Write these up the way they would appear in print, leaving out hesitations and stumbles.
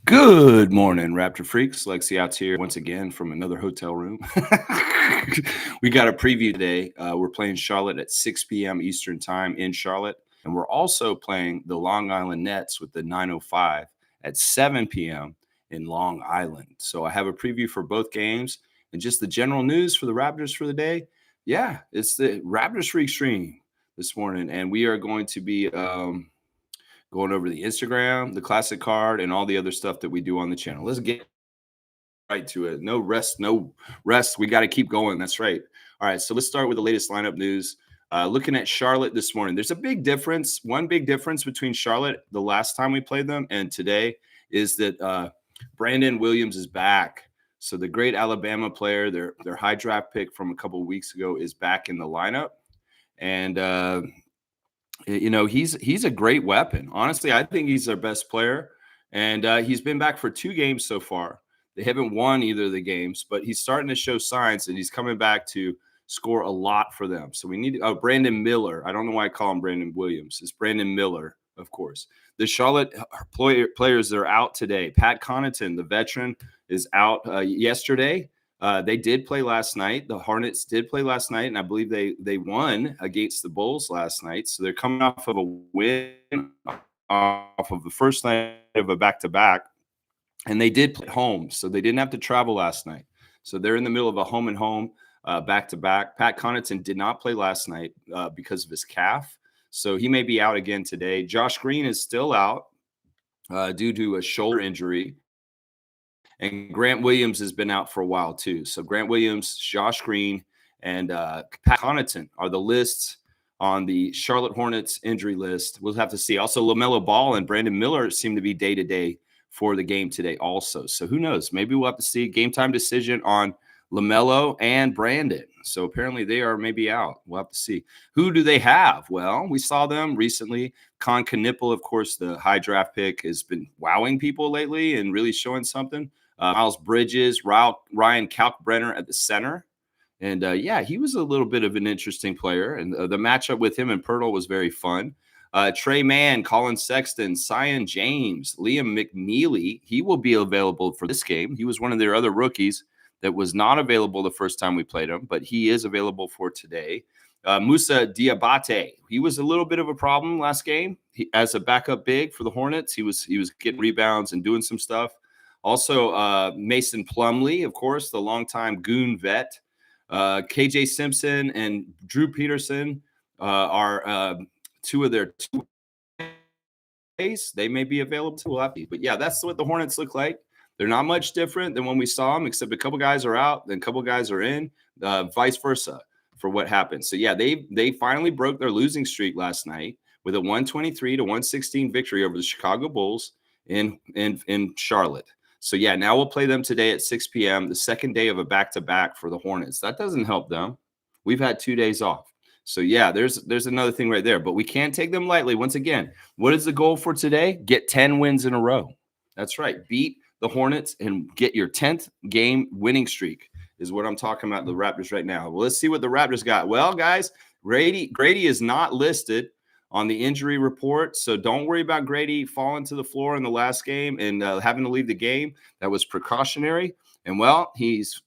Good morning, Raptor freaks. Lexi out here once again from another hotel room. We got a preview today. We're playing Charlotte at 6 p.m. Eastern Time in Charlotte. And we're also playing the Long Island Nets with the 9:05 at 7 p.m. in Long Island. So I have a preview for both games and just the general news for the Raptors for the day. Yeah, it's the Raptors Freak stream this morning. And we are going to be going over the Instagram, the classic card, and all the other stuff that we do on the channel. Let's get right to it. No rest, no rest. We got to keep going. That's right. All right, so let's start with the latest lineup news. Looking at Charlotte this morning, there's a big difference. One big difference between Charlotte the last time we played them and today is that Brandon Williams is back. So the great Alabama player, their high draft pick from a couple of weeks ago, is back in the lineup. And he's a great weapon. Honestly, I think he's their best player, and he's been back for 2 games so far. They haven't won either of the games, but he's starting to show signs, and he's coming back to score a lot for them. So we need Brandon Miller. I don't know why I call him Brandon Williams. It's Brandon Miller, of course. The Charlotte players that are out today. Pat Connaughton, the veteran, is out yesterday. They did play last night. The Hornets did play last night, and I believe they won against the Bulls last night. So they're coming off of a win off of the first night of a back-to-back, and they did play home, so they didn't have to travel last night. So they're in the middle of a home and home back-to-back. Pat Connaughton did not play last night because of his calf, so he may be out again today. Josh Green is still out due to a shoulder injury. And Grant Williams has been out for a while, too. So Grant Williams, Josh Green, and Pat Connaughton are the lists on the Charlotte Hornets injury list. We'll have to see. Also, LaMelo Ball and Brandon Miller seem to be day-to-day for the game today also. So who knows? Maybe we'll have to see game time decision on LaMelo and Brandon. So apparently they are maybe out. We'll have to see. Who do they have? Well, we saw them recently. Con Knipple, of course, the high draft pick, has been wowing people lately and really showing something. Miles Bridges, Ryan Kalkbrenner at the center. And, he was a little bit of an interesting player. And the matchup with him and Pirtle was very fun. Trey Mann, Colin Sexton, Cyan James, Liam McNeely. He will be available for this game. He was one of their other rookies that was not available the first time we played him, but he is available for today. Musa Diabate. He was a little bit of a problem last game. As a backup big for the Hornets, he was getting rebounds and doing some stuff. Also, Mason Plumlee, of course, the longtime Goon vet. KJ Simpson and Drew Peterson are 2 of their 2 ways. They may be available too. But yeah, that's what the Hornets look like. They're not much different than when we saw them, except a couple guys are out, then a couple guys are in, vice versa for what happened. So yeah, they finally broke their losing streak last night with a 123-116 victory over the Chicago Bulls in Charlotte. So, yeah, now we'll play them today at 6 p.m., the second day of a back-to-back for the Hornets. That doesn't help them. We've had 2 days off. So, yeah, there's another thing right there. But we can't take them lightly. Once again, what is the goal for today? Get 10 wins in a row. That's right. Beat the Hornets and get your 10th game winning streak is what I'm talking about, the Raptors right now. Well, let's see what the Raptors got. Well, guys, Grady is not listed on the injury report. So don't worry about Grady falling to the floor in the last game and having to leave the game. That was precautionary. And, well, he's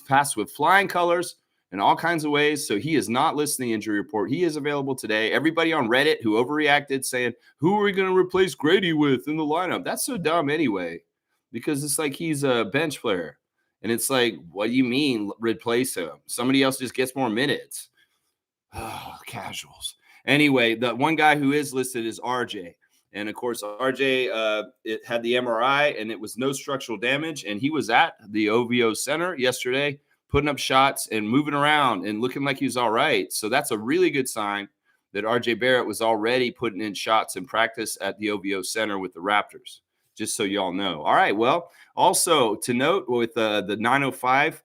passed with flying colors in all kinds of ways. So he is not listed in the injury report. He is available today. Everybody on Reddit who overreacted saying, who are we going to replace Grady with in the lineup? That's so dumb anyway, because it's like he's a bench player. And it's like, what do you mean replace him? Somebody else just gets more minutes. Oh, casuals. Anyway, the one guy who is listed is RJ. And, of course, RJ it had the MRI, and it was no structural damage. And he was at the OVO Center yesterday putting up shots and moving around and looking like he was all right. So that's a really good sign that RJ Barrett was already putting in shots in practice at the OVO Center with the Raptors, just so y'all know. All right, well, also to note with the 905,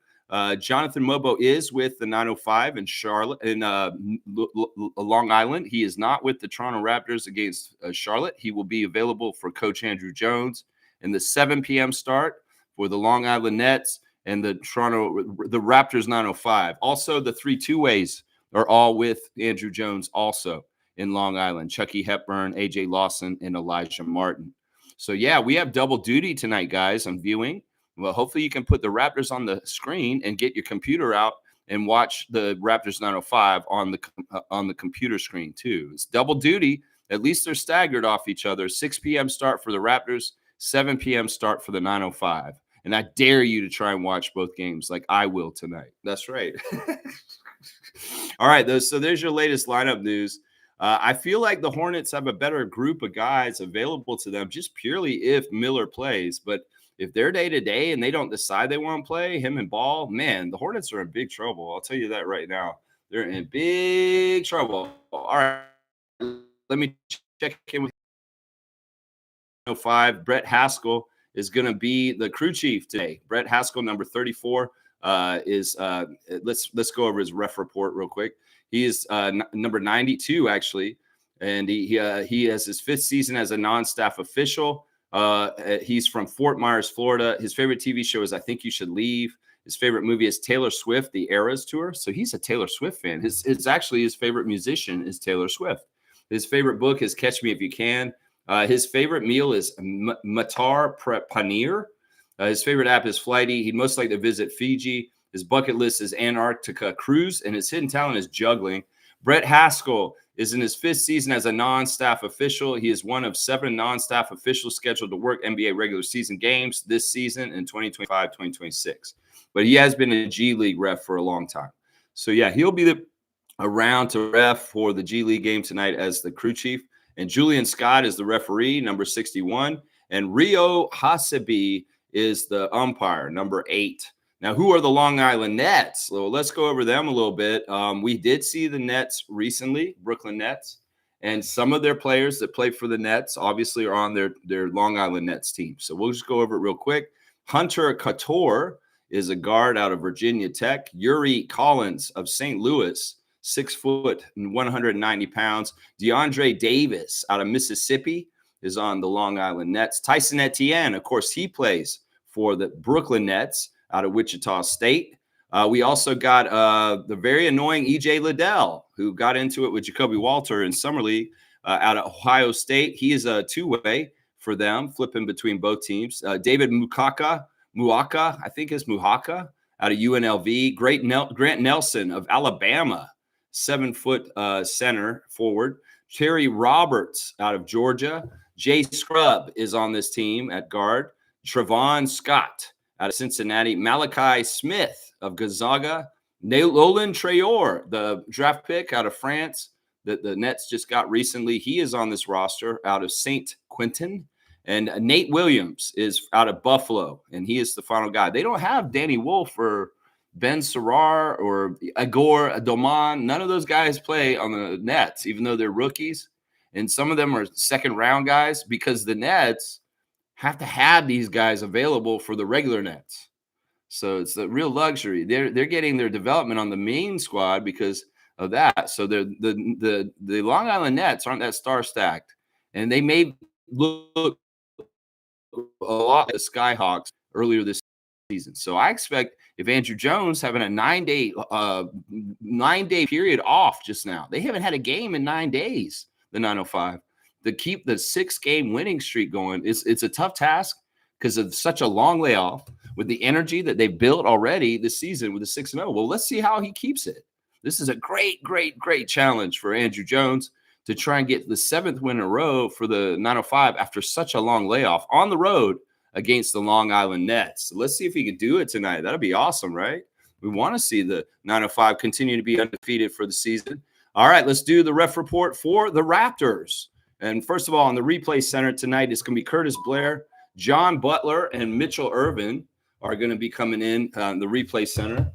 Jonathan Mobo is with the 905 in Charlotte, in Long Island. He is not with the Toronto Raptors against Charlotte. He will be available for Coach Andrew Jones in the 7 p.m. start for the Long Island Nets and the Raptors 905. Also, the 3 two-ways are all with Andrew Jones also in Long Island. Chucky Hepburn, AJ Lawson, and Elijah Martin. So yeah, we have double duty tonight, guys, on viewing. Well, hopefully you can put the Raptors on the screen and get your computer out and watch the Raptors 905 on the computer screen too. It's double duty. At least they're staggered off each other. 6 p.m. start for the Raptors, 7 p.m. start for the 905. And I dare you to try and watch both games like I will tonight. That's right. All right, so there's your latest lineup news. I feel like the Hornets have a better group of guys available to them just purely if Miller plays. But if they're day-to-day and they don't decide they want to play him and Ball, man, the Hornets are in big trouble. I'll tell you that right now. They're in big trouble. All right, let me check in with 5. Brett Haskell is going to be the crew chief today. Brett Haskell, number 34, is let's go over his ref report real quick. He is number 92 actually, and he has his 5th season as a non-staff official. He's from Fort Myers, Florida. His favorite TV show is I Think You Should Leave. His favorite movie is Taylor Swift, The Eras Tour. So he's a Taylor Swift fan. His actually his favorite musician is Taylor Swift. His favorite book is Catch Me If You Can. His favorite meal is Matar Paneer. His favorite app is Flighty. He'd most like to visit Fiji. His bucket list is Antarctica cruise, and his hidden talent is juggling. Brett Haskell is in his 5th season as a non-staff official. He is one of 7 non-staff officials scheduled to work NBA regular season games this season in 2025-2026. But he has been a G League ref for a long time. So, yeah, he'll be around to ref for the G League game tonight as the crew chief. And Julian Scott is the referee, number 61. And Rio Hasebi is the umpire, number 8. Now, who are the Long Island Nets? Well, let's go over them a little bit. We did see the Nets recently, Brooklyn Nets, and some of their players that play for the Nets obviously are on their Long Island Nets team. So we'll just go over it real quick. Hunter Couture is a guard out of Virginia Tech. Yuri Collins of St. Louis, 6 foot and 190 pounds. DeAndre Davis out of Mississippi is on the Long Island Nets. Tyson Etienne, of course, he plays for the Brooklyn Nets out of Wichita State. We also got the very annoying E.J. Liddell, who got into it with Jacoby Walter in Summer League out of Ohio State. He is a two-way for them, flipping between both teams. David Muhaka, I think is Muhaka, out of UNLV. Grant Nelson of Alabama, 7 foot center forward. Terry Roberts out of Georgia. Jay Scrubb is on this team at guard. Trevon Scott out of Cincinnati. Malachi Smith of Gonzaga. Nolan Traore, the draft pick out of France that the Nets just got recently. He is on this roster out of St. Quentin. And Nate Williams is out of Buffalo, and he is the final guy. They don't have Danny Wolf or Ben Sarar or Igor Adoman. None of those guys play on the Nets, even though they're rookies. And some of them are second-round guys because the Nets have to have these guys available for the regular Nets. So it's a real luxury. They're getting their development on the main squad because of that. So the Long Island Nets aren't that star-stacked, and they may look a lot at the Skyhawks earlier this season. So I expect if Andrew Jones having a 9-day period off just now, they haven't had a game in 9 days, the 905, to keep the 6-game winning streak going. It's a tough task because of such a long layoff with the energy that they've built already this season with the 6-0. Well, let's see how he keeps it. This is a great challenge for Andrew Jones to try and get the 7th win in a row for the 905 after such a long layoff on the road against the Long Island Nets. So let's see if he can do it tonight. That'll be awesome, right? We want to see the 905 continue to be undefeated for the season. All right, let's do the ref report for the Raptors. And first of all, on the replay center tonight, it's going to be Curtis Blair, John Butler, and Mitchell Irvin are going to be coming in on the replay center.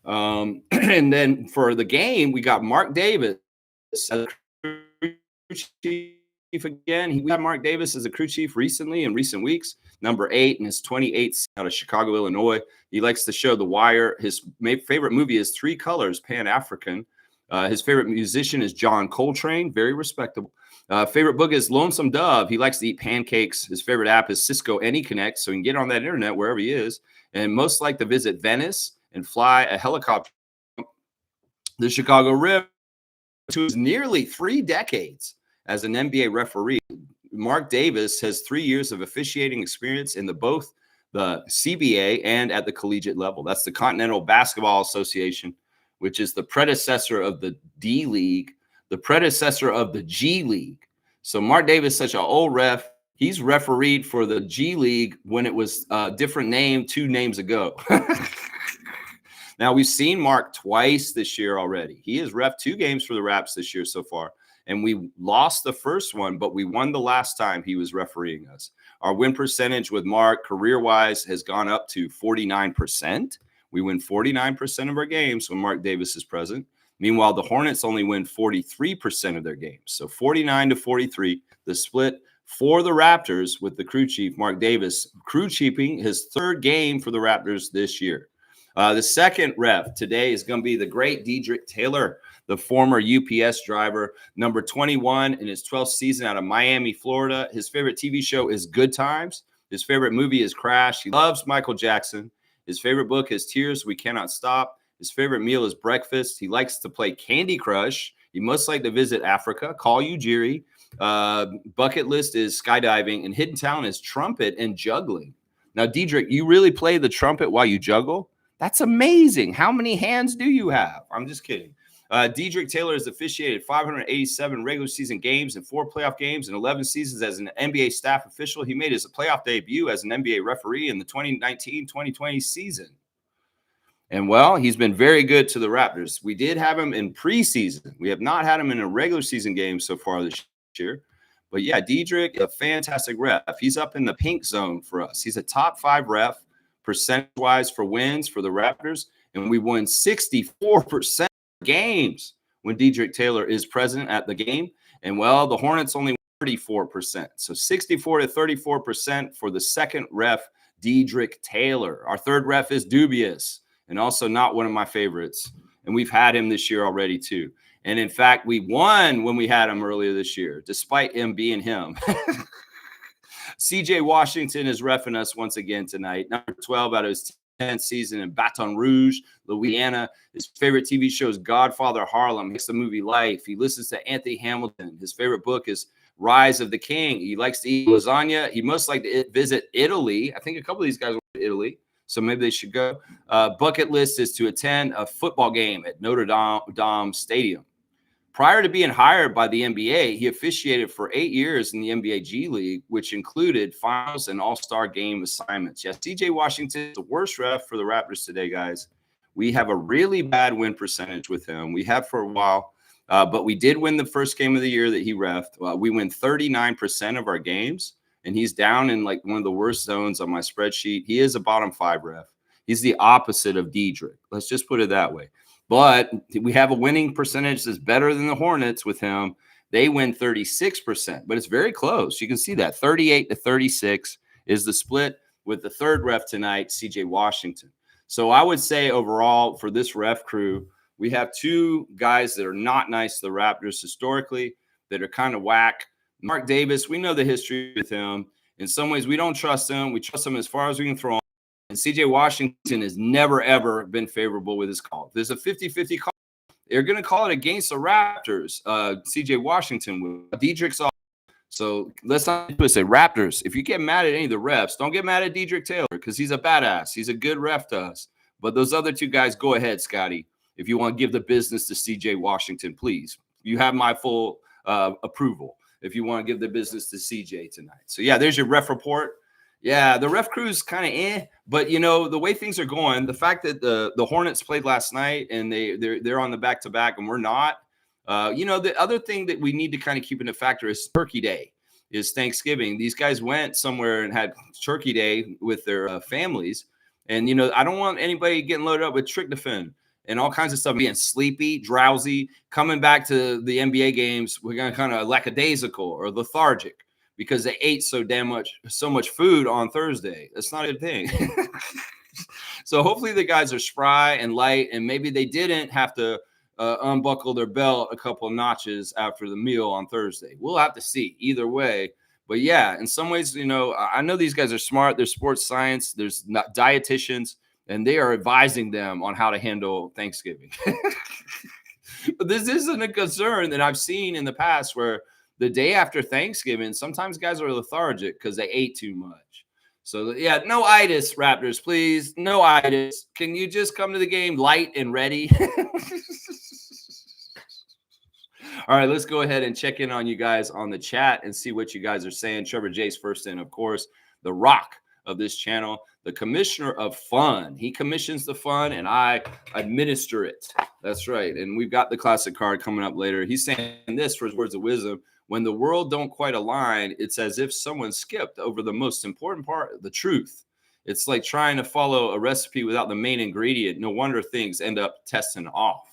And then for the game, we got Mark Davis as a crew chief again. We had Mark Davis as a crew chief recently in recent weeks, number 8 in his 28th out of Chicago, Illinois. He likes to show The Wire. His favorite movie is Three Colors, Pan-African. His favorite musician is John Coltrane, very respectable. Favorite book is Lonesome Dove. He likes to eat pancakes. His favorite app is Cisco AnyConnect, so he can get on that internet wherever he is. And most like to visit Venice and fly a helicopter. The Chicago River, to nearly 3 decades as an NBA referee. Mark Davis has 3 years of officiating experience in both the CBA and at the collegiate level. That's the Continental Basketball Association, which is the predecessor of the D League, the predecessor of the G League. So Mark Davis, such an old ref, he's refereed for the G League when it was a different name 2 names ago. Now, we've seen Mark twice this year already. He has ref 2 games for the Raps this year so far. And we lost the first one, but we won the last time he was refereeing us. Our win percentage with Mark career-wise has gone up to 49%. We win 49% of our games when Mark Davis is present. Meanwhile, the Hornets only win 43% of their games. So 49 to 43, the split for the Raptors with the crew chief, Mark Davis, crew chiefing his 3rd game for the Raptors this year. The second ref today is going to be the great Dedrick Taylor, the former UPS driver, number 21 in his 12th season out of Miami, Florida. His favorite TV show is Good Times. His favorite movie is Crash. He loves Michael Jackson. His favorite book is Tears We Cannot Stop. His favorite meal is breakfast. He likes to play Candy Crush. He must like to visit Africa. Call Ujiri. Bucket list is skydiving, and hidden talent is trumpet and juggling. Now, Dedrick, you really play the trumpet while you juggle? That's amazing. How many hands do you have? I'm just kidding. Dedrick Taylor has officiated 587 regular season games and 4 playoff games and 11 seasons as an NBA staff official. He made his playoff debut as an NBA referee in the 2019-2020 season. And, well, he's been very good to the Raptors. We did have him in preseason. We have not had him in a regular season game so far this year. But, yeah, Dedrick, a fantastic ref. He's up in the pink zone for us. He's a top 5 ref percentage-wise for wins for the Raptors. And we won 64% games when Dedrick Taylor is present at the game. And, well, the Hornets only 34%. So 64 to 34% for the second ref, Dedrick Taylor. Our third ref is dubious and also not one of my favorites. And we've had him this year already too. And in fact, we won when we had him earlier this year, despite him being him. CJ Washington is reffing us once again tonight. Number 12 out of his 10th season in Baton Rouge, Louisiana. His favorite TV show is Godfather Harlem. He likes the movie Life. He listens to Anthony Hamilton. His favorite book is Rise of the King. He likes to eat lasagna. He must like to visit Italy. I think a couple of these guys went to Italy, so maybe they should go. Bucket list is to attend a football game at Notre Dame Stadium. Prior to being hired by the NBA, he officiated for 8 years in the NBA G League, which included finals and all-star game assignments. Yes, CJ Washington is the worst ref for the Raptors today, guys. We have a really bad win percentage with him. We have for a while, but we did win the first game of the year that he refed. We win 39% of our games, and he's down in like one of the worst zones on my spreadsheet. He is a bottom 5 ref. He's the opposite of Dedrick. Let's just put it that way. But we have a winning percentage that's better than the Hornets with him. They win 36%, but it's very close. You can see that 38 to 36 is the split with the third ref tonight, CJ Washington. So I would say overall for this ref crew, we have 2 guys that are not nice to the Raptors historically, that are kind of whack. Mark Davis, we know the history with him. In some ways, we don't trust him. We trust him as far as we can throw him. And CJ Washington has never, ever been favorable with his call. There's a 50-50 call. They're going to call it against the Raptors. CJ Washington with Dedrick's off. So let's not say Raptors. If you get mad at any of the refs, don't get mad at Dedrick Taylor because he's a badass. He's a good ref to us. But those other 2 guys, go ahead, Scottie. If you want to give the business to CJ Washington, please. You have my full approval if you want to give the business to CJ tonight. So, yeah, there's your ref report. Yeah, the ref crew is kind of but you know the way things are going, the fact that the Hornets played last night and they're on the back-to-back and we're not. The other thing that we need to kind of keep into factor is Turkey Day, is Thanksgiving. These guys went somewhere and had Turkey Day with their families, and I don't want anybody getting loaded up with tryptophan and all kinds of stuff, being sleepy, drowsy, coming back to the NBA games. We're gonna kind of lackadaisical or lethargic, because they ate so much food on Thursday. That's not a good thing. So hopefully the guys are spry and light, and maybe they didn't have to unbuckle their belt a couple of notches after the meal on Thursday. We'll have to see either way. But yeah, in some ways, I know these guys are smart. There's sports science. There's dietitians, and they are advising them on how to handle Thanksgiving. But this isn't a concern that I've seen in the past where the day after Thanksgiving, sometimes guys are lethargic because they ate too much. So yeah, no itis, Raptors, please. No itis. Can you just come to the game light and ready? All right, let's go ahead and check in on you guys on the chat and see what you guys are saying. Trevor J's first in, of course, the rock of this channel, the commissioner of fun. He commissions the fun and I administer it. That's right. And we've got the classic card coming up later. He's saying this for his words of wisdom. When the world don't quite align, it's as if someone skipped over the most important part, the truth. It's like trying to follow a recipe without the main ingredient. No wonder things end up testing off.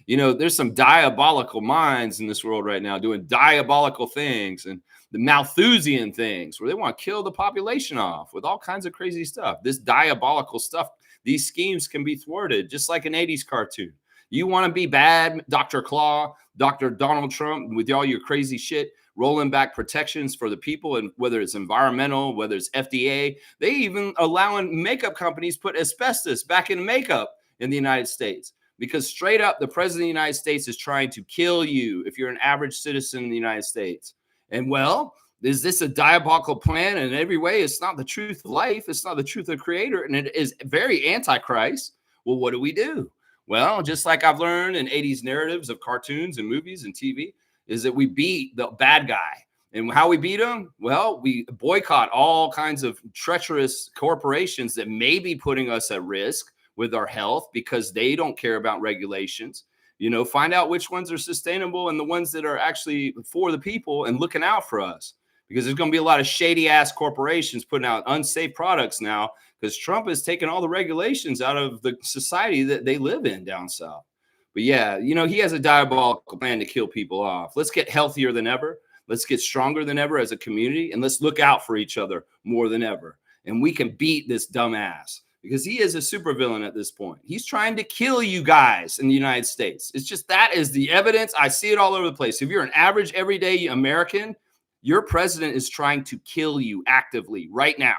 You know, there's some diabolical minds in this world right now doing diabolical things and the Malthusian things where they want to kill the population off with all kinds of crazy stuff. This diabolical stuff, these schemes can be thwarted just like an 80s cartoon. You want to be bad, Dr. Claw, Dr. Donald Trump, with all your crazy shit, rolling back protections for the people, and whether it's environmental, whether it's FDA, they even allowing makeup companies put asbestos back in makeup in the United States. Because straight up, the president of the United States is trying to kill you if you're an average citizen in the United States. And well, is this a diabolical plan? In every way, it's not the truth of life. It's not the truth of the creator. And it is very antichrist. Well, what do? Well, just like I've learned in 80s narratives of cartoons and movies and TV, is that we beat the bad guy. And how we beat him? Well, we boycott all kinds of treacherous corporations that may be putting us at risk with our health because they don't care about regulations. You know, find out which ones are sustainable and the ones that are actually for the people and looking out for us, because there's going to be a lot of shady ass corporations putting out unsafe products now because Trump has taken all the regulations out of the society that they live in down south. But yeah, you know, he has a diabolical plan to kill people off. Let's get healthier than ever. Let's get stronger than ever as a community, and let's look out for each other more than ever. And we can beat this dumbass, because he is a supervillain at this point. He's trying to kill you guys in the United States. It's just, that is the evidence. I see it all over the place. If you're an average everyday American, your president is trying to kill you actively right now.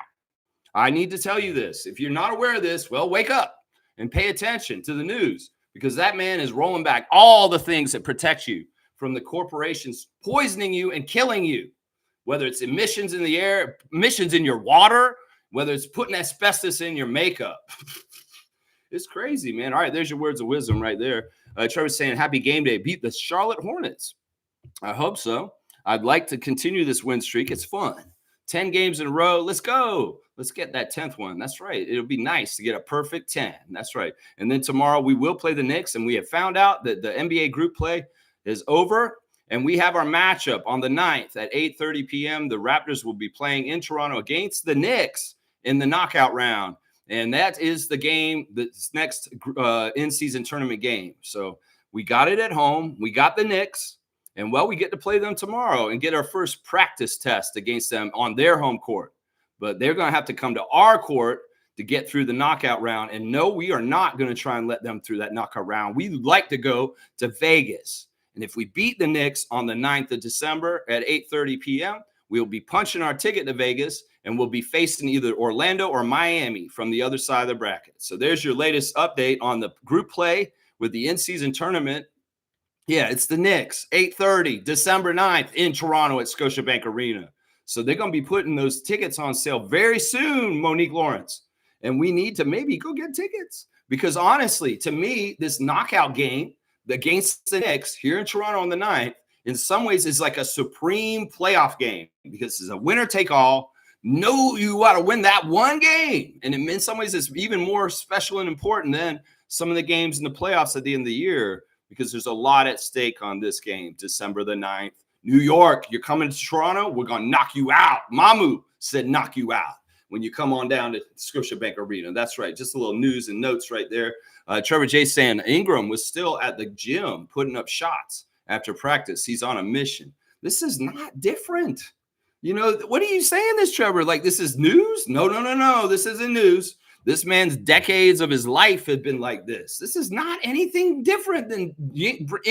I need to tell you this. If you're not aware of this, well, wake up and pay attention to the news, because that man is rolling back all the things that protect you from the corporations poisoning you and killing you, whether it's emissions in the air, emissions in your water, whether it's putting asbestos in your makeup. It's crazy, man. All right, there's your words of wisdom right there. Trevor's saying, happy game day. Beat the Charlotte Hornets. I hope so. I'd like to continue this win streak. It's fun. 10 games in a row. Let's go. Let's get that 10th one. That's right. It'll be nice to get a perfect 10. That's right. And then tomorrow we will play the Knicks, and we have found out that the NBA group play is over. And we have our matchup on the 9th at 8:30 p.m. The Raptors will be playing in Toronto against the Knicks in the knockout round. And that is the game, this next in-season tournament game. So we got it at home. We got the Knicks. And, well, we get to play them tomorrow and get our first practice test against them on their home court. But they're going to have to come to our court to get through the knockout round. And, no, we are not going to try and let them through that knockout round. We'd like to go to Vegas. And if we beat the Knicks on the 9th of December at 8:30 p.m., we'll be punching our ticket to Vegas, and we'll be facing either Orlando or Miami from the other side of the bracket. So there's your latest update on the group play with the in-season tournament. Yeah, it's the Knicks, 8:30, December 9th in Toronto at Scotiabank Arena. So they're going to be putting those tickets on sale very soon, Monique Lawrence. And we need to maybe go get tickets, because honestly, to me, this knockout game against the Knicks here in Toronto on the 9th, in some ways is like a supreme playoff game, because it's a winner take all. No, you got to win that one game. And in some ways, it's even more special and important than some of the games in the playoffs at the end of the year, because there's a lot at stake on this game, December the 9th. New York, you're coming to Toronto, we're going to knock you out. Mamu said knock you out when you come on down to Scotiabank Arena. That's right. Just a little news and notes right there. Trevor J saying Ingram was still at the gym putting up shots after practice. He's on a mission. This is not different. You know, what are you saying this, Trevor? Like, this is news? No. This isn't news. This man's decades of his life had been like this. This is not anything different than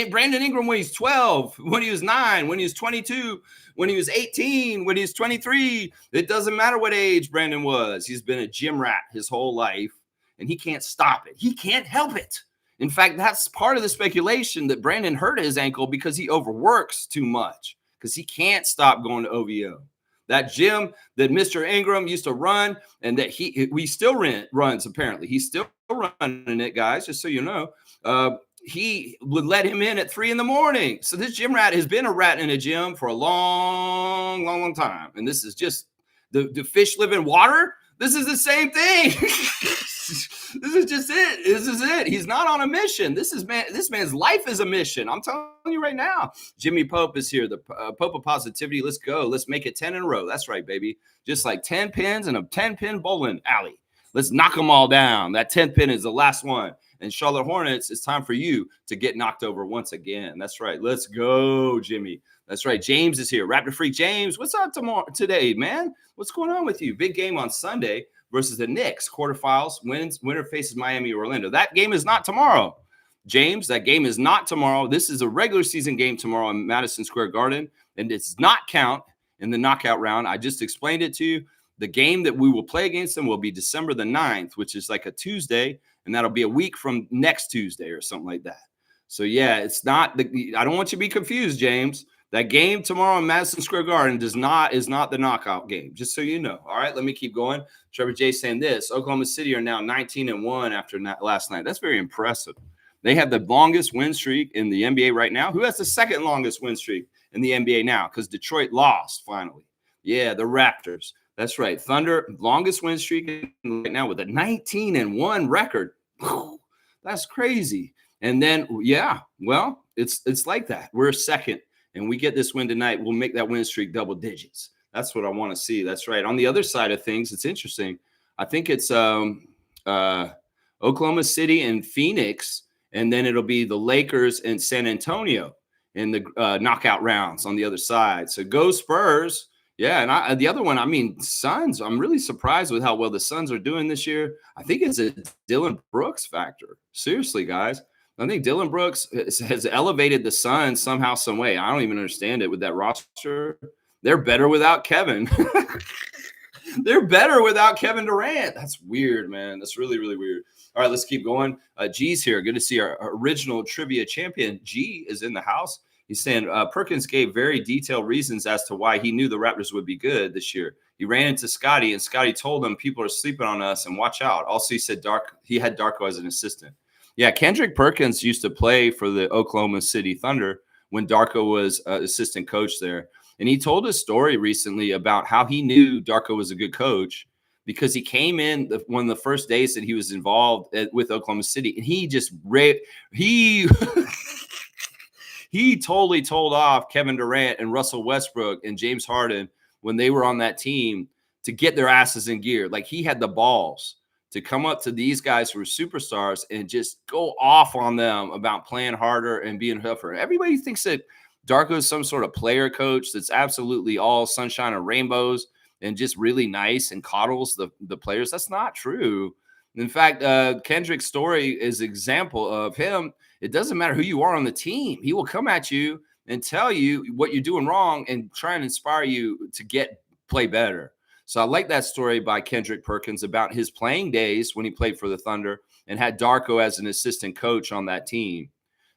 Brandon Ingram when he's 12, when he was 9, when he was 22, when he was 18, when he was 23. It doesn't matter what age Brandon was. He's been a gym rat his whole life, and he can't stop it. He can't help it. In fact, that's part of the speculation that Brandon hurt his ankle because he overworks too much. because he can't stop going to OVO. That gym that Mr. Ingram used to run, and that we still runs, apparently. He's still running it, guys, just so you know. He would let him in at 3 a.m. So this gym rat has been a rat in a gym for a long, long, long time. And this is just the fish live in water. This is the same thing. This is just it. This is it. He's not on a mission. This man's life is a mission. I'm telling you right now. Jimmy Pope is here. The Pope of positivity. Let's go. Let's make it 10 in a row. That's right, baby. Just like 10 pins and a 10-pin bowling alley. Let's knock them all down. That 10th pin is the last one. And Charlotte Hornets, it's time for you to get knocked over once again. That's right. Let's go, Jimmy. That's right. James is here. Raptor Freak James. What's up today, man? What's going on with you? Big game on Sunday versus the Knicks. Quarterfinals. Winner faces Miami or Orlando. That game is not tomorrow. James, that game is not tomorrow. This is a regular season game tomorrow in Madison Square Garden, and it does not count in the knockout round. I just explained it to you. The game that we will play against them will be December the 9th, which is like a Tuesday, and that'll be a week from next Tuesday or something like that. So, yeah, it's not I don't want you to be confused, James. That game tomorrow in Madison Square Garden is not the knockout game, just so you know. All right, let me keep going. Trevor J saying this. Oklahoma City are now 19-1 after last night. That's very impressive. They have the longest win streak in the NBA right now. Who has the second longest win streak in the NBA now? Because Detroit lost finally. Yeah, the Raptors. That's right. Thunder, longest win streak right now with a 19-1 record. That's crazy. And then, yeah, well, it's like that. We're second. And we get this win tonight, we'll make that win streak double digits. That's what I want to see. That's right. On the other side of things, it's interesting. I think it's Oklahoma City and Phoenix, and then it'll be the Lakers and San Antonio in the knockout rounds on the other side. So go Spurs. Yeah, and the other one, I mean, Suns. I'm really surprised with how well the Suns are doing this year. I think it's a Dylan Brooks factor. Seriously, guys. I think Dylan Brooks has elevated the Suns somehow, some way. I don't even understand it with that roster. They're better without Kevin. They're better without Kevin Durant. That's weird, man. That's really, really weird. All right, let's keep going. G's here. Good to see our original trivia champion. G is in the house. He's saying Perkins gave very detailed reasons as to why he knew the Raptors would be good this year. He ran into Scottie, and Scottie told him people are sleeping on us and watch out. Also, he said he had Darko as an assistant. Yeah, Kendrick Perkins used to play for the Oklahoma City Thunder when Darko was assistant coach there. And he told a story recently about how he knew Darko was a good coach because he came in one of the first days that he was involved with Oklahoma City. And he just he totally told off Kevin Durant and Russell Westbrook and James Harden when they were on that team to get their asses in gear. Like he had the balls to come up to these guys who are superstars and just go off on them about playing harder and being tougher. Everybody thinks that Darko is some sort of player coach that's absolutely all sunshine and rainbows and just really nice and coddles the players. That's not true. In fact, Kendrick's story is an example of him. It doesn't matter who you are on the team. He will come at you and tell you what you're doing wrong and try and inspire you to play better. So I like that story by Kendrick Perkins about his playing days when he played for the Thunder and had Darko as an assistant coach on that team,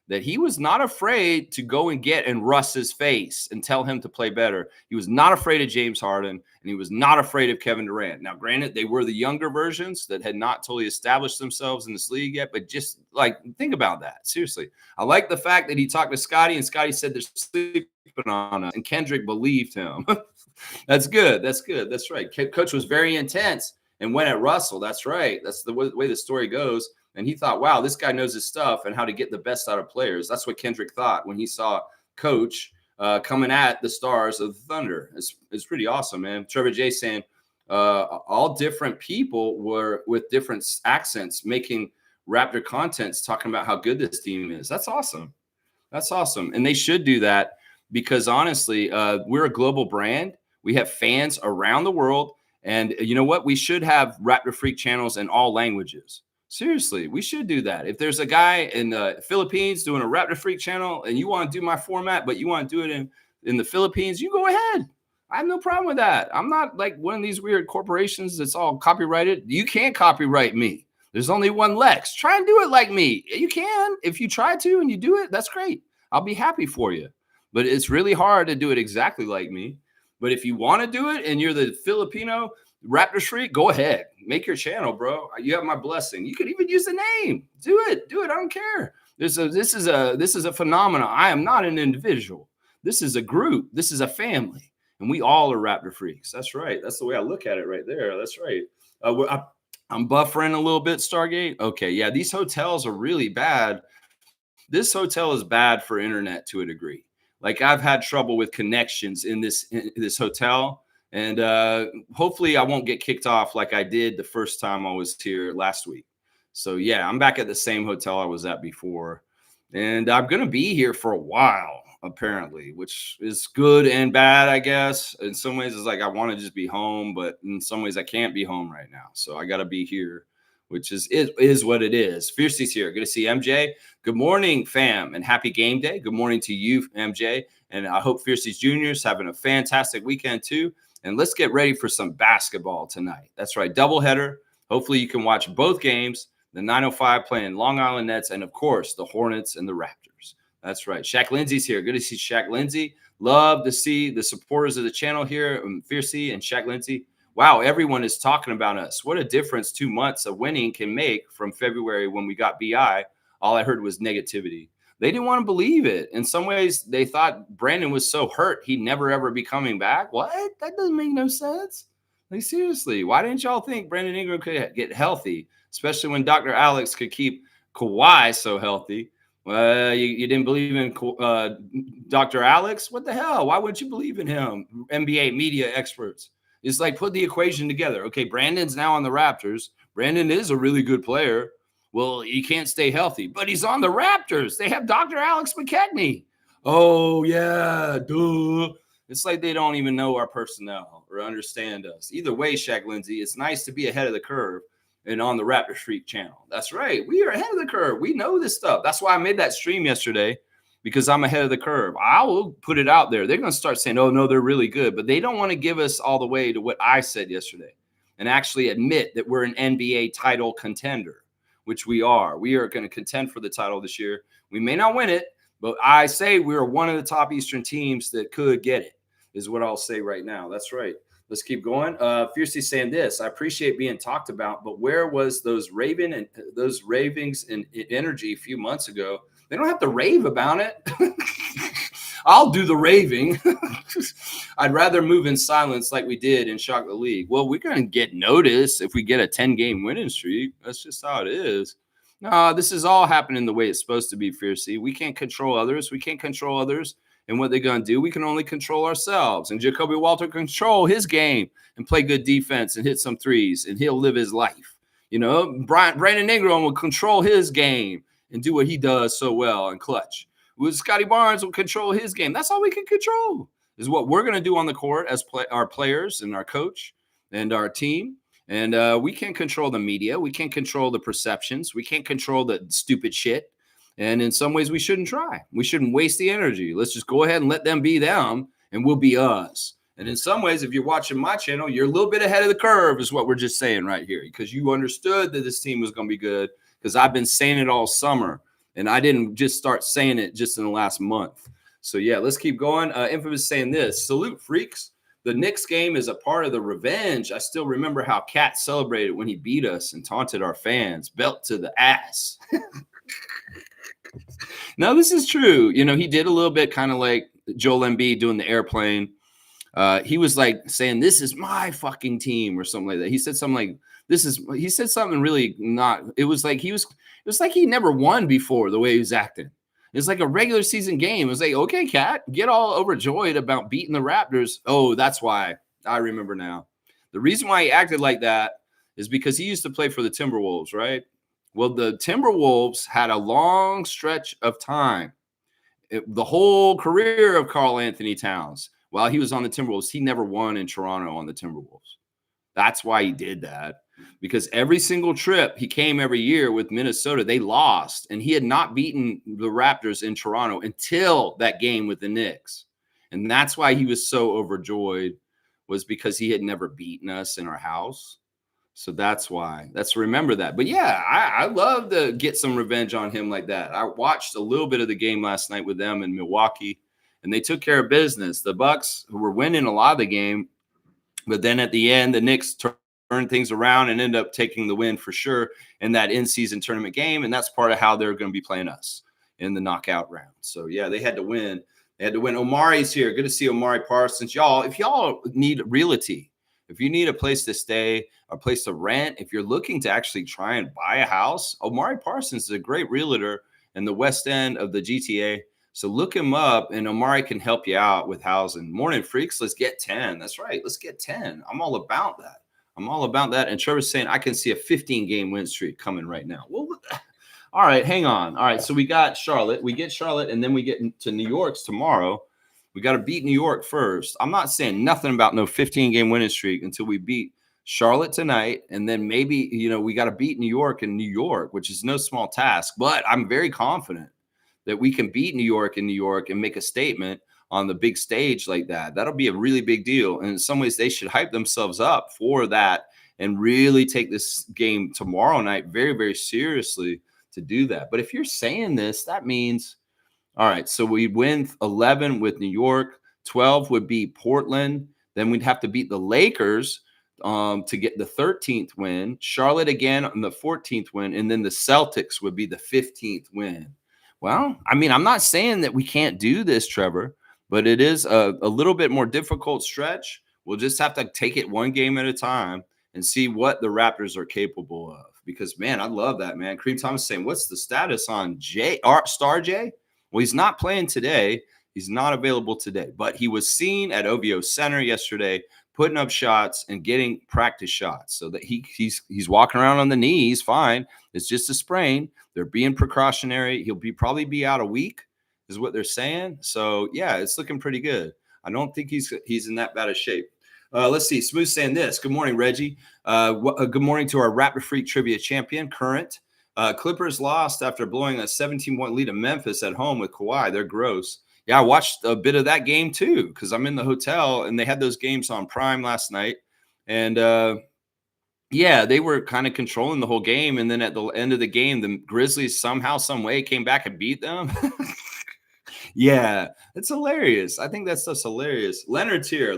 that he was not afraid to go and get and rust his face and tell him to play better. He was not afraid of James Harden, and he was not afraid of Kevin Durant. Now, granted, they were the younger versions that had not totally established themselves in this league yet, but just like think about that. Seriously. I like the fact that he talked to Scottie, and Scottie said they're sleeping on us, and Kendrick believed him. That's good. That's good. That's right. Coach was very intense and went at Russell. That's right. That's the way the story goes. And he thought, wow, this guy knows his stuff and how to get the best out of players. That's what Kendrick thought when he saw Coach coming at the stars of the Thunder. It's pretty awesome, man. Trevor J saying all different people were with different accents making Raptor contents talking about how good this team is. That's awesome. That's awesome. And they should do that because, honestly, we're a global brand. We have fans around the world. And you know what? We should have Raptor Freak channels in all languages. Seriously, we should do that. If there's a guy in the Philippines doing a Raptor Freak channel and you want to do my format, but you want to do it in the Philippines, you go ahead. I have no problem with that. I'm not like one of these weird corporations that's all copyrighted. You can't copyright me. There's only one Lex. Try and do it like me. You can. If you try to and you do it, that's great. I'll be happy for you. but it's really hard to do it exactly like me. But if you want to do it and you're the Filipino Raptors freak, go ahead. Make your channel, bro. You have my blessing. You could even use the name. Do it. Do it. I don't care. This is a phenomenon. I am not an individual. This is a group. This is a family. And we all are Raptor freaks. That's right. That's the way I look at it right there. That's right. I'm buffering a little bit, Stargate. Okay, yeah, these hotels are really bad. This hotel is bad for internet to a degree. Like I've had trouble with connections in this hotel, and hopefully I won't get kicked off like I did the first time I was here last week. So yeah, I'm back at the same hotel I was at before, and I'm gonna be here for a while apparently, which is good and bad, I guess. In some ways, it's like I want to just be home, but in some ways, I can't be home right now, so I got to be here, which is what it is. Fiercey's here. Good to see MJ. Good morning, fam, and happy game day. Good morning to you, MJ, and I hope Fiercey's Junior's having a fantastic weekend too. And let's get ready for some basketball tonight. That's right, doubleheader. Hopefully, you can watch both games. The 905 playing Long Island Nets, and of course, the Hornets and the Raptors. That's right. Shaq Lindsay's here. Good to see Shaq Lindsay. Love to see the supporters of the channel here, Fiercey and Shaq Lindsay. Wow, everyone is talking about us. What a difference 2 months of winning can make from February when we got BI. All I heard was negativity. They didn't want to believe it. In some ways, they thought Brandon was so hurt he'd never, ever be coming back. What? That doesn't make no sense. Like, seriously, why didn't y'all think Brandon Ingram could get healthy, especially when Dr. Alex could keep Kawhi so healthy? You didn't believe in Dr. Alex? What the hell? Why would you believe in him? NBA media experts. It's like put the equation together. Okay, Brandon's now on the Raptors. Brandon is a really good player. Well, he can't stay healthy, but he's on the Raptors. They have Dr. Alex McKechnie. Oh, yeah, duh. It's like they don't even know our personnel or understand us. Either way, Shaq Lindsay, it's nice to be ahead of the curve and on the Raptor Street channel. That's right. We are ahead of the curve. We know this stuff. That's why I made that stream yesterday, because I'm ahead of the curve. I will put it out there. They're going to start saying, oh, no, they're really good. But they don't want to give us all the way to what I said yesterday and actually admit that we're an NBA title contender, which we are. We are going to contend for the title this year. We may not win it, but I say we're one of the top Eastern teams that could get it, is what I'll say right now. That's right. Let's keep going. Fiercely saying this: I appreciate being talked about, but where was those ravings and energy a few months ago? They don't have to rave about it. I'll do the raving. I'd rather move in silence like we did and shock the league. Well, we're going to get noticed if we get a 10-game winning streak. That's just how it is. No, this is all happening the way it's supposed to be, Fiercey. We can't control others. We can't control others. And what they're going to do, we can only control ourselves. And Jacoby Walter control his game and play good defense and hit some threes, and he'll live his life. You know, Brandon Ingram will control his game and do what he does so well and clutch. With Scottie Barnes will control his game. That's all we can control, is what we're going to do on the court as our players and our coach and our team. And we can't control the media. We can't control the perceptions. We can't control the stupid shit. And in some ways, we shouldn't try. We shouldn't waste the energy. Let's just go ahead and let them be them, and we'll be us. And in some ways, if you're watching my channel, you're a little bit ahead of the curve, is what we're just saying right here, because you understood that this team was going to be good, because I've been saying it all summer, and I didn't just start saying it just in the last month. So, yeah, let's keep going. Infamous saying this: salute, freaks. The Knicks game is a part of the revenge. I still remember how Cat celebrated when he beat us and taunted our fans. Belt to the ass. No, this is true. You know, he did a little bit kind of like Joel Embiid doing the airplane. He was like saying, this is my fucking team or something like that. He said something like, he said something really not, it was like he never won before, the way he was acting. It's like a regular season game. It was like, okay, Cat, get all overjoyed about beating the Raptors. Oh, that's why. I remember now. The reason why he acted like that is because he used to play for the Timberwolves, right? Well, the Timberwolves had a long stretch of time. The whole career of Karl Anthony Towns, while he was on the Timberwolves, he never won in Toronto on the Timberwolves. That's why he did that, because every single trip he came every year with Minnesota, they lost, and he had not beaten the Raptors in Toronto until that game with the Knicks. And that's why he was so overjoyed, was because he had never beaten us in our house. So that's why. Let's remember that. But yeah, I love to get some revenge on him like that. I watched a little bit of the game last night with them in Milwaukee, and they took care of business. The Bucks, who were winning a lot of the game, but then at the end, the Knicks turned things around and ended up taking the win for sure in that in-season tournament game, and that's part of how they're going to be playing us in the knockout round. So, yeah, they had to win. They had to win. Omari's here. Good to see Omari Parsons. Y'all, if y'all need realty, if you need a place to stay, a place to rent, if you're looking to actually try and buy a house, Omari Parsons is a great realtor in the West End of the GTA. So look him up, and Omari can help you out with housing. Morning, freaks. Let's get 10. That's right. Let's get 10. I'm all about that. I'm all about that. And Trevor's saying I can see a 15-game win streak coming right now. Well, all right, hang on. All right, so we got Charlotte. We get Charlotte, and then we get to New York's tomorrow. We got to beat New York first. I'm not saying nothing about no 15-game winning streak until we beat Charlotte tonight, and then maybe, we got to beat New York in New York, which is no small task. But I'm very confident that we can beat New York in New York and make a statement on the big stage like that. That'll be a really big deal. And in some ways, they should hype themselves up for that and really take this game tomorrow night very, very seriously to do that. But if you're saying this, that means, all right, so we win 11 with New York, 12 would be Portland. Then we'd have to beat the Lakers to get the 13th win, Charlotte again on the 14th win, and then the Celtics would be the 15th win. Well, I mean, I'm not saying that we can't do this, Trevor, but it is a little bit more difficult stretch. We'll just have to take it one game at a time and see what the Raptors are capable of. Because, man, I love that, man. Kareem Thomas saying, what's the status on Star J? Well, he's not playing today. He's not available today. But he was seen at OVO Center yesterday putting up shots and getting practice shots. So that he's walking around on the knee. He's fine. It's just a sprain. They're being precautionary. He'll probably be out a week is what they're saying. So, yeah, it's looking pretty good. I don't think he's in that bad of shape. Let's see. Smooth saying this. Good morning, Reggie. Good morning to our Raptor Freak Trivia champion, Current. Clippers lost after blowing a 17-point lead to Memphis at home with Kawhi. They're gross. Yeah, I watched a bit of that game too because I'm in the hotel, and they had those games on Prime last night. And, yeah, they were kind of controlling the whole game. And then at the end of the game, the Grizzlies somehow, some way came back and beat them. Yeah, it's hilarious. I think that stuff's hilarious. Leonard's here.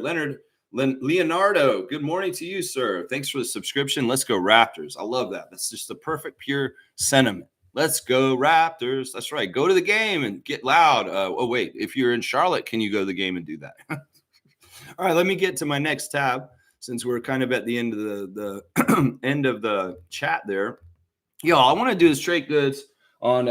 Leonardo, good morning to you, sir. Thanks for the subscription. Let's go Raptors. I love that. That's just the perfect, pure sentiment. Let's go Raptors. That's right. Go to the game and get loud. Oh, wait. If you're in Charlotte, can you go to the game and do that? All right, let me get to my next tab since we're kind of at the end of the end of the chat there. Yo, I want to do the straight goods on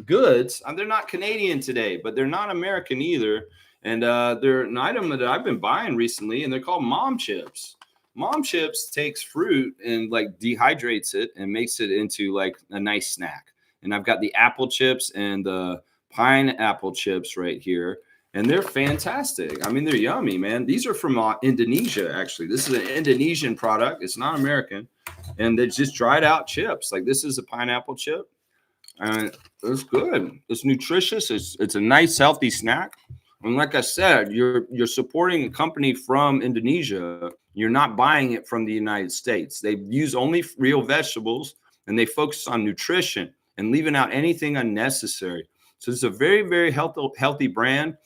goods. They're not Canadian today, but they're not American either. And they're an item that I've been buying recently, and they're called Mom Chips. Mom Chips takes fruit and like dehydrates it and makes it into like a nice snack. And I've got the apple chips and the pineapple chips right here, and they're fantastic. I mean, they're yummy, man. These are from Indonesia, actually. This is an Indonesian product. It's not American, and they're just dried out chips. Like this is a pineapple chip, and it's good. It's nutritious. It's a nice, healthy snack. And like I said, you're supporting a company from Indonesia. You're not buying it from the United States. They use only real vegetables, and they focus on nutrition and leaving out anything unnecessary. So it's a very, very healthy brand,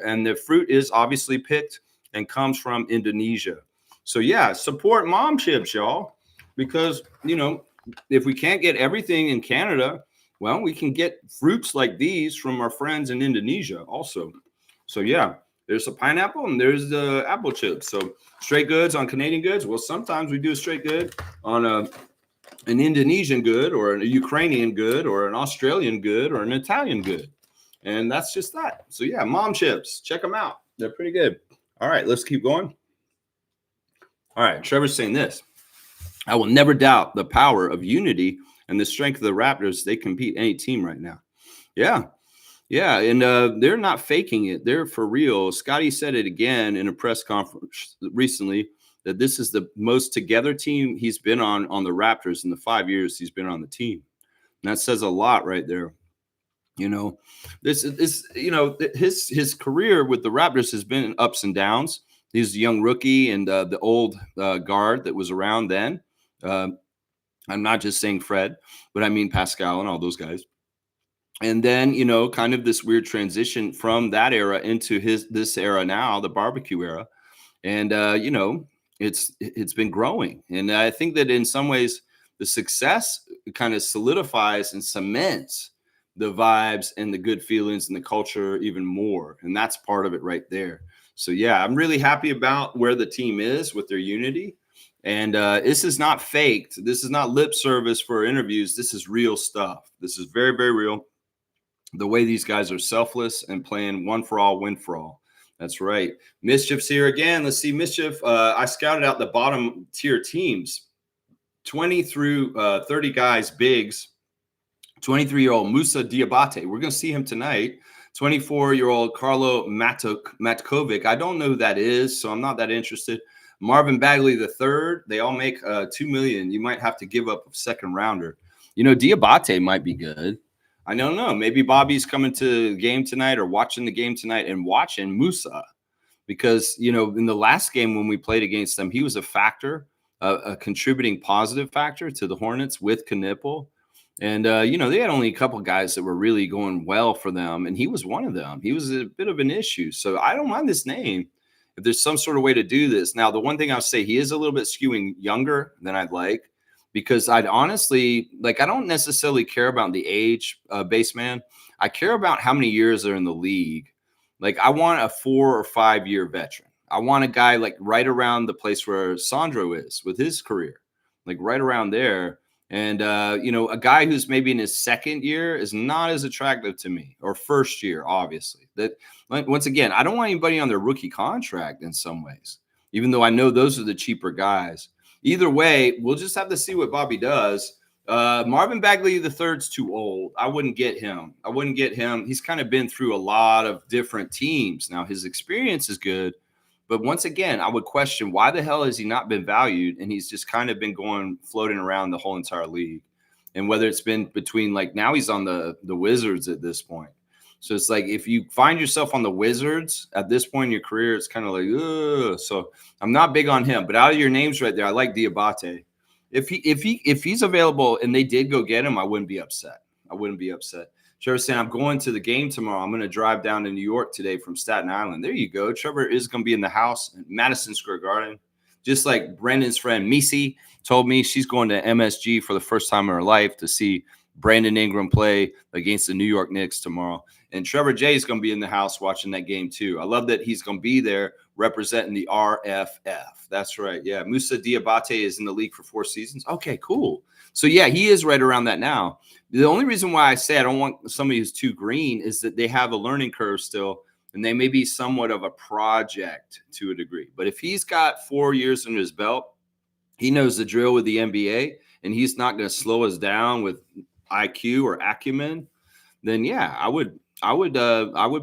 and the fruit is obviously picked and comes from Indonesia. So yeah, support Mom Chips, y'all, because if we can't get everything in Canada, well, we can get fruits like these from our friends in Indonesia also. So yeah, there's a pineapple and there's the apple chips. So straight goods on Canadian goods. Well, sometimes we do a straight good on an Indonesian good or a Ukrainian good or an Australian good or an Italian good. And that's just that. So yeah, Mom Chips, check them out. They're pretty good. All right, let's keep going. All right, Trevor's saying this. I will never doubt the power of unity and the strength of the Raptors. They can beat any team right now. Yeah. Yeah, and they're not faking it. They're for real. Scottie said it again in a press conference recently that this is the most together team he's been on the Raptors in the 5 years he's been on the team. And that says a lot right there. This is his career with the Raptors has been ups and downs. He's a young rookie and the old guard that was around then. I'm not just saying Fred, but I mean Pascal and all those guys. And then, kind of this weird transition from that era into this era now, the barbecue era. And it's been growing. And I think that in some ways the success kind of solidifies and cements the vibes and the good feelings and the culture even more. And that's part of it right there. So yeah, I'm really happy about where the team is with their unity. And this is not faked. This is not lip service for interviews. This is real stuff. This is very, very real. The way these guys are selfless and playing one for all, win for all. That's right. Mischief's here again. Let's see, Mischief. I scouted out the bottom tier teams, 20 through 30 guys, bigs. 23-year-old Musa Diabate. We're going to see him tonight. 24-year-old Carlo Matkovic. I don't know who that is, so I'm not that interested. Marvin Bagley III. They all make $2 million. You might have to give up a second rounder. Diabate might be good. I don't know. Maybe Bobby's coming to the game tonight or watching the game tonight and watching Musa because, in the last game when we played against them, he was a factor, a contributing positive factor to the Hornets with Knipple. And, they had only a couple of guys that were really going well for them. And he was one of them. He was a bit of an issue. So I don't mind this name if there's some sort of way to do this. Now, the one thing I'll say, he is a little bit skewing younger than I'd like. Because I'd honestly, I don't necessarily care about the age, base man. I care about how many years they're in the league. I want a 4 or 5 year veteran. I want a guy right around the place where Sandro is with his career, right around there. And, a guy who's maybe in his second year is not as attractive to me, or first year, obviously. That, once again, I don't want anybody on their rookie contract in some ways, even though I know those are the cheaper guys. Either way, we'll just have to see what Bobby does. Marvin Bagley III's too old. I wouldn't get him. He's kind of been through a lot of different teams. Now, his experience is good. But once again, I would question why the hell has he not been valued? And he's just kind of been floating around the whole entire league. And whether it's been between now he's on the Wizards at this point. So it's if you find yourself on the Wizards at this point in your career, it's kind of ugh. So I'm not big on him. But out of your names right there, I like Diabate. If he's available and they did go get him, I wouldn't be upset. Trevor saying, I'm going to the game tomorrow. I'm going to drive down to New York today from Staten Island. There you go. Trevor is going to be in the house at Madison Square Garden. Just like Brandon's friend Misi told me, she's going to MSG for the first time in her life to see Brandon Ingram play against the New York Knicks tomorrow. And Trevor J is going to be in the house watching that game too. I love that he's going to be there representing the RFF. That's right. Yeah. Musa Diabate is in the league for 4 seasons. Okay, cool. So yeah, he is right around that now. The only reason why I say I don't want somebody who's too green is that they have a learning curve still, and they may be somewhat of a project to a degree. But if he's got 4 years under his belt, he knows the drill with the NBA, and he's not going to slow us down with IQ or acumen, then yeah, I would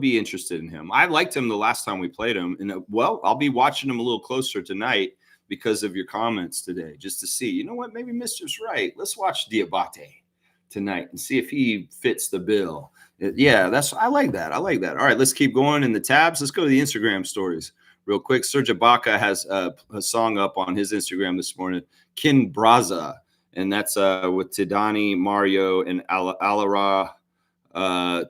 be interested in him. I liked him the last time we played him, and I'll be watching him a little closer tonight because of your comments today, just to see. You know what? Maybe Mister's right. Let's watch Diabate tonight and see if he fits the bill. Yeah, I like that. All right, let's keep going in the tabs. Let's go to the Instagram stories real quick. Serge Ibaka has a song up on his Instagram this morning, Kin Braza, and that's with Tidani, Mario, and Alara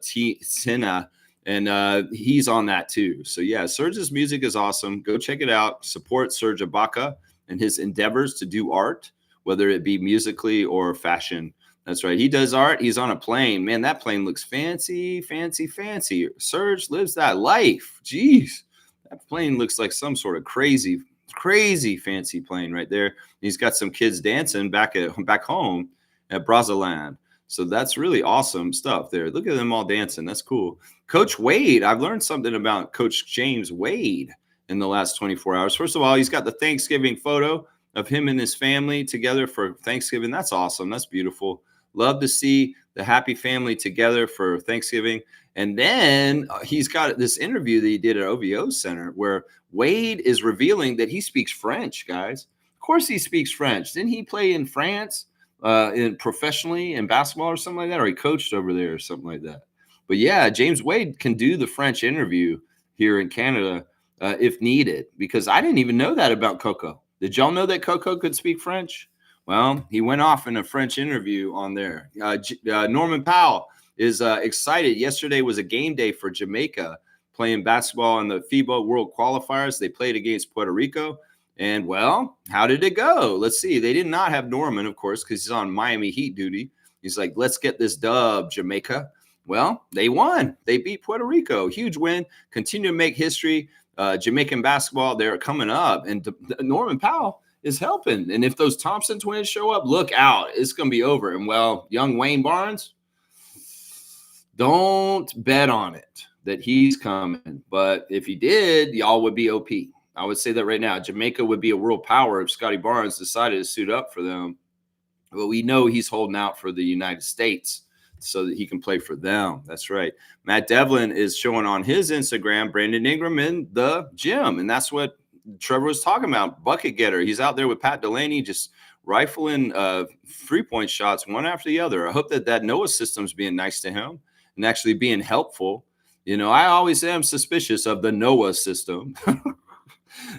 Tina, and he's on that too. So yeah, Serge's music is awesome. Go check it out. Support Serge Ibaka and his endeavors to do art, whether it be musically or fashion. That's right. He does art. He's on a plane. Man, that plane looks fancy. Serge lives that life. Jeez, that plane looks like some sort of crazy fancy plane right there. He's got some kids dancing back home at Brazaland. So that's really awesome stuff there. Look at them all dancing. That's cool. Coach Wade, I've learned something about Coach James Wade in the last 24 hours. First of all, he's got the Thanksgiving photo of him and his family together for Thanksgiving. That's awesome. That's beautiful. Love to see the happy family together for Thanksgiving. And then he's got this interview that he did at OVO Center where Wade is revealing that he speaks French, guys. Of course he speaks French. Didn't he play in France professionally in basketball or something like that? Or he coached over there or something like that. But yeah, James Wade can do the French interview here in Canada if needed, because I didn't even know that about Coco. Did y'all know that Coco could speak French? Well, he went off in a French interview on there. Norman Powell is excited. Yesterday was a game day for Jamaica playing basketball in the FIBA World Qualifiers. They played against Puerto Rico. And, well, how did it go? Let's see. They did not have Norman, of course, because he's on Miami Heat duty. He's like, let's get this dub, Jamaica. Well, they won. They beat Puerto Rico. Huge win. Continue to make history. Jamaican basketball, they're coming up. And Norman Powell is helping. And if those Thompson twins show up, look out. It's going to be over. And, well, young Wayne Barnes, don't bet on it that he's coming. But if he did, y'all would be OP. I would say that right now. Jamaica would be a world power if Scottie Barnes decided to suit up for them. But we know he's holding out for the United States so that he can play for them. That's right. Matt Devlin is showing on his Instagram Brandon Ingram in the gym. And that's what Trevor was talking about. Bucket getter. He's out there with Pat Delaney just rifling 3-point shots one after the other. I hope that Noah system's being nice to him and actually being helpful. You know, I always am suspicious of the Noah system.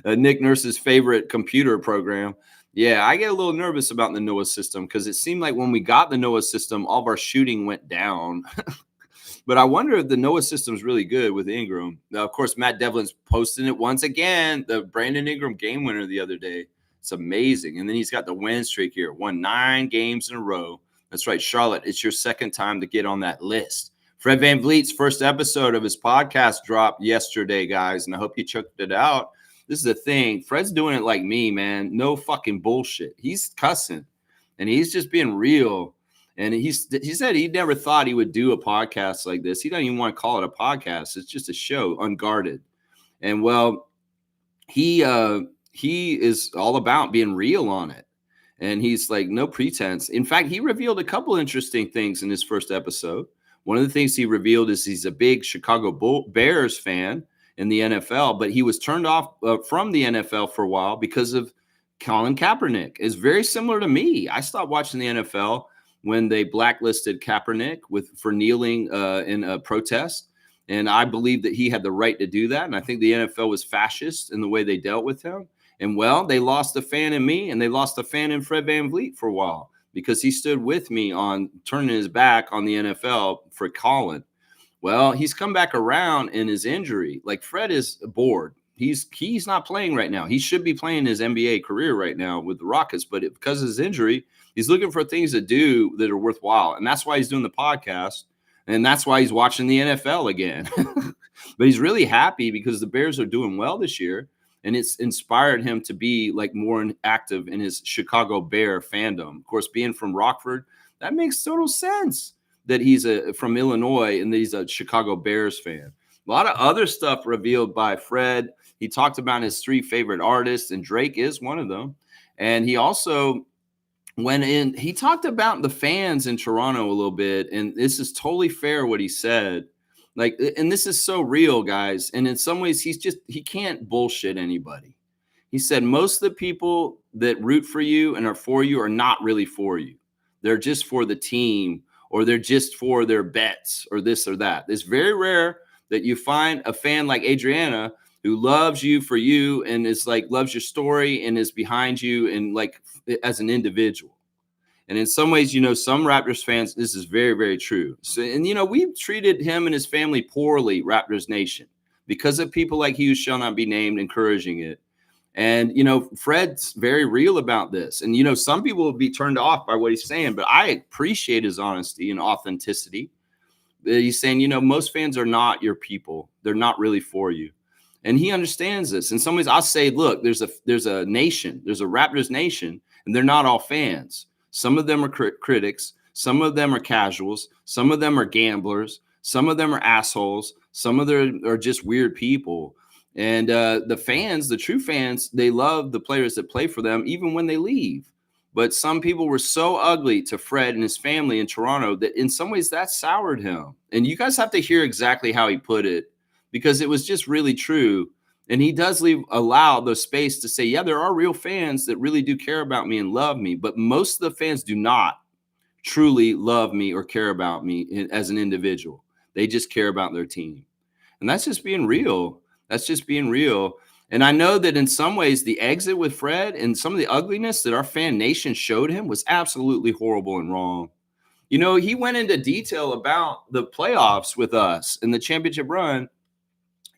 Nick Nurse's favorite computer program. Yeah, I get a little nervous about the Noah system because it seemed like when we got the Noah system, all of our shooting went down. But I wonder if the Noah system's really good with Ingram. Now, of course, Matt Devlin's posting it once again. The Brandon Ingram game winner the other day. It's amazing. And then he's got the win streak here. Won 9 games in a row. That's right, Charlotte. It's your second time to get on that list. Fred VanVleet's first episode of his podcast dropped yesterday, guys, and I hope you checked it out. This is the thing. Fred's doing it like me, man. No fucking bullshit. He's cussing, and he's just being real. And he said he never thought he would do a podcast like this. He doesn't even want to call it a podcast. It's just a show, unguarded. And, well, he is all about being real on it. And he's like, no pretense. In fact, he revealed a couple interesting things in his first episode. One of the things he revealed is he's a big Chicago Bears fan in the NFL, but he was turned off from the NFL for a while because of Colin Kaepernick. It's very similar to me. I stopped watching the NFL when they blacklisted Kaepernick for kneeling in a protest. And I believe that he had the right to do that. And I think the NFL was fascist in the way they dealt with him. And, well, they lost a fan in me, and they lost a fan in Fred VanVleet for a while because he stood with me on turning his back on the NFL for Colin. Well, he's come back around in his injury. Like, Fred is bored. He's not playing right now. He should be playing his NBA career right now with the Rockets, but because of his injury, he's looking for things to do that are worthwhile. And that's why he's doing the podcast, and that's why he's watching the NFL again. But he's really happy because the Bears are doing well this year, and it's inspired him to be like more active in his Chicago Bear fandom. Of course, being from Rockford, that makes total sense that he's from Illinois and that he's a Chicago Bears fan. A lot of other stuff revealed by Fred. He talked about his 3 favorite artists, and Drake is one of them. And he also went in, he talked about the fans in Toronto a little bit, and this is totally fair what he said. Like, and this is so real, guys. And in some ways, he can't bullshit anybody. He said most of the people that root for you and are for you are not really for you. They're just for the team, or they're just for their bets or this or that. It's very rare that you find a fan like Adriana who loves you for you and is like, loves your story and is behind you and like as an individual. And in some ways, you know, some Raptors fans, this is very, very true. So, and, you know, we've treated him and his family poorly, Raptors Nation, because of people like he who shall not be named encouraging it. And, you know, Fred's very real about this. And, you know, some people will be turned off by what he's saying, but I appreciate his honesty and authenticity. He's saying, you know, most fans are not your people. They're not really for you. And he understands this. In some ways, I'll say, look, there's a nation, there's a Raptors nation, and they're not all fans. Some of them are critics. Some of them are casuals. Some of them are gamblers. Some of them are assholes. Some of them are just weird people. And the fans, the true fans, they love the players that play for them, even when they leave. But some people were so ugly to Fred and his family in Toronto that in some ways that soured him. And you guys have to hear exactly how he put it, because it was just really true. And he does allow the space to say, yeah, there are real fans that really do care about me and love me. But most of the fans do not truly love me or care about me as an individual. They just care about their team. And that's just being real. That's just being real. And I know that in some ways, the exit with Fred and some of the ugliness that our fan nation showed him was absolutely horrible and wrong. He went into detail about the playoffs with us in the championship run,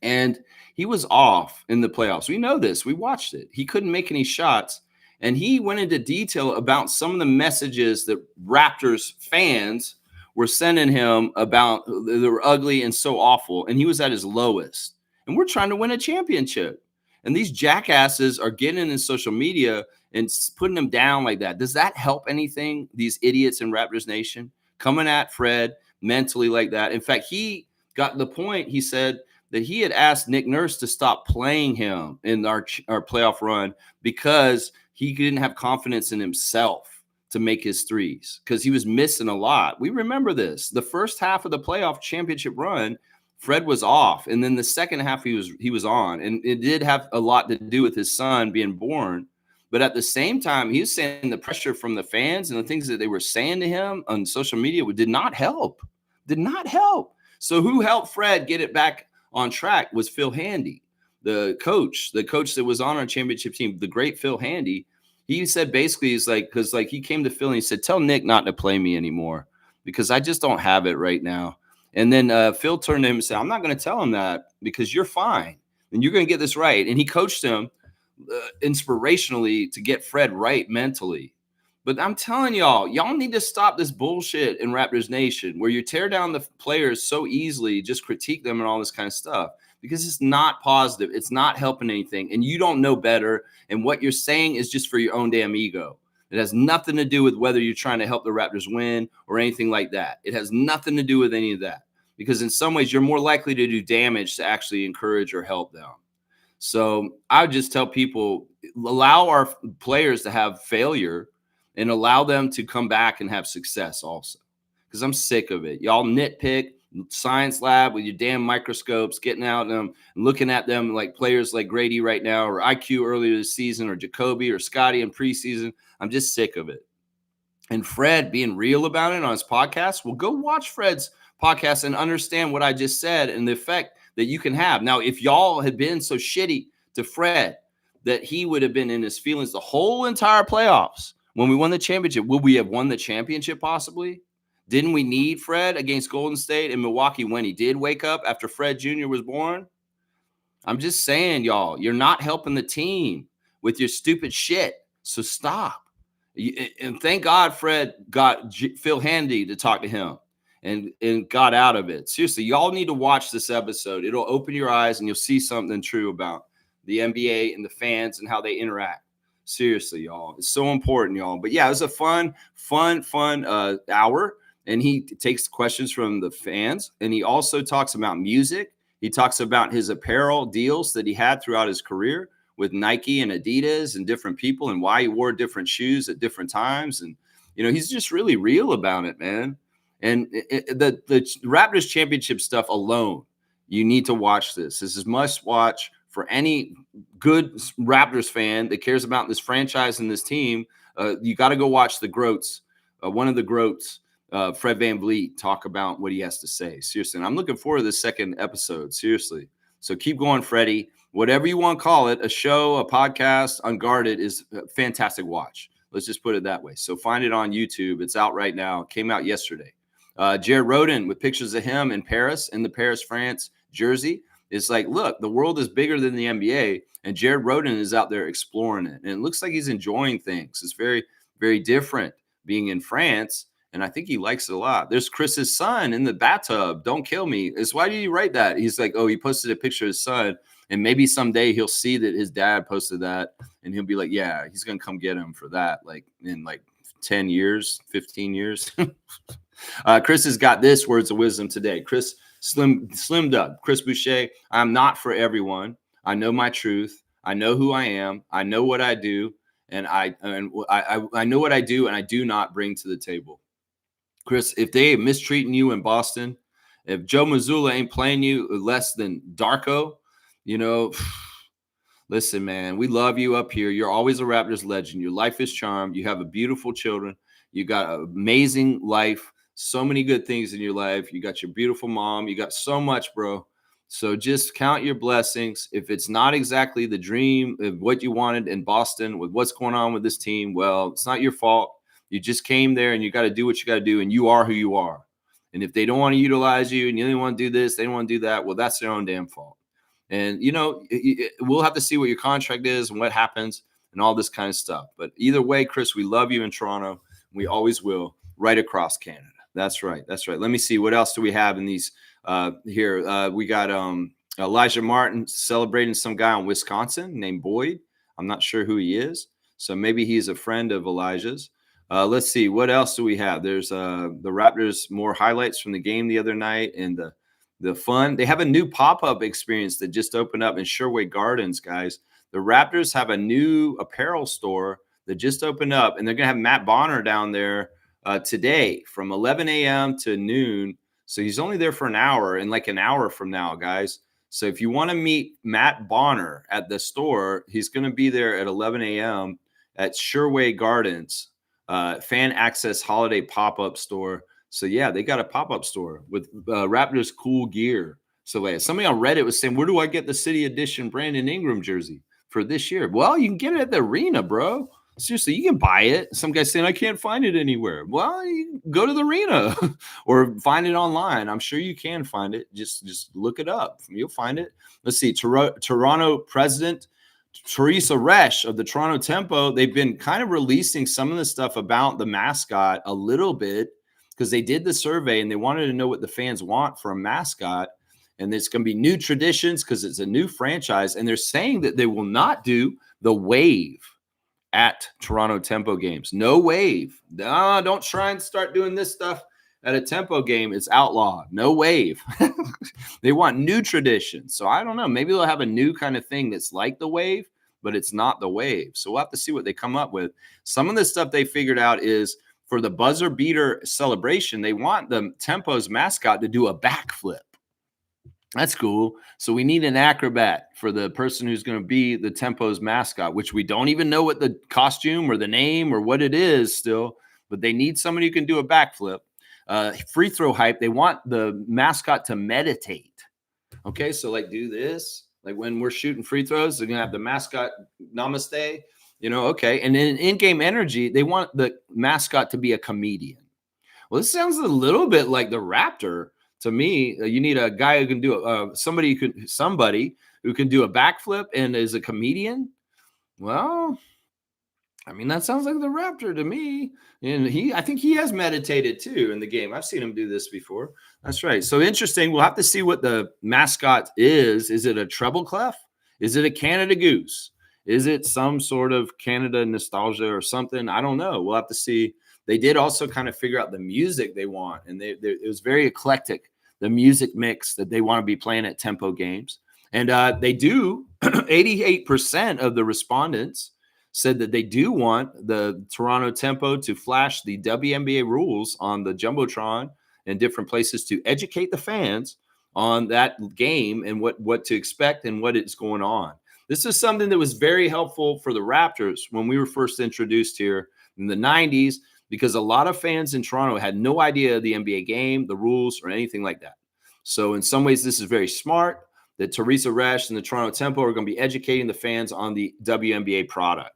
and he was off in the playoffs. We know this. We watched it. He couldn't make any shots. And he went into detail about some of the messages that Raptors fans were sending him about they were ugly and so awful. And he was at his lowest. And we're trying to win a championship. And these jackasses are getting in social media and putting him down like that. Does that help anything? These idiots in Raptors Nation coming at Fred mentally like that. In fact, he got the point. He said that he had asked Nick Nurse to stop playing him in our playoff run because he didn't have confidence in himself to make his threes because he was missing a lot. We remember this. The first half of the playoff championship run, Fred was off, and then the second half he was on, and it did have a lot to do with his son being born. But at the same time, he was saying the pressure from the fans and the things that they were saying to him on social media did not help. Did not help. So who helped Fred get it back on track was Phil Handy, the coach that was on our championship team, the great Phil Handy. He said basically, he's like, because like he came to Phil and he said, tell Nick not to play me anymore because I just don't have it right now. And then Phil turned to him and said, I'm not going to tell him that because you're fine and you're going to get this right. And he coached him inspirationally to get Fred right mentally. But I'm telling y'all need to stop this bullshit in Raptors Nation where you tear down the players so easily, just critique them and all this kind of stuff because it's not positive. It's not helping anything. And you don't know better. And what you're saying is just for your own damn ego. It has nothing to do with whether you're trying to help the Raptors win or anything like that. It has nothing to do with any of that because in some ways you're more likely to do damage to actually encourage or help them. So I would just tell people, allow our players to have failure and allow them to come back and have success also. Because I'm sick of it. Y'all nitpick, science lab with your damn microscopes, getting out and looking at them like players like Grady right now or IQ earlier this season or Jacoby or Scottie in preseason. I'm just sick of it. And Fred being real about it on his podcast, well, go watch Fred's podcast and understand what I just said and the effect that you can have. Now, if y'all had been so shitty to Fred that he would have been in his feelings the whole entire playoffs, when we won the championship, would we have won the championship possibly? Didn't we need Fred against Golden State and Milwaukee when he did wake up after Fred Jr. was born? I'm just saying, y'all, you're not helping the team with your stupid shit. So stop. And thank God Fred got Phil Handy to talk to him and got out of it. Seriously, y'all need to watch this episode. It'll open your eyes and you'll see something true about the NBA and the fans and how they interact. Seriously, y'all. It's so important, y'all. But yeah, it was a fun hour. And he takes questions from the fans. And he also talks about music. He talks about his apparel deals that he had throughout his career with Nike and Adidas and different people and why he wore different shoes at different times. And, he's just really real about it, man. And the Raptors championship stuff alone, you need to watch this. This is must watch for any good Raptors fan that cares about this franchise and this team. You got to go watch the Groats, one of the Groats, Fred VanVleet, talk about what he has to say. Seriously. And I'm looking forward to the second episode. Seriously. So keep going, Freddie. Whatever you want to call it, a show, a podcast, Unguarded is a fantastic watch. Let's just put it that way. So find it on YouTube. It's out right now. It came out yesterday. Jared Roden with pictures of him in Paris, in the Paris, France jersey. It's like, look, the world is bigger than the NBA, and Jared Roden is out there exploring it. And it looks like he's enjoying things. It's very, very different being in France, and I think he likes it a lot. There's Chris's son in the bathtub. Don't kill me. It's why did he write that? He's like, oh, he posted a picture of his son, and maybe someday he'll see that his dad posted that, and he'll be like, yeah, he's going to come get him for that, like in like 10 years, 15 years. Chris has got this words of wisdom today. Chris Slim Doug, Chris Boucher. I'm not for everyone. I know my truth. I know who I am. I know what I do, and I know what I do, and I do not bring to the table. Chris, if they mistreating you in Boston, if Joe Mazzulla ain't playing you less than Darko, listen, man, we love you up here. You're always a Raptors legend. Your life is charmed. You have a beautiful children. You got an amazing life. So many good things in your life. You got your beautiful mom. You got so much, bro. So just count your blessings. If it's not exactly the dream of what you wanted in Boston with what's going on with this team, well, it's not your fault. You just came there and you got to do what you got to do, and you are who you are. And if they don't want to utilize you and you don't want to do this, they don't want to do that, well, that's their own damn fault. And, we'll have to see what your contract is and what happens and all this kind of stuff. But either way, Chris, we love you in Toronto. We always will, right across Canada. That's right. That's right. Let me see. What else do we have in these here? We got Elijah Martin celebrating some guy in Wisconsin named Boyd. I'm not sure who he is. So maybe he's a friend of Elijah's. Let's see. What else do we have? There's the Raptors, more highlights from the game the other night, and the fun. They have a new pop-up experience that just opened up in Sherway Gardens, guys. The Raptors have a new apparel store that just opened up, and they're going to have Matt Bonner down there today from 11 a.m. to noon. So he's only there for an hour, and like an hour from now, guys. So if you want to meet Matt Bonner at the store, he's going to be there at 11 a.m. at Sherway Gardens, fan access holiday pop-up store. So yeah, they got a pop-up store with Raptors cool gear. So somebody on Reddit was saying, where do I get the City Edition Brandon Ingram jersey for this year? Well, you can get it at the arena, bro. Seriously, you can buy it. Some guy's saying, I can't find it anywhere. Well, you go to the arena or find it online. I'm sure you can find it. Just look it up. You'll find it. Let's see. Toronto president Teresa Resch of the Toronto Tempo, they've been kind of releasing some of the stuff about the mascot a little bit because they did the survey and they wanted to know what the fans want for a mascot. And there's going to be new traditions because it's a new franchise. And they're saying that they will not do the wave at Toronto Tempo games. No wave. No, don't try and start doing this stuff at a Tempo game. It's outlawed. No wave. They want new traditions. So I don't know. Maybe they'll have a new kind of thing that's like the wave, but it's not the wave. So we'll have to see what they come up with. Some of the stuff they figured out is for the buzzer beater celebration, they want the Tempo's mascot to do a backflip. That's cool. So we need an acrobat for the person who's going to be the Tempo's mascot, which we don't even know what the costume or the name or what it is still, but they need somebody who can do a backflip. Free throw hype. They want the mascot to meditate. Okay, so like do this. Like when we're shooting free throws, they're going to have the mascot namaste. Okay. And then in-game energy, they want the mascot to be a comedian. Well, this sounds a little bit like the Raptor. To me, you need a guy who can do somebody who can do a backflip and is a comedian. Well, I mean, that sounds like the Raptor to me. And I think he has meditated too in the game. I've seen him do this before. That's right. So interesting. We'll have to see what the mascot is. Is it a treble clef? Is it a Canada Goose? Is it some sort of Canada nostalgia or something? I don't know. We'll have to see. They did also kind of figure out the music they want, and it was very eclectic, the music mix that they want to be playing at Tempo games. And they do, 88% of the respondents said that they do want the Toronto Tempo to flash the WNBA rules on the Jumbotron and different places to educate the fans on that game and what to expect and what is going on. This is something that was very helpful for the Raptors when we were first introduced here in the 90s, because a lot of fans in Toronto had no idea the NBA game, the rules, or anything like that. So in some ways, this is very smart that Teresa Resch and the Toronto Tempo are going to be educating the fans on the WNBA product.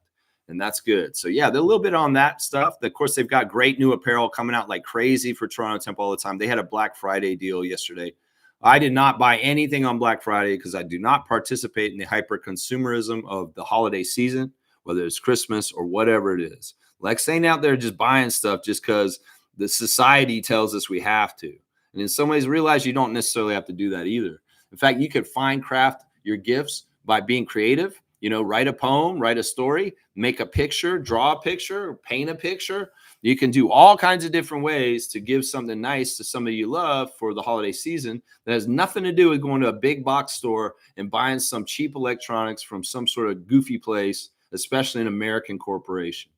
And that's good. So, yeah, they're a little bit on that stuff. Of course, they've got great new apparel coming out like crazy for Toronto Tempo all the time. They had a Black Friday deal yesterday. I did not buy anything on Black Friday because I do not participate in the hyper-consumerism of the holiday season, whether it's Christmas or whatever it is. Lex ain't out there just buying stuff just because the society tells us we have to. And in some ways, realize you don't necessarily have to do that either. In fact, you could fine craft your gifts by being creative. Write a poem, write a story, make a picture, draw a picture, paint a picture. You can do all kinds of different ways to give something nice to somebody you love for the holiday season that has nothing to do with going to a big box store and buying some cheap electronics from some sort of goofy place, especially an American corporation.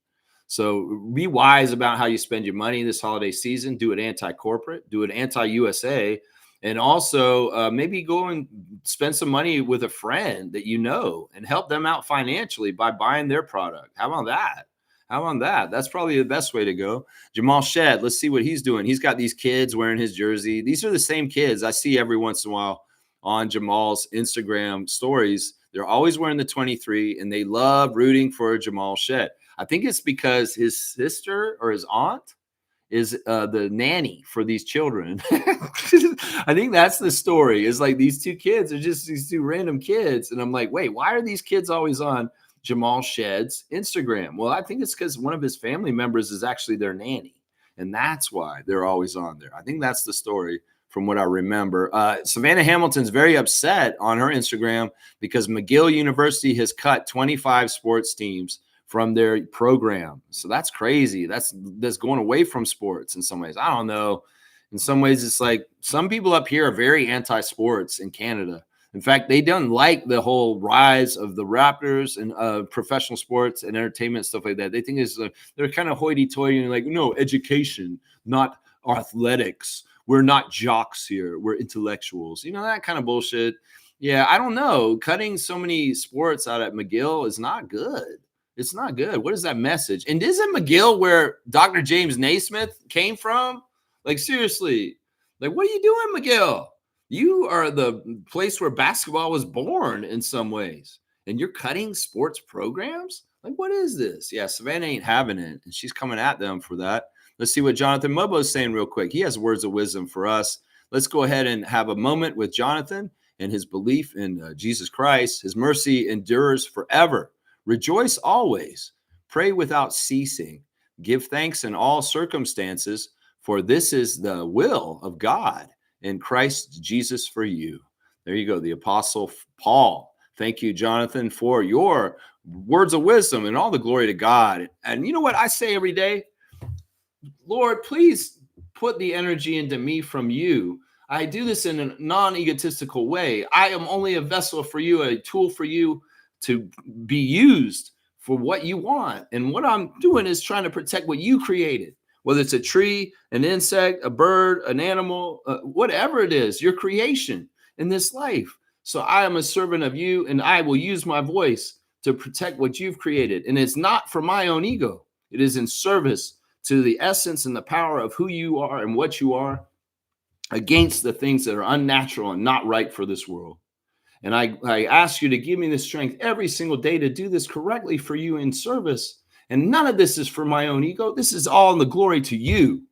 So be wise about how you spend your money this holiday season. Do it anti-corporate, do it anti-USA, and also maybe go and spend some money with a friend that and help them out financially by buying their product. How about that? That's probably the best way to go. Jamal Shed, let's see what he's doing. He's got these kids wearing his jersey. These are the same kids I see every once in a while on Jamal's Instagram stories. They're always wearing the 23, and they love rooting for Jamal Shed. I think it's because his sister or his aunt is the nanny for these children. I think that's the story. Is like these two kids are just these two random kids, and I'm like, wait, why are these kids always on Jamal Shedd's Instagram? Well, I think it's because one of his family members is actually their nanny, and that's why they're always on there. I think that's the story from what I remember. Savannah Hamilton's very upset on her Instagram because McGill University has cut 25 sports teams from their program. So that's crazy. That's going away from sports in some ways. I don't know. In some ways, it's like some people up here are very anti-sports in Canada. In fact, they don't like the whole rise of the Raptors and professional sports and entertainment, stuff like that. They think they're kind of hoity-toity and like, no, education, not athletics. We're not jocks here. We're intellectuals. You know, that kind of bullshit. Yeah, I don't know. Cutting so many sports out at McGill is not good. It's not good. What is that message? And isn't McGill where Dr. James Naismith came from? Like, seriously. Like, what are you doing, McGill? You are the place where basketball was born in some ways. And you're cutting sports programs? Like, what is this? Yeah, Savannah ain't having it. And she's coming at them for that. Let's see what Jonathan Mobo is saying real quick. He has words of wisdom for us. Let's go ahead and have a moment with Jonathan and his belief in Jesus Christ. His mercy endures forever. Rejoice always. Pray without ceasing. Give thanks in all circumstances, for this is the will of God in Christ Jesus for you. There you go, the Apostle Paul. Thank you, Jonathan, for your words of wisdom, and all the glory to God. And you know what I say every day? Lord, please put the energy into me from you. I do this in a non-egotistical way. I am only a vessel for you, a tool for you to be used for what you want. And what I'm doing is trying to protect what you created, whether it's a tree, an insect, a bird, an animal, whatever it is, your creation in this life. So I am a servant of you, and I will use my voice to protect what you've created. And it's not for my own ego. It is in service to the essence and the power of who you are and what you are, against the things that are unnatural and not right for this world. And I ask you to give me the strength every single day to do this correctly for you in service. And none of this is for my own ego. This is all in the glory to you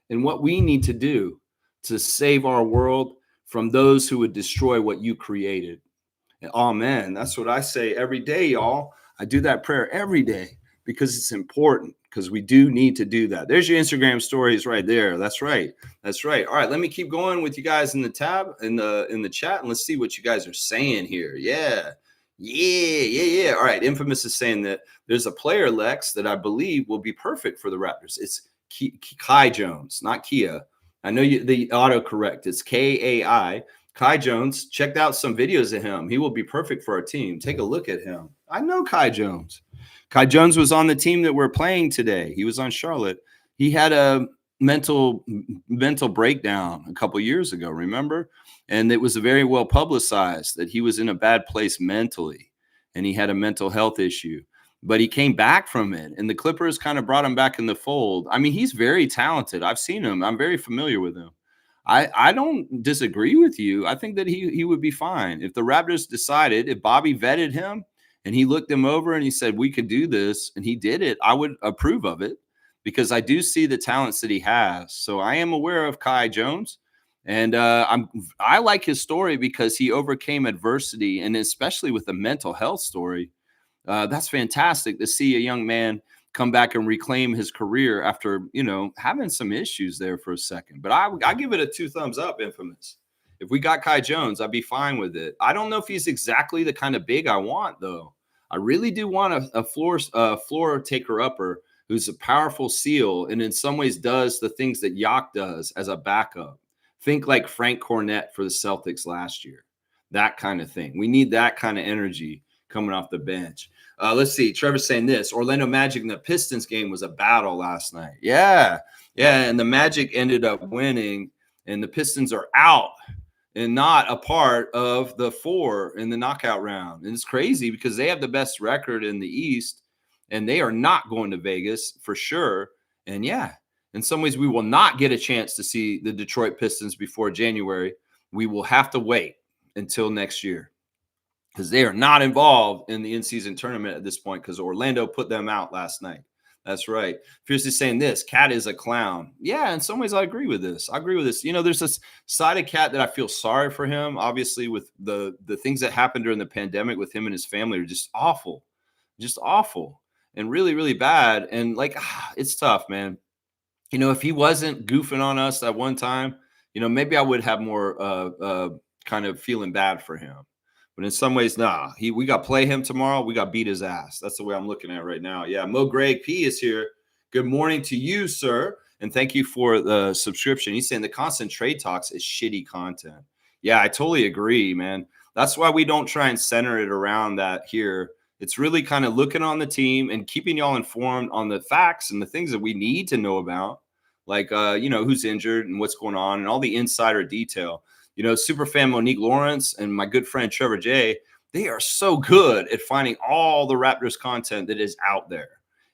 and what we need to do to save our world from those who would destroy what you created. And amen. That's what I say every day, y'all. I do that prayer every day because it's important, because we do need to do that. There's your Instagram stories right there. That's right. That's right. All right, let me keep going with you guys in the tab, in the chat, and let's see what you guys are saying here. Yeah. All right, Infamous is saying that there's a player, Lex, that I believe will be perfect for the Raptors. It's Kai Jones, not Kia. I know the autocorrect. It's Kai. Kai Jones. Checked out some videos of him. He will be perfect for our team. Take a look at him. I know Kai Jones. Kai Jones was on the team that we're playing today. He was on Charlotte. He had a mental breakdown a couple years ago, remember? And it was very well publicized that he was in a bad place mentally, and he had a mental health issue. But he came back from it, and the Clippers kind of brought him back in the fold. I mean, he's very talented. I've seen him. I'm very familiar with him. I don't disagree with you. I think that he would be fine. If the Raptors decided, if Bobby vetted him, and he looked him over and he said, we could do this, and he did it, I would approve of it, because I do see the talents that he has. So I am aware of Kai Jones, and I like his story because he overcame adversity, and especially with the mental health story. That's fantastic to see a young man come back and reclaim his career after, having some issues there for a second. But I give it a 2 thumbs up, Infamous. If we got Kai Jones, I'd be fine with it. I don't know if he's exactly the kind of big I want, though. I really do want a floor taker-upper who's a powerful seal and in some ways does the things that Yak does as a backup. Think like Frank Cornett for the Celtics last year. That kind of thing. We need that kind of energy coming off the bench. Let's see. Trevor's saying this. Orlando Magic in the Pistons game was a battle last night. Yeah. And the Magic ended up winning, and the Pistons are out and not a part of the 4 in the knockout round. And it's crazy because they have the best record in the East, and they are not going to Vegas for sure. And yeah, in some ways, we will not get a chance to see the Detroit Pistons before January. We will have to wait until next year. because they are not involved in the in-season tournament at this point because Orlando put them out last night. That's right. Fiercely saying this, Cat is a clown. Yeah, in some ways I agree with this. I agree with this. You know, there's this side of Cat that I feel sorry for him. Obviously, with the things that happened during the pandemic with him and his family are just awful and really, really bad. And like, it's tough, man. You know, if he wasn't goofing on us at one time, you know, maybe I would have more kind of feeling bad for him. But in some ways, nah. We got to play him tomorrow. We got to beat his ass. That's the way I'm looking at it right now. Yeah, Mo Greg P is here. Good morning to you, sir, and thank you for the subscription. He's saying the constant trade talks is shitty content. Yeah, I totally agree, man. That's why we don't try and center it around that here. It's really kind of looking on the team and keeping y'all informed on the facts and the things that we need to know about, like you know, who's injured and what's going on and all the insider detail. You know, superfan Monique Lawrence and my good friend Trevor J, they are so good at finding all the Raptors content that is out there.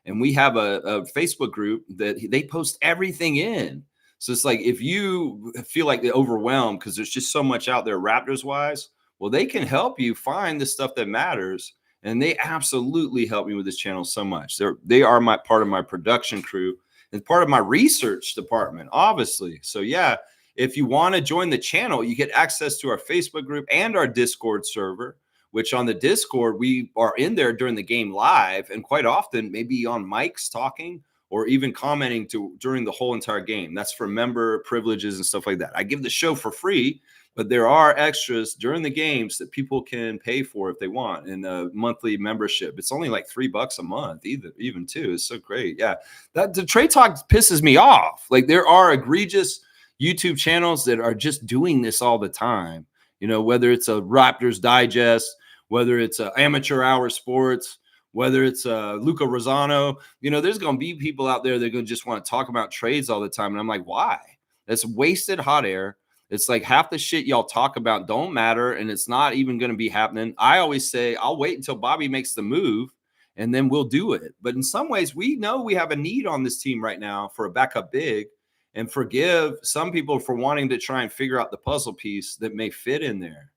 And we have a Facebook group that they post everything in. So it's like if you feel like they're overwhelmed because there's just so much out there Raptors wise, well, they can help you find the stuff that matters. And they absolutely help me with this channel so much. They are my part of my production crew and part of my research department, obviously. So yeah, if you want to join the channel, you get access to our Facebook group and our Discord server, which on the Discord, we are in there during the game live and quite often maybe on mics talking or even commenting during the whole entire game. That's for member privileges and stuff like that. I give the show for free, but there are extras during the games that people can pay for if they want in a monthly membership. It's only like $3 a month, even too. It's so great. Yeah, the trade talk pisses me off. Like there are egregious YouTube channels that are just doing this all the time. You know, whether it's a Raptors Digest, whether it's a Amateur Hour Sports, whether it's Luca Rosano, you know, there's going to be people out there that are going to just want to talk about trades all the time. And I'm like, why? That's wasted hot air. It's like half the shit y'all talk about don't matter, and it's not even going to be happening. I always say, I'll wait until Bobby makes the move, and then we'll do it. But in some ways, we know we have a need on this team right now for a backup big, and forgive some people for wanting to try and figure out the puzzle piece that may fit in there.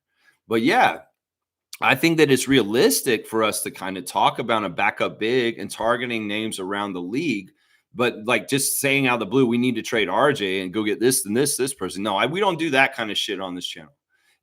But yeah, I think that it's realistic for us to kind of talk about a backup big and targeting names around the league. But like just saying out of the blue, we need to trade RJ and go get this and this person. No, we don't do that kind of shit on this channel.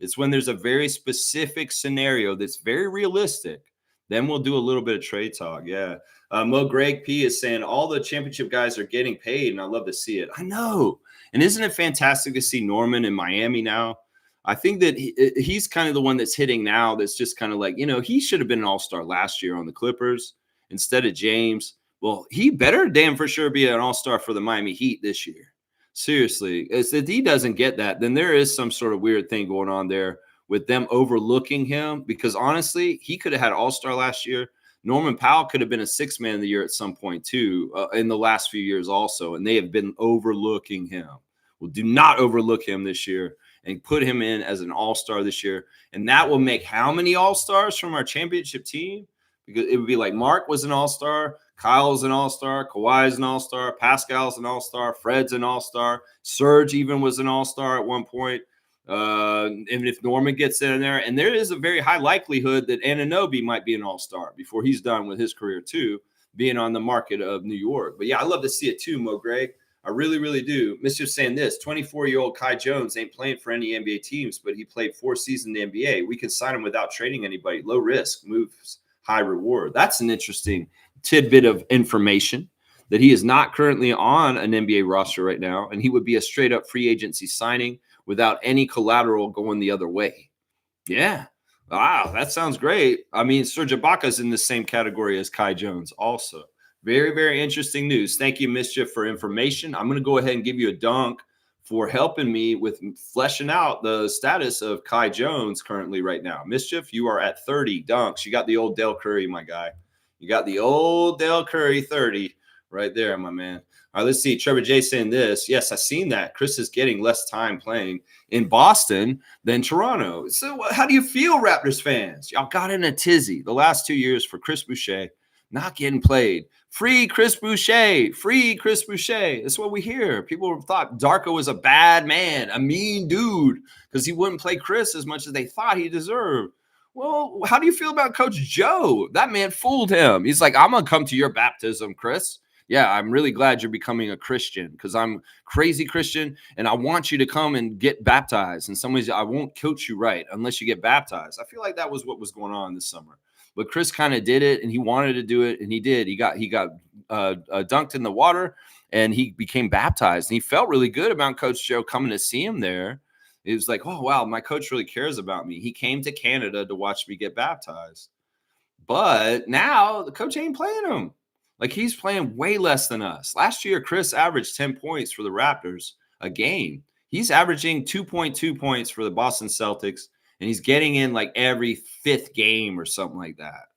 It's when there's a very specific scenario that's very realistic. Then we'll do a little bit of trade talk. Yeah. Mo Greg P is saying all the championship guys are getting paid, and I love to see it. I know. And isn't it fantastic to see Norman in Miami now? I think that he's kind of the one that's hitting now that's just kind of like, you know, he should have been an all-star last year on the Clippers instead of James. Well, he better damn for sure be an all-star for the Miami Heat this year. Seriously. If he doesn't get that, then there is some sort of weird thing going on there with them overlooking him, because honestly, he could have had all-star last year. Norman Powell could have been a sixth man of the year at some point too in the last few years also, and they have been overlooking him. Well, do not overlook him this year and put him in as an all-star this year. And that will make how many all-stars from our championship team? Because it would be like Mark was an all-star, Kyle's an all-star, Kawhi's an all-star, Pascal's an all-star, Fred's an all-star, Serge even was an all-star at one point. And if Norman gets in there, and there is a very high likelihood that Anunoby might be an all-star before he's done with his career too, being on the market of New York. But yeah, I love to see it too, Mo Greg. I really, really do. Mischief saying this, 24-year-old Kai Jones ain't playing for any NBA teams, but he played 4 seasons in the NBA. We can sign him without trading anybody. Low risk, moves, high reward. That's an interesting tidbit of information, that he is not currently on an NBA roster right now, and he would be a straight-up free agency signing without any collateral going the other way. Yeah. Wow, that sounds great. I mean, Serge Ibaka's in the same category as Kai Jones also. Very, very interesting news. Thank you, Mischief, for information. I'm going to go ahead and give you a dunk for helping me with fleshing out the status of Kai Jones currently right now. Mischief, you are at 30 dunks. You got the old Del Curry, my guy. You got the old Del Curry 30 right there, my man. All right, let's see. Trevor J saying this. Yes, I've seen that. Chris is getting less time playing in Boston than Toronto. So how do you feel, Raptors fans? Y'all got in a tizzy the last 2 years for Chris Boucher not getting played. Free Chris Boucher. Free Chris Boucher. That's what we hear. People thought Darko was a bad man, a mean dude, because he wouldn't play Chris as much as they thought he deserved. Well, how do you feel about Coach Joe? That man fooled him. He's like, I'm going to come to your baptism, Chris. Yeah, I'm really glad you're becoming a Christian because I'm crazy Christian and I want you to come and get baptized. In some ways, I won't coach you right unless you get baptized. I feel like that was what was going on this summer. But Chris kind of did it and he wanted to do it and he did. He got dunked in the water and he became baptized. And he felt really good about Coach Joe coming to see him there. It was like, oh, wow, my coach really cares about me. He came to Canada to watch me get baptized. But now the coach ain't playing him. Like, he's playing way less than us. Last year, Chris averaged 10 points for the Raptors a game. He's averaging 2.2 points for the Boston Celtics, and he's getting in like every fifth game or something like that.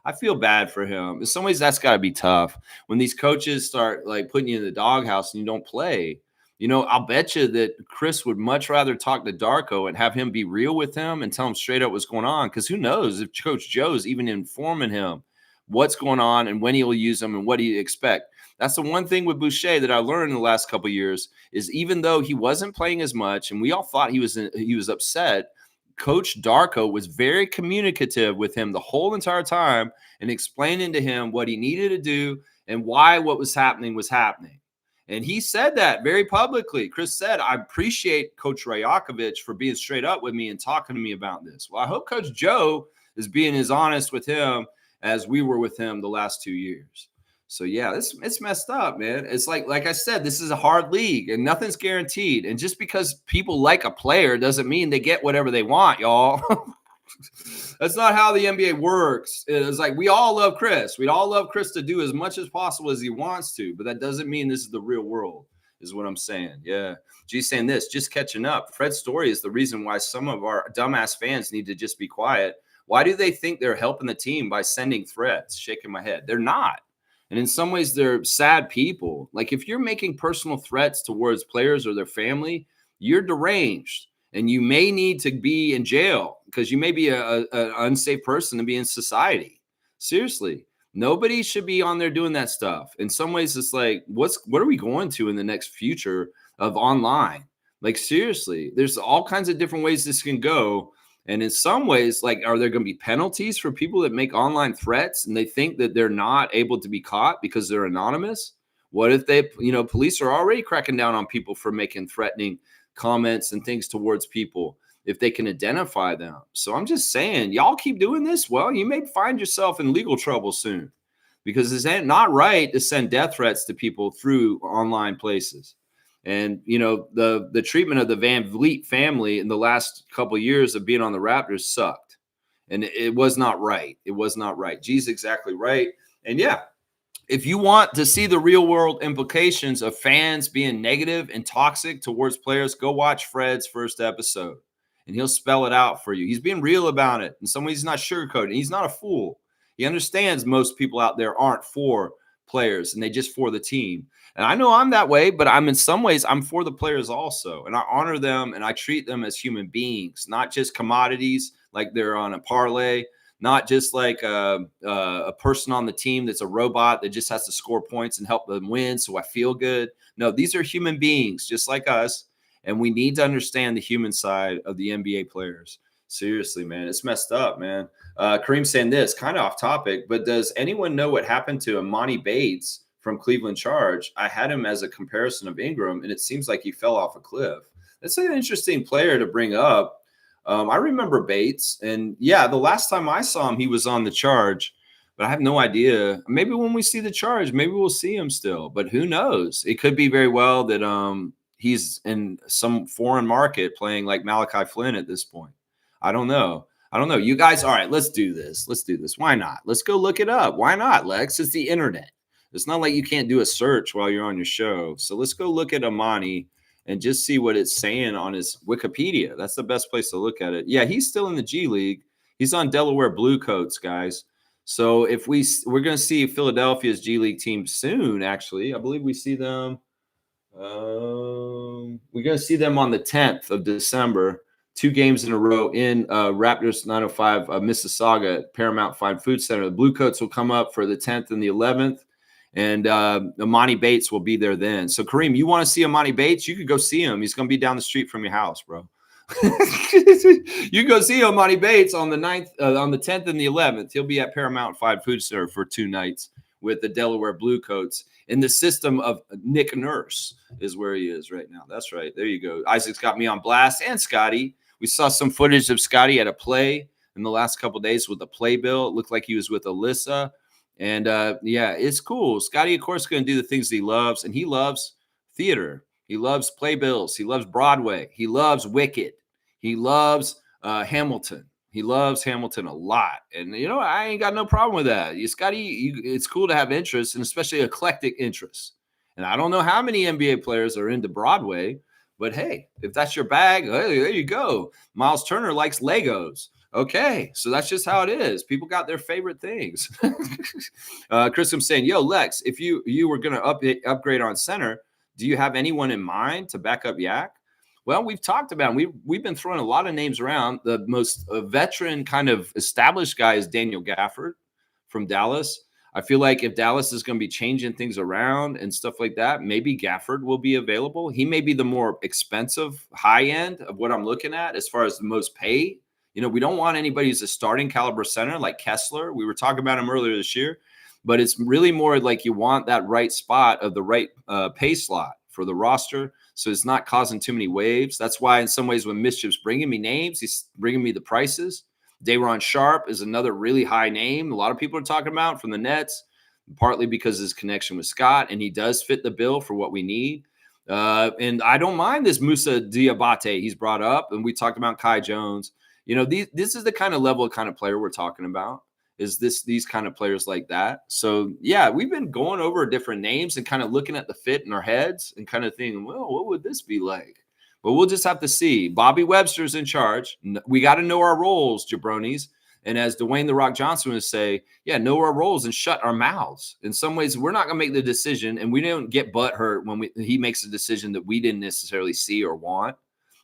I feel bad for him. In some ways, that's got to be tough when these coaches start like putting you in the doghouse and you don't play. I'll bet you that Chris would much rather talk to Darko and have him be real with him and tell him straight up what's going on. Because who knows if Coach Joe's even informing him what's going on and when he'll use them and what do you expect. That's the one thing with Boucher that I learned in the last couple of years is even though he wasn't playing as much and we all thought he was upset, Coach Darko was very communicative with him the whole entire time and explaining to him what he needed to do and why what was happening was happening. And he said that very publicly. Chris said, I appreciate Coach Rajakovic for being straight up with me and talking to me about this. Well, I hope Coach Joe is being as honest with him as we were with him the last 2 years. So, yeah, it's messed up, man. It's like I said, this is a hard league and nothing's guaranteed. And just because people like a player doesn't mean they get whatever they want, y'all. That's not how the NBA works. It's like we all love Chris. We'd all love Chris to do as much as possible as he wants to, but that doesn't mean this is the real world, is what I'm saying. Yeah. G's saying this, just catching up. Fred's story is the reason why some of our dumbass fans need to just be quiet. Why do they think they're helping the team by sending threats? Shaking my head. They're not. And in some ways, they're sad people. Like if you're making personal threats towards players or their family, you're deranged. And you may need to be in jail because you may be an unsafe person to be in society. Seriously, nobody should be on there doing that stuff. In some ways, it's like, what are we going to in the next future of online? Like, seriously, there's all kinds of different ways this can go. And in some ways, like, are there going to be penalties for people that make online threats and they think that they're not able to be caught because they're anonymous? What if police are already cracking down on people for making threatening comments and things towards people if they can identify them? So I'm just saying, y'all keep doing this. Well, you may find yourself in legal trouble soon because it's not right to send death threats to people through online places. And, the treatment of the Van Vliet family in the last couple of years of being on the Raptors sucked. And it was not right. It was not right. G's exactly right. And yeah, if you want to see the real world implications of fans being negative and toxic towards players, go watch Fred's first episode and he'll spell it out for you. He's being real about it. In some ways, he's not sugarcoating. He's not a fool. He understands most people out there aren't for players and they just for the team. And I know I'm that way, but I'm for the players also. And I honor them and I treat them as human beings, not just commodities like they're on a parlay. Not just like a person on the team that's a robot that just has to score points and help them win so I feel good. No, these are human beings just like us, and we need to understand the human side of the NBA players. Seriously, man, it's messed up, man. Kareem saying this, kind of off topic, but does anyone know what happened to Imani Bates from Cleveland Charge? I had him as a comparison of Ingram, and it seems like he fell off a cliff. That's an interesting player to bring up. I remember Bates, and yeah, the last time I saw him, he was on the Charge, but I have no idea. Maybe when we see the Charge, maybe we'll see him still, but who knows? It could be very well that he's in some foreign market playing like Malachi Flynn at this point. I don't know. You guys, all right, let's do this. Why not? Let's go look it up. Why not, Lex? It's the internet. It's not like you can't do a search while you're on your show. So let's go look at Imani and just see what it's saying on his Wikipedia. That's the best place to look at it. Yeah, he's still in the G League. He's on Delaware Bluecoats, guys. So if we're going to see Philadelphia's G League team soon, actually. I believe we see them. We're going to see them on the 10th of December, 2 games in a row in Raptors 905 Mississauga at Paramount Fine Food Center. The Bluecoats will come up for the 10th and the 11th. And Imani Bates will be there then. So, Kareem, you want to see Imani Bates? You could go see him. He's going to be down the street from your house, bro. You go see Omani Bates on the 9th, on the 10th and the 11th. He'll be at Paramount Five Food Center for 2 nights with the Delaware Bluecoats. In the system of Nick Nurse is where he is right now. That's right. There you go. Isaac's got me on blast, and Scottie. We saw some footage of Scottie at a play in the last couple of days with a playbill. It looked like he was with Alyssa. And yeah, it's cool. Scottie, of course, going to do the things he loves, and he loves theater. He loves playbills. He loves Broadway. He loves Wicked. He loves Hamilton. He loves Hamilton a lot. And, you know, I ain't got no problem with that. Scottie, it's cool to have interests, and especially eclectic interests. And I don't know how many NBA players are into Broadway, but hey, if that's your bag, hey, there you go. Miles Turner likes Legos. Okay, so that's just how it is. People got their favorite things. Chris, I'm saying, yo, Lex, if you were going to upgrade on center, do you have anyone in mind to back up Yak? Well, we've talked about we've been throwing a lot of names around. The most veteran kind of established guy is Daniel Gafford from Dallas. I feel like if Dallas is going to be changing things around and stuff like that, maybe Gafford will be available. He may be the more expensive high end of what I'm looking at as far as the most pay. You know, we don't want anybody who's a starting caliber center like Kessler. We were talking about him earlier this year, but it's really more like you want that right spot of the right pay slot for the roster. So it's not causing too many waves. That's why in some ways when Mischief's bringing me names, he's bringing me the prices. Day'Ron Sharp is another really high name. A lot of people are talking about from the Nets, partly because of his connection with Scott, and he does fit the bill for what we need. And I don't mind this Musa Diabate he's brought up, and we talked about Kai Jones. You know, this is the kind of player we're talking about. Is these kind of players like that? So yeah, we've been going over different names and kind of looking at the fit in our heads and kind of thinking, well, what would this be like? But we'll just have to see. Bobby Webster's in charge. We got to know our roles, jabronis. And as Dwayne The Rock Johnson would say, yeah, know our roles and shut our mouths. In some ways, we're not going to make the decision, and we don't get butthurt when he makes a decision that we didn't necessarily see or want.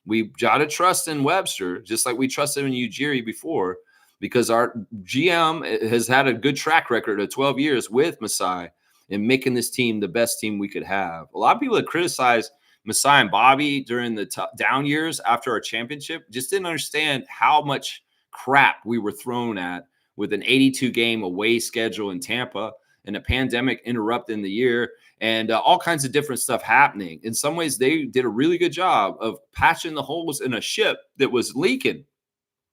We got to trust in Webster, just like we trusted in Ujiri before, because our GM has had a good track record of 12 years with Masai in making this team the best team we could have. A lot of people that criticized Masai and Bobby during the down years after our championship just didn't understand how much crap we were thrown at with an 82-game away schedule in Tampa and a pandemic interrupting the year and all kinds of different stuff happening. In some ways, they did a really good job of patching the holes in a ship that was leaking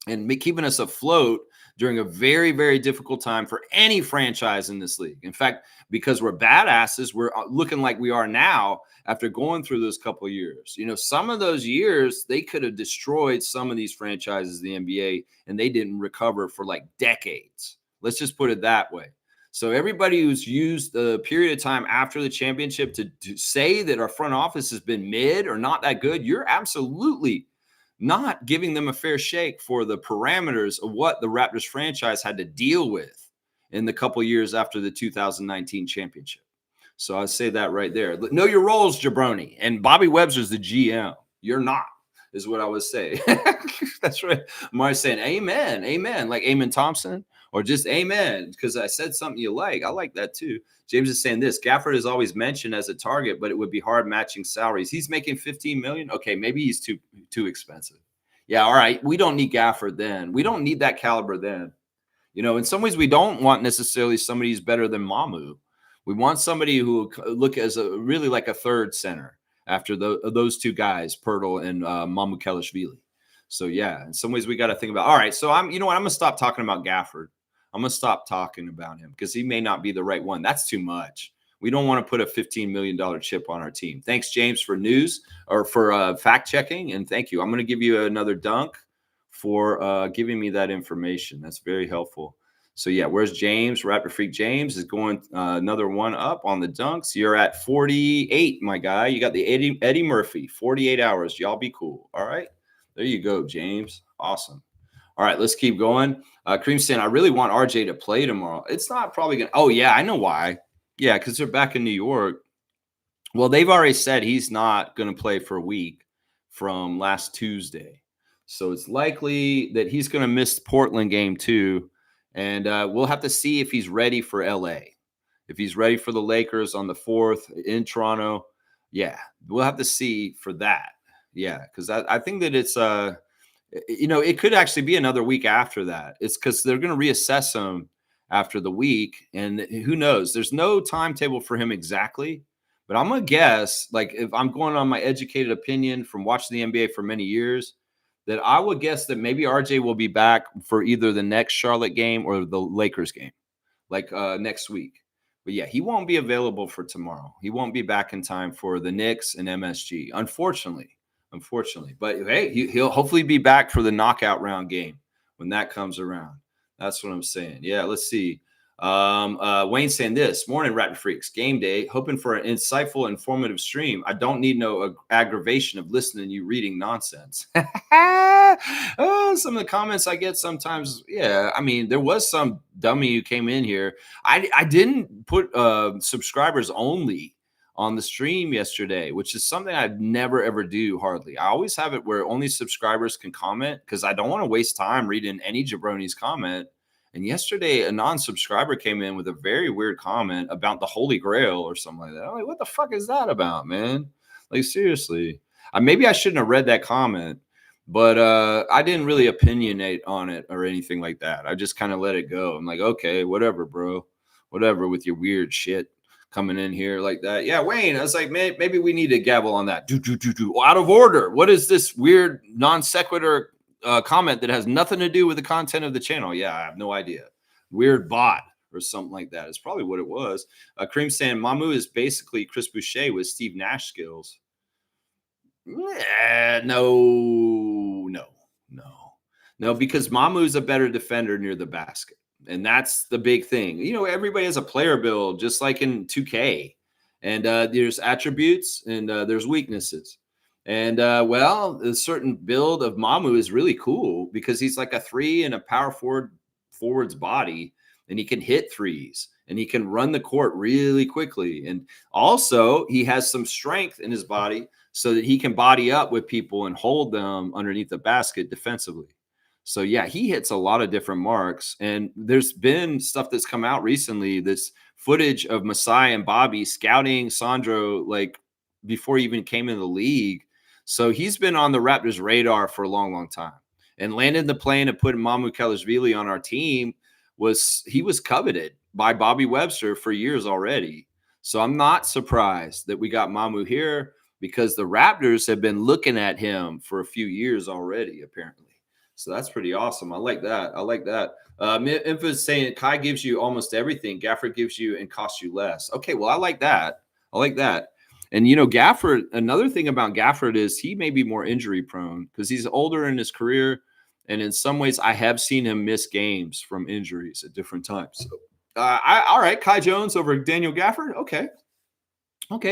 and keeping us afloat during a very, very difficult time for any franchise in this league. In fact, because we're badasses, we're looking like we are now after going through those couple of years. You know, some of those years, they could have destroyed some of these franchises in the NBA, and they didn't recover for like decades. Let's just put it that way. So everybody who's used the period of time after the championship to say that our front office has been mid or not that good, you're absolutely not giving them a fair shake for the parameters of what the Raptors franchise had to deal with in the couple years after the 2019 championship. So I say that right there. Know your roles, jabroni. And Bobby Webster's the GM. You're not, is what I would say. That's right. I'm always saying amen, amen, like Amen Thompson, or just amen, because I said something you like. I like that too. James is saying this. Gafford is always mentioned as a target, but it would be hard matching salaries. He's making $15 million. Okay, maybe he's too expensive. Yeah, all right. We don't need Gafford then. We don't need that caliber then. You know, in some ways, we don't want necessarily somebody who's better than Mamu. We want somebody who look as really like a third center after those two guys, Pirtle and Mamu Kelishvili. So yeah, in some ways, we got to think about. All right, so you know what? I'm gonna stop talking about Gafford. I'm going to stop talking about him because he may not be the right one. That's too much. We don't want to put a $15 million chip on our team. Thanks, James, for news or for fact checking. And thank you. I'm going to give you another dunk for giving me that information. That's very helpful. So, yeah, where's James? Raptor Freak James is going another one up on the dunks. You're at 48, my guy. You got the Eddie Murphy, 48 hours. Y'all be cool. All right. There you go, James. Awesome. All right, let's keep going. Cream saying, I really want RJ to play tomorrow. It's not probably going to. Oh, yeah, I know why. Yeah, because they're back in New York. Well, they've already said he's not going to play for a week from last Tuesday. So it's likely that he's going to miss Portland game too. And we'll have to see if he's ready for LA. If he's ready for the Lakers on the 4th in Toronto. Yeah, we'll have to see for that. Yeah, because I think that it's it could actually be another week after that. It's because they're going to reassess him after the week, and who knows? There's no timetable for him exactly, but I'm gonna guess, like if I'm going on my educated opinion from watching the NBA for many years, that I would guess that maybe RJ will be back for either the next Charlotte game or the Lakers game, like next week. But yeah, he won't be available for tomorrow. He won't be back in time for the Knicks and MSG, unfortunately. But hey, he'll hopefully be back for the knockout round game when that comes around. That's what I'm saying. Yeah, let's see. Wayne saying this morning, Raptor Freaks game day, hoping for an insightful, informative stream. I don't need no aggravation of listening to you reading nonsense. Oh, some of the comments I get sometimes. Yeah, I mean, there was some dummy who came in here. I didn't put subscribers only on the stream yesterday, which is something I'd never ever do hardly. I always have it where only subscribers can comment because I don't want to waste time reading any jabroni's comment. And yesterday, a non-subscriber came in with a very weird comment about the Holy Grail or something like that. I'm like, what the fuck is that about, man? Like, seriously. Maybe I shouldn't have read that comment, but I didn't really opinionate on it or anything like that. I just kind of let it go. I'm like, okay, whatever, bro. Whatever with your weird shit coming in here like that. Yeah, Wayne, I was like, man, maybe we need to gavel on that. Out of order. What is this weird non sequitur comment that has nothing to do with the content of the channel? Yeah, I have no idea. Weird bot or something like that. It's probably what it was. Cream saying Mamu is basically Chris Boucher with Steve Nash skills. No, because Mamu's a better defender near the basket. And that's the big thing. Everybody has a player build, just like in 2K. And there's attributes and there's weaknesses. And a certain build of Mamu is really cool because he's like a 3 and a power forward's body, and he can hit threes and he can run the court really quickly. And also he has some strength in his body so that he can body up with people and hold them underneath the basket defensively. So yeah, he hits a lot of different marks. And there's been stuff that's come out recently, this footage of Masai and Bobby scouting Sandro like before he even came in the league. So he's been on the Raptors radar for a long, long time. And landed the plane and putting Mamu Kelashvili on our team was coveted by Bobby Webster for years already. So I'm not surprised that we got Mamu here because the Raptors have been looking at him for a few years already, apparently. So that's pretty awesome. I like that. Info is saying Kai gives you almost everything. Gafford gives you and costs you less. Okay, well, I like that. And, Gafford, another thing about Gafford is he may be more injury prone because he's older in his career. And in some ways, I have seen him miss games from injuries at different times. So, all right, Kai Jones over Daniel Gafford. Okay,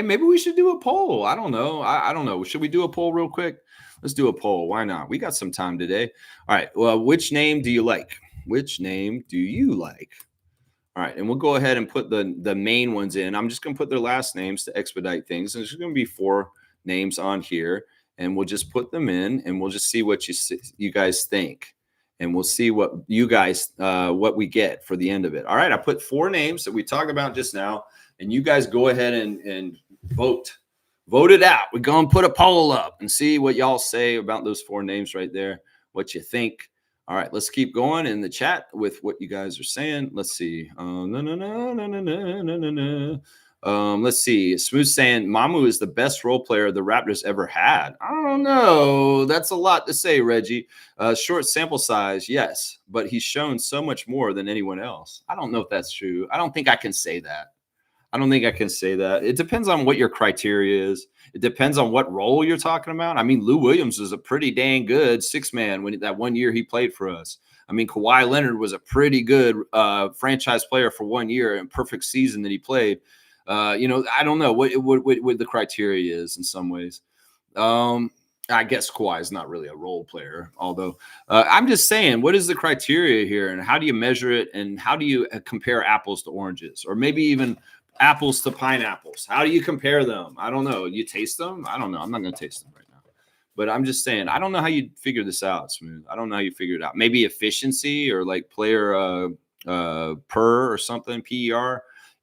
maybe we should do a poll. I don't know. I don't know. Should we do a poll real quick? Let's do a poll. Why not? We got some time today. All right. Well, which name do you like? All right, and we'll go ahead and put the main ones in. I'm just going to put their last names to expedite things. And there's going to be 4 names on here, and we'll just put them in, and we'll just see what you guys think, and we'll see what you guys what we get for the end of it. All right, I put 4 names that we talked about just now, and you guys go ahead and vote it out. We're going to put a poll up and see what y'all say about those 4 names right there, what you think. All right, let's keep going in the chat with what you guys are saying. Let's see. Let's see. Smooth saying Mamu is the best role player the Raptors ever had. I don't know. That's a lot to say, Reggie. Short sample size, yes, but he's shown so much more than anyone else. I don't know if that's true. I don't think I can say that. It depends on what your criteria is. It depends on what role you're talking about. I mean, Lou Williams was a pretty dang good 6-man when that 1 year he played for us. I mean, Kawhi Leonard was a pretty good franchise player for 1 year and perfect season that he played. I don't know what the criteria is in some ways. I guess Kawhi is not really a role player, although I'm just saying, what is the criteria here and how do you measure it and how do you compare apples to oranges or maybe even apples to pineapples? How do you compare them? I don't know. You taste them? I don't know. I'm not going to taste them right now. But I'm just saying, I don't know how you figure this out, Smooth. I don't know how you figure it out. Maybe efficiency or like player per or something, PER.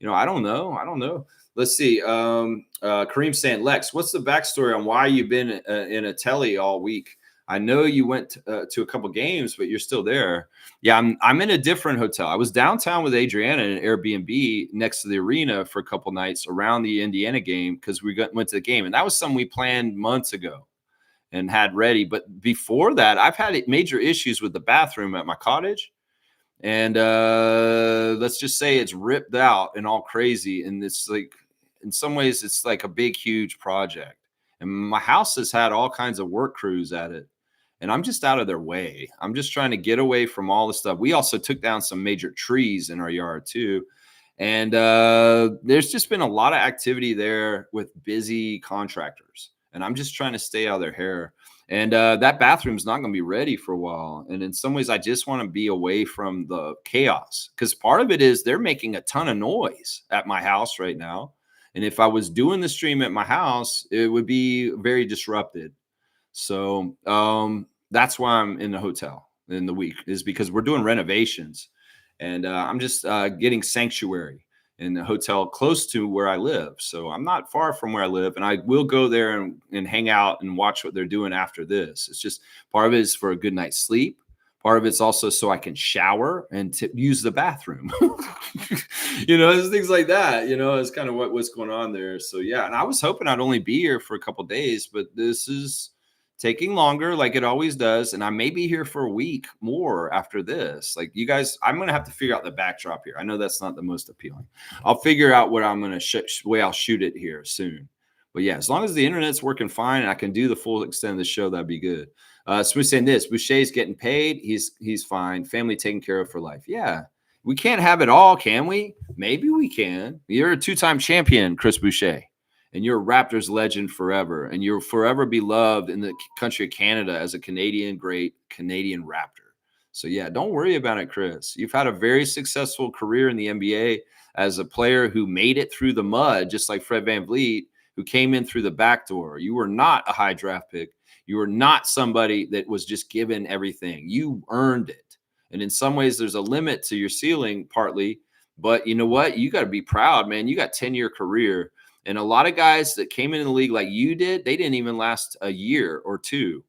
I don't know. Let's see. Kareem saying, Lex, what's the backstory on why you've been in a telly all week? I know you went to a couple games, but you're still there. Yeah, I'm in a different hotel. I was downtown with Adriana in an Airbnb next to the arena for a couple nights around the Indiana game because went to the game, and that was something we planned months ago and had ready. But before that, I've had major issues with the bathroom at my cottage. And let's just say it's ripped out and all crazy. And it's like, in some ways, it's like a big, huge project. And my house has had all kinds of work crews at it. And I'm just out of their way. I'm just trying to get away from all the stuff. We also took down some major trees in our yard, too. And there's just been a lot of activity there with busy contractors. And I'm just trying to stay out of their hair. And that bathroom's not going to be ready for a while. And in some ways, I just want to be away from the chaos, because part of it is they're making a ton of noise at my house right now. And if I was doing the stream at my house, it would be very disrupted. So that's why I'm in the hotel in the week, is because we're doing renovations. And I'm just getting sanctuary in the hotel close to where I live. So I'm not far from where I live, and I will go there and hang out and watch what they're doing after this. It's just part of it is for a good night's sleep. Part of it's also so I can shower and use the bathroom. There's things like that. It's kind of what's going on there. So yeah, and I was hoping I'd only be here for a couple of days, but this is taking longer like it always does. And I may be here for a week more after this. Like, you guys, I'm going to have to figure out the backdrop here. I know that's not the most appealing. I'll figure out what I'm going to way I'll shoot it here soon. But yeah, as long as the internet's working fine and I can do the full extent of the show, that'd be good. Smooth saying this, Boucher's getting paid. He's fine. Family taken care of for life. Yeah. We can't have it all, can we? Maybe we can. You're a two-time champion, Chris Boucher. And you're a Raptors legend forever. And you're forever beloved in the country of Canada as a great Canadian Raptor. So, yeah, don't worry about it, Chris. You've had a very successful career in the NBA as a player who made it through the mud, just like Fred VanVleet, who came in through the back door. You were not a high draft pick. You were not somebody that was just given everything. You earned it. And in some ways, there's a limit to your ceiling, partly. But you know what? You got to be proud, man. You got a 10-year career. And a lot of guys that came into the league like you did, they didn't even last a year or two.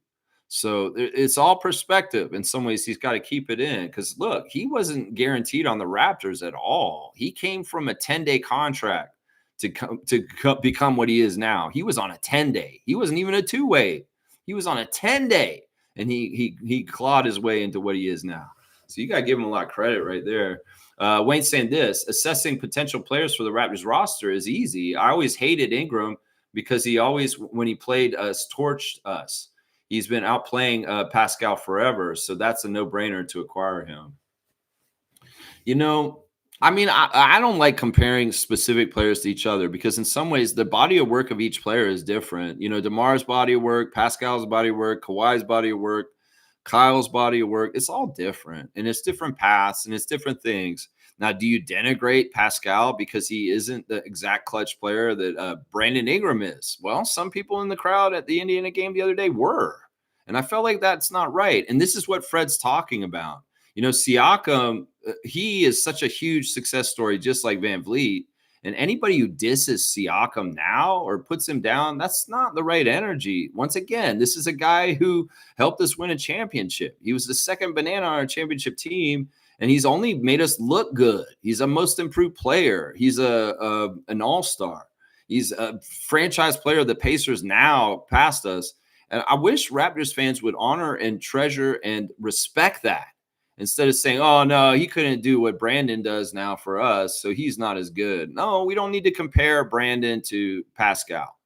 So it's all perspective. In some ways, he's got to keep it in, because, look, he wasn't guaranteed on the Raptors at all. He came from a 10-day contract to become what he is now. He was on a 10-day. He wasn't even a two-way. He was on a 10-day, and he clawed his way into what he is now. So you got to give him a lot of credit right there. Wayne saying this, assessing potential players for the Raptors roster is easy. I always hated Ingram because he always, when he played us, torched us. He's been outplaying Pascal forever, so that's a no-brainer to acquire him. I don't like comparing specific players to each other, because in some ways the body of work of each player is different. DeMar's body of work, Pascal's body of work, Kawhi's body of work, Kyle's body of work, it's all different, and it's different paths, and it's different things. Now, do you denigrate Pascal because he isn't the exact clutch player that Brandon Ingram is? Well, some people in the crowd at the Indiana game the other day were, and I felt like that's not right. And this is what Fred's talking about. Siakam, he is such a huge success story, just like VanVleet. And anybody who disses Siakam now or puts him down, that's not the right energy. Once again, this is a guy who helped us win a championship. He was the second banana on our championship team, and he's only made us look good. He's a most improved player. He's an all-star. He's a franchise player. The Pacers now passed us. And I wish Raptors fans would honor and treasure and respect that, instead of saying, oh, no, he couldn't do what Brandon does now for us, so he's not as good. No, we don't need to compare Brandon to Pascal,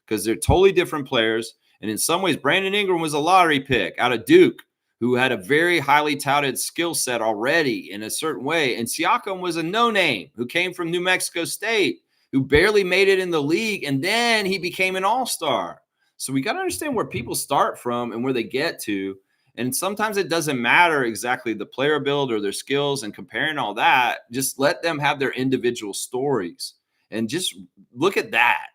because they're totally different players. And in some ways, Brandon Ingram was a lottery pick out of Duke, who had a very highly touted skill set already in a certain way. And Siakam was a no-name who came from New Mexico State, who barely made it in the league, and then he became an all-star. So we got to understand where people start from and where they get to. And sometimes it doesn't matter exactly the player build or their skills, and comparing all that. Just let them have their individual stories and just look at that.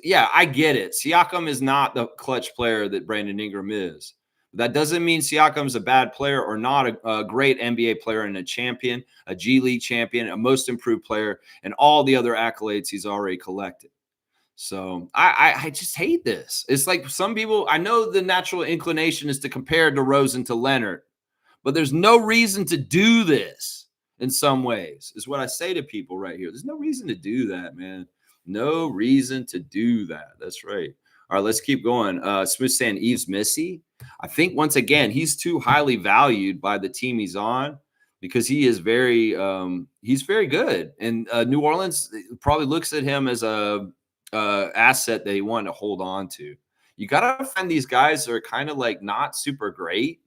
Yeah, I get it. Siakam is not the clutch player that Brandon Ingram is. That doesn't mean Siakam's a bad player or not a great NBA player and a champion, a G League champion, a most improved player, and all the other accolades he's already collected. So I just hate this. It's like some people, I know the natural inclination is to compare DeRozan to Leonard, but there's no reason to do this in some ways, is what I say to people right here. There's no reason to do that, man. No reason to do that. That's right. All right, let's keep going. Smith saying Eves Missy. I think once again, he's too highly valued by the team he's on because he is he's very good. And New Orleans probably looks at him as a asset that he wanted to hold on to. You got to find these guys that are kind of like not super great.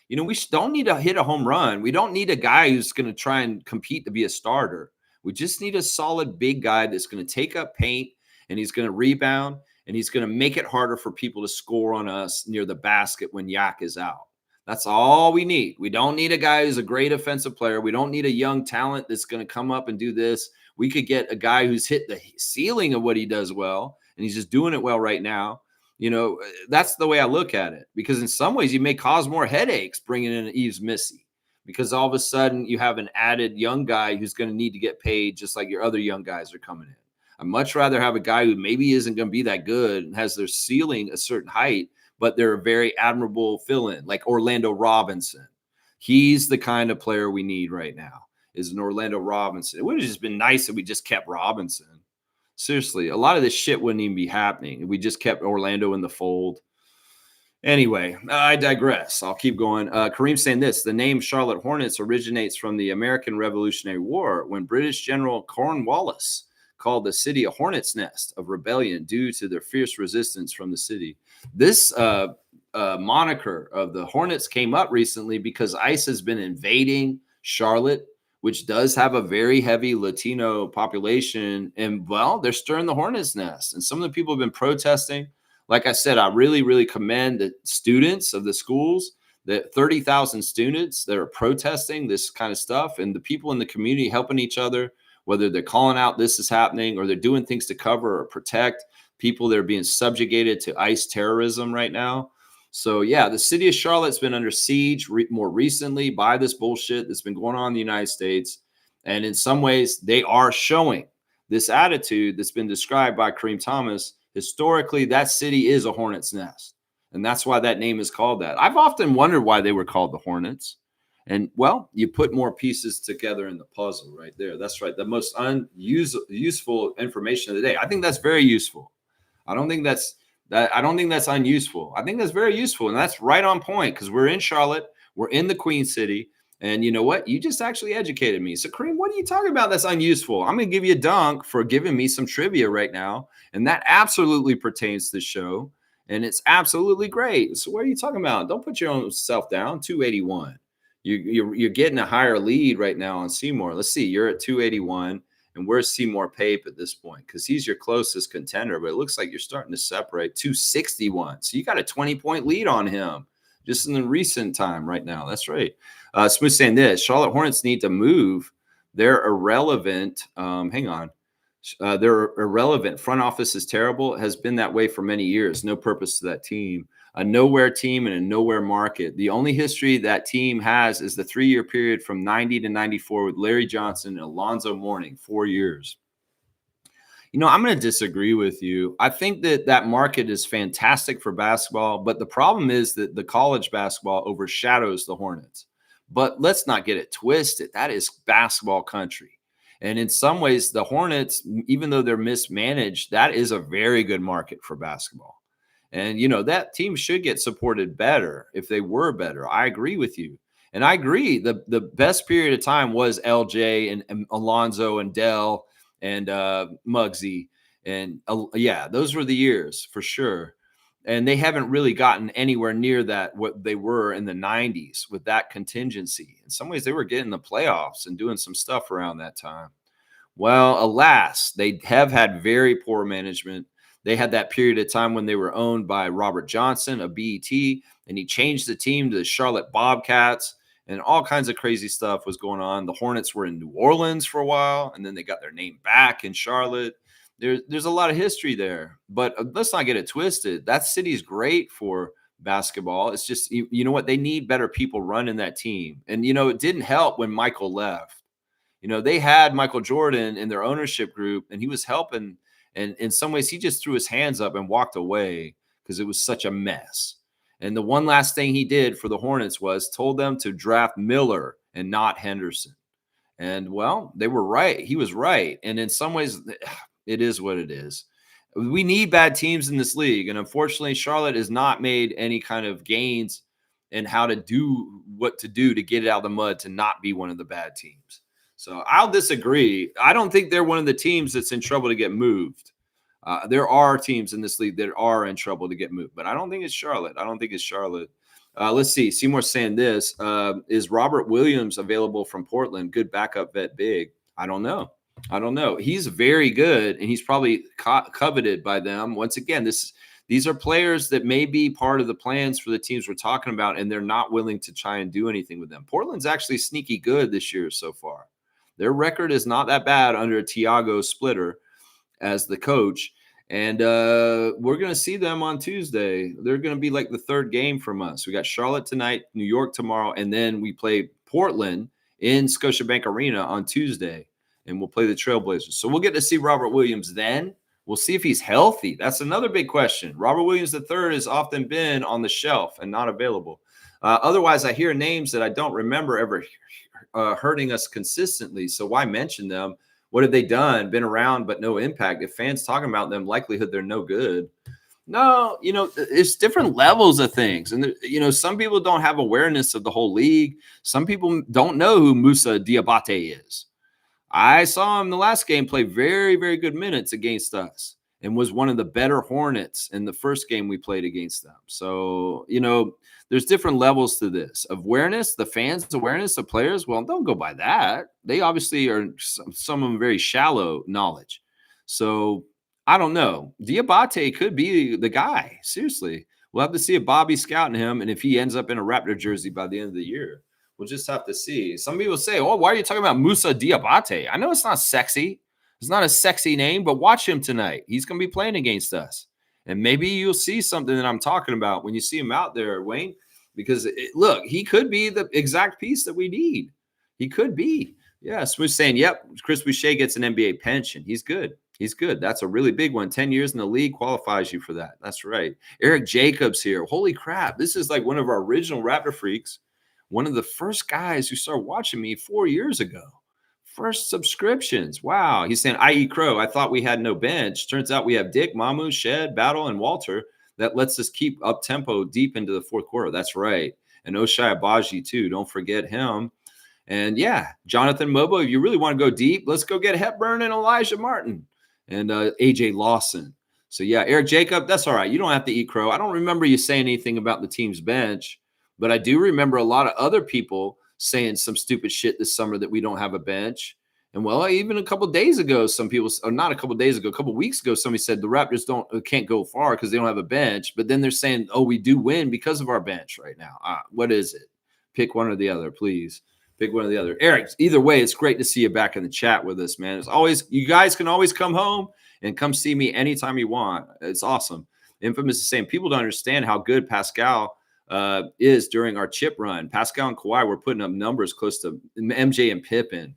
You know, we don't need to hit a home run. We don't need a guy who's going to try and compete to be a starter. We just need a solid big guy that's going to take up paint and he's going to rebound and he's going to make it harder for people to score on us near the basket when Yak is out. That's all we need. We don't need a guy who's a great offensive player. We don't need a young talent that's going to come up and do this. We could get a guy who's hit the ceiling of what he does well, and he's just doing it well right now. You know, that's the way I look at it, because in some ways you may cause more headaches bringing in Eves Missy, because all of a sudden you have an added young guy who's going to need to get paid just like your other young guys are coming in. I'd much rather have a guy who maybe isn't going to be that good and has their ceiling a certain height, but they're a very admirable fill-in, like Orlando Robinson. He's the kind of player we need right now, is an Orlando Robinson. It would have just been nice if we just kept Robinson. Seriously, a lot of this shit wouldn't even be happening if we just kept Orlando in the fold. Anyway, I digress. I'll keep going. Kareem's saying this: the name Charlotte Hornets originates from the American Revolutionary War, when British General Cornwallis called the city a hornet's nest of rebellion due to their fierce resistance from the city. This moniker of the Hornets came up recently because ICE has been invading Charlotte, which does have a very heavy Latino population. And, well, they're stirring the hornet's nest. And some of the people have been protesting. Like I said, I really, really commend the students of the schools, the 30,000 students that are protesting this kind of stuff, and the people in the community helping each other, whether they're calling out this is happening or they're doing things to cover or protect people that are being subjugated to ICE terrorism right now. So, yeah, the city of Charlotte's been under siege more recently by this bullshit that's been going on in the United States. And in some ways, they are showing this attitude that's been described by Kareem Thomas. Historically, that city is a hornet's nest. And that's why that name is called that. I've often wondered why they were called the Hornets. And, well, you put more pieces together in the puzzle right there. That's right. The most useful information of the day. I think that's very useful. I don't think that's unuseful. I think that's very useful. And that's right on point, because we're in Charlotte. We're in the Queen City. And you know what? You just actually educated me. So, Kareem, what are you talking about that's unuseful? I'm going to give you a dunk for giving me some trivia right now. And that absolutely pertains to the show. And it's absolutely great. So what are you talking about? Don't put your own self down. 281. You're getting a higher lead right now on Seymour. Let's see. You're at 281. And where's Seymour Pape at this point? Because he's your closest contender, but it looks like you're starting to separate. 261. So you got a 20-point lead on him just in the recent time right now. That's right. Smith saying this: Charlotte Hornets need to move. They're irrelevant. Hang on. They're irrelevant. Front office is terrible. It has been that way for many years. No purpose to that team. A nowhere team in a nowhere market. The only history that team has is the 3-year period from 90 to 94 with Larry Johnson and Alonzo Mourning, 4 years. You know, I'm going to disagree with you. I think that market is fantastic for basketball, but the problem is that the college basketball overshadows the Hornets. But let's not get it twisted. That is basketball country. And in some ways, the Hornets, even though they're mismanaged, that is a very good market for basketball. And, you know, that team should get supported better if they were better. I agree with you. And I agree. The best period of time was LJ and Alonzo and Dell and Muggsy. And, yeah, those were the years for sure. And they haven't really gotten anywhere near that, what they were in the 90s with that contingency. In some ways, they were getting the playoffs and doing some stuff around that time. Well, alas, they have had very poor management. They had that period of time when they were owned by Robert Johnson of BET, and he changed the team to the Charlotte Bobcats, and all kinds of crazy stuff was going on. The Hornets were in New Orleans for a while, and then they got their name back in Charlotte. There's a lot of history there, but let's not get it twisted. That city's great for basketball. It's just, you know what? They need better people running that team. And, it didn't help when Michael left. They had Michael Jordan in their ownership group, and he was helping. And in some ways, he just threw his hands up and walked away because it was such a mess. And the one last thing he did for the Hornets was told them to draft Miller and not Henderson. And, well, they were right. He was right. And in some ways, it is what it is. We need bad teams in this league. And unfortunately, Charlotte has not made any kind of gains in how to do what to do to get it out of the mud to not be one of the bad teams. So I'll disagree. I don't think they're one of the teams that's in trouble to get moved. There are teams in this league that are in trouble to get moved, but I don't think it's Charlotte. Let's see. Seymour's saying this. Is Robert Williams available from Portland? Good backup vet big. I don't know. He's very good, and he's probably coveted by them. Once again, these are players that may be part of the plans for the teams we're talking about, and they're not willing to try and do anything with them. Portland's actually sneaky good this year so far. Their record is not that bad under Tiago Splitter as the coach. And we're going to see them on Tuesday. They're going to be like the third game from us. We got Charlotte tonight, New York tomorrow, and then we play Portland in Scotiabank Arena on Tuesday, and we'll play the Trailblazers. So we'll get to see Robert Williams then. We'll see if he's healthy. That's another big question. Robert Williams III has often been on the shelf and not available. Otherwise, I hear names that I don't remember ever hurting us consistently. So why mention them? What have they done? Been around, but no impact. If fans talking about them, likelihood they're no good. No, it's different levels of things. And, some people don't have awareness of the whole league. Some people don't know who Moussa Diabate is. I saw him the last game play very, very good minutes against us and was one of the better Hornets in the first game we played against them. So, there's different levels to this. Awareness, the fans' awareness of players, well, don't go by that. They obviously are some of them very shallow knowledge. So, I don't know. Diabate could be the guy. Seriously. We'll have to see if Bobby's scouting him and if he ends up in a Raptor jersey by the end of the year. We'll just have to see. Some people say, oh, why are you talking about Moussa Diabate? I know it's not sexy. It's not a sexy name, but watch him tonight. He's going to be playing against us. And maybe you'll see something that I'm talking about when you see him out there, Wayne, because look, he could be the exact piece that we need. He could be. Yeah, Smooth's saying, yep, Chris Boucher gets an NBA pension. He's good. That's a really big one. 10 years in the league qualifies you for that. That's right. Eric Jacobs here. Holy crap. This is like one of our original Raptor freaks. One of the first guys who started watching me 4 years ago. First subscriptions. Wow. He's saying, I.E. Crow, I thought we had no bench. Turns out we have Dick, Mamu, Shed, Battle, and Walter. That lets us keep up tempo deep into the fourth quarter. That's right. And Oshai Abaji, too. Don't forget him. And, yeah, Jonathan Mobo, if you really want to go deep, let's go get Hepburn and Elijah Martin and A.J. Lawson. So, yeah, Eric Jacob, that's all right. You don't have to eat crow. I don't remember you saying anything about the team's bench, but I do remember a lot of other people saying some stupid shit this summer that we don't have a bench. And, well, even a couple of days ago, some people – or not a couple of days ago, a couple of weeks ago, somebody said the Raptors can't go far because they don't have a bench. But then they're saying, oh, we do win because of our bench right now. What is it? Pick one or the other, please. Pick one or the other. Eric, either way, it's great to see you back in the chat with us, man. It's always – you guys can always come home and come see me anytime you want. It's awesome. Infamous is saying people don't understand how good Pascal is during our chip run. Pascal and Kawhi were putting up numbers close to MJ and Pippen.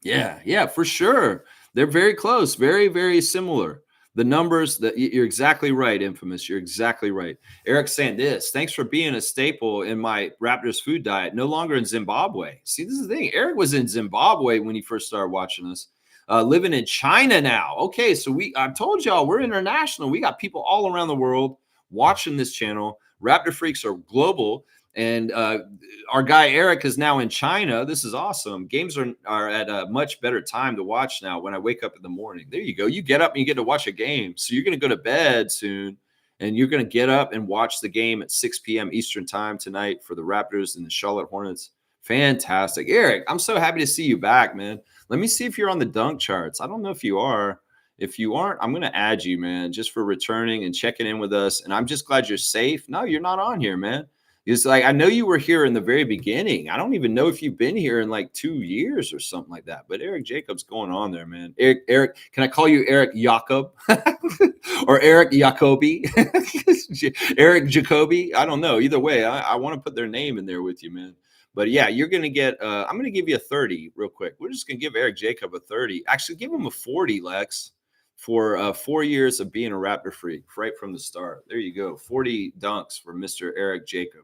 Yeah, for sure. They're very close, very, very similar. The numbers, you're exactly right, Infamous. You're exactly right. Eric saying this, thanks for being a staple in my Raptors food diet. No longer in Zimbabwe. See, this is the thing. Eric was in Zimbabwe when he first started watching us. Living in China now. Okay, so I told y'all we're international. We got people all around the world watching this channel. Raptor Freaks are global. And our guy Eric is now in China. This is awesome. Games are at a much better time to watch now when I wake up in the morning. There you go. You get up and you get to watch a game. So you're going to go to bed soon, and you're going to get up and watch the game at 6 p.m. Eastern time tonight for the Raptors and the Charlotte Hornets. Fantastic. Eric, I'm so happy to see you back, man. Let me see if you're on the dunk charts. I don't know if you are. If you aren't, I'm going to add you, man, just for returning and checking in with us. And I'm just glad you're safe. No, you're not on here, man. It's like, I know you were here in the very beginning. I don't even know if you've been here in like 2 years or something like that. But Eric Jacobs going on there, man. Eric, can I call you Eric Jacob or Eric Jacobi? Eric Jacobi? I don't know. Either way, I want to put their name in there with you, man. But yeah, you're going to get, I'm going to give you a 30 real quick. We're just going to give Eric Jacob a 30. Actually, give him a 40, Lex, for 4 years of being a Raptor freak right from the start. There you go. 40 dunks for Mr. Eric Jacob.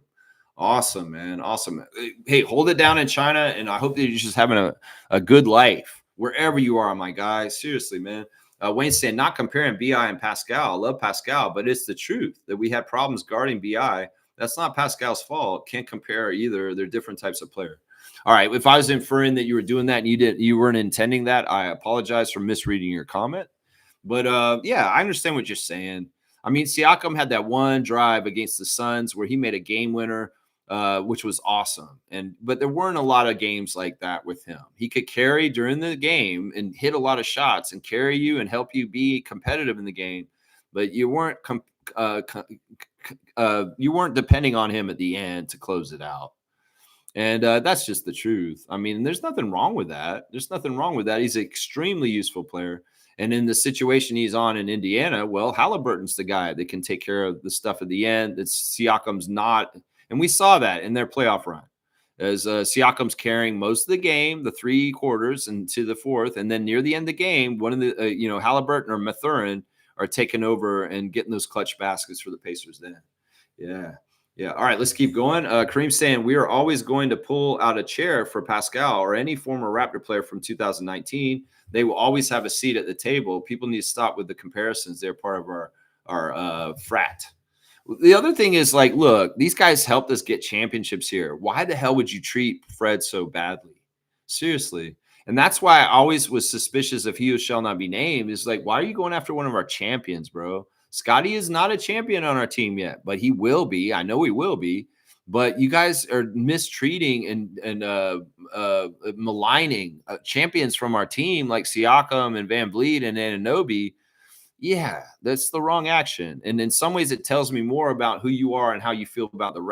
Awesome, man. Awesome. Hey, hold it down in China, and I hope that you're just having a good life wherever you are, my guy. Seriously, man. Wayne saying, not comparing BI and Pascal. I love Pascal, but it's the truth that we had problems guarding BI. That's not Pascal's fault. Can't compare either. They're different types of player. All right. If I was inferring that you were doing that and you weren't intending that, I apologize for misreading your comment. But yeah, I understand what you're saying. I mean, Siakam had that one drive against the Suns where he made a game winner, which was awesome. But there weren't a lot of games like that with him. He could carry during the game and hit a lot of shots and carry you and help you be competitive in the game. But you weren't depending on him at the end to close it out. And that's just the truth. I mean, there's nothing wrong with that. There's nothing wrong with that. He's an extremely useful player. And in the situation he's on in Indiana, well, Halliburton's the guy that can take care of the stuff at the end. It's Siakam's not. And we saw that in their playoff run as Siakam's carrying most of the game, the 3 quarters into the fourth. And then near the end of the game, one of the, Halliburton or Mathurin are taking over and getting those clutch baskets for the Pacers then. Yeah. Yeah. All right. Let's keep going. Kareem's saying we are always going to pull out a chair for Pascal or any former Raptor player from 2019. They will always have a seat at the table. People need to stop with the comparisons. They're part of our frat. The other thing is, like, look, these guys helped us get championships here. Why the hell would you treat Fred so badly? Seriously. And that's why I always was suspicious of he who shall not be named. Is like, why are you going after one of our champions, bro? Scottie is not a champion on our team yet, but he will be. I know he will be. But you guys are mistreating and maligning champions from our team like Siakam and Van Vliet and Anunoby. Yeah, that's the wrong action. And in some ways, it tells me more about who you are and how you feel about the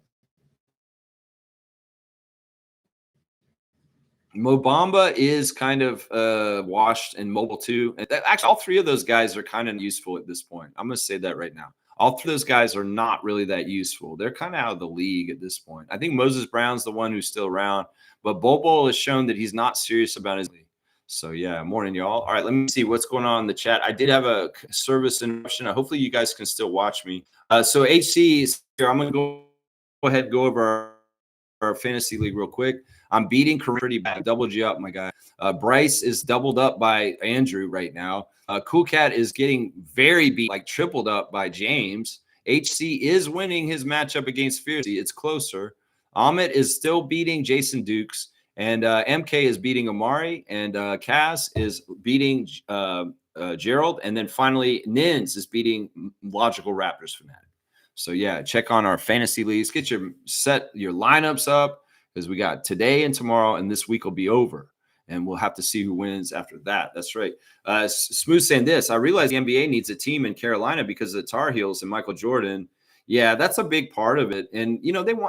Mo Bamba is kind of washed and mobile too. And actually, all 3 of those guys are kind of useful at this point. I'm going to say that right now. All 3 of those guys are not really that useful. They're kind of out of the league at this point. I think Moses Brown's the one who's still around, but Bobo has shown that he's not serious about his league. So yeah, morning, y'all. All right, let me see what's going on in the chat. I did have a service interruption. Hopefully, you guys can still watch me. So HC is here. I'm going to go ahead and go over our fantasy league real quick. I'm beating Kareem pretty bad. I doubled you up, my guy. Bryce is doubled up by Andrew right now. Cool Cat is getting very beat, like tripled up by James. HC is winning his matchup against Fiercey. It's closer. Amit is still beating Jason Dukes. And MK is beating Amari. And Cass is beating Gerald. And then finally, Nins is beating Logical Raptors Fanatic. So, yeah, check on our fantasy leagues. Get your lineups up because we got today and tomorrow, and this week will be over. And we'll have to see who wins after that. That's right. Smooth saying this. I realize the NBA needs a team in Carolina because of the Tar Heels and Michael Jordan. Yeah, that's a big part of it. And,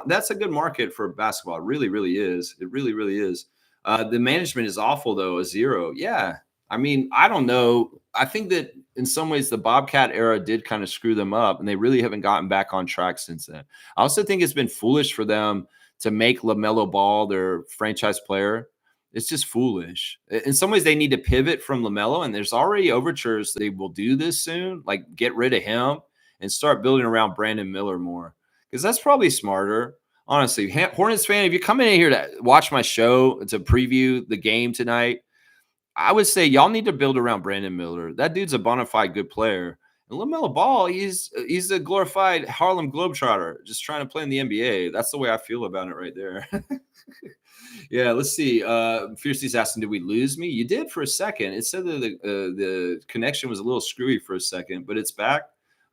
that's a good market for basketball. It really, really is. It really, really is. The management is awful, though, a 0. Yeah. I mean, I don't know. I think that in some ways the Bobcat era did kind of screw them up, and they really haven't gotten back on track since then. I also think it's been foolish for them to make LaMelo Ball their franchise player. It's just foolish. In some ways, they need to pivot from LaMelo, and there's already overtures that they will do this soon, like get rid of him and start building around Brandon Miller more, because that's probably smarter. Honestly, Hornets fan, if you're coming in here to watch my show to preview the game tonight, I would say y'all need to build around Brandon Miller. That dude's a bona fide good player. And LaMelo Ball, he's a glorified Harlem Globetrotter just trying to play in the NBA. That's the way I feel about it right there. Yeah, let's see. Fiercey's asking, did we lose me? You did for a second. It said that the connection was a little screwy for a second, but it's back.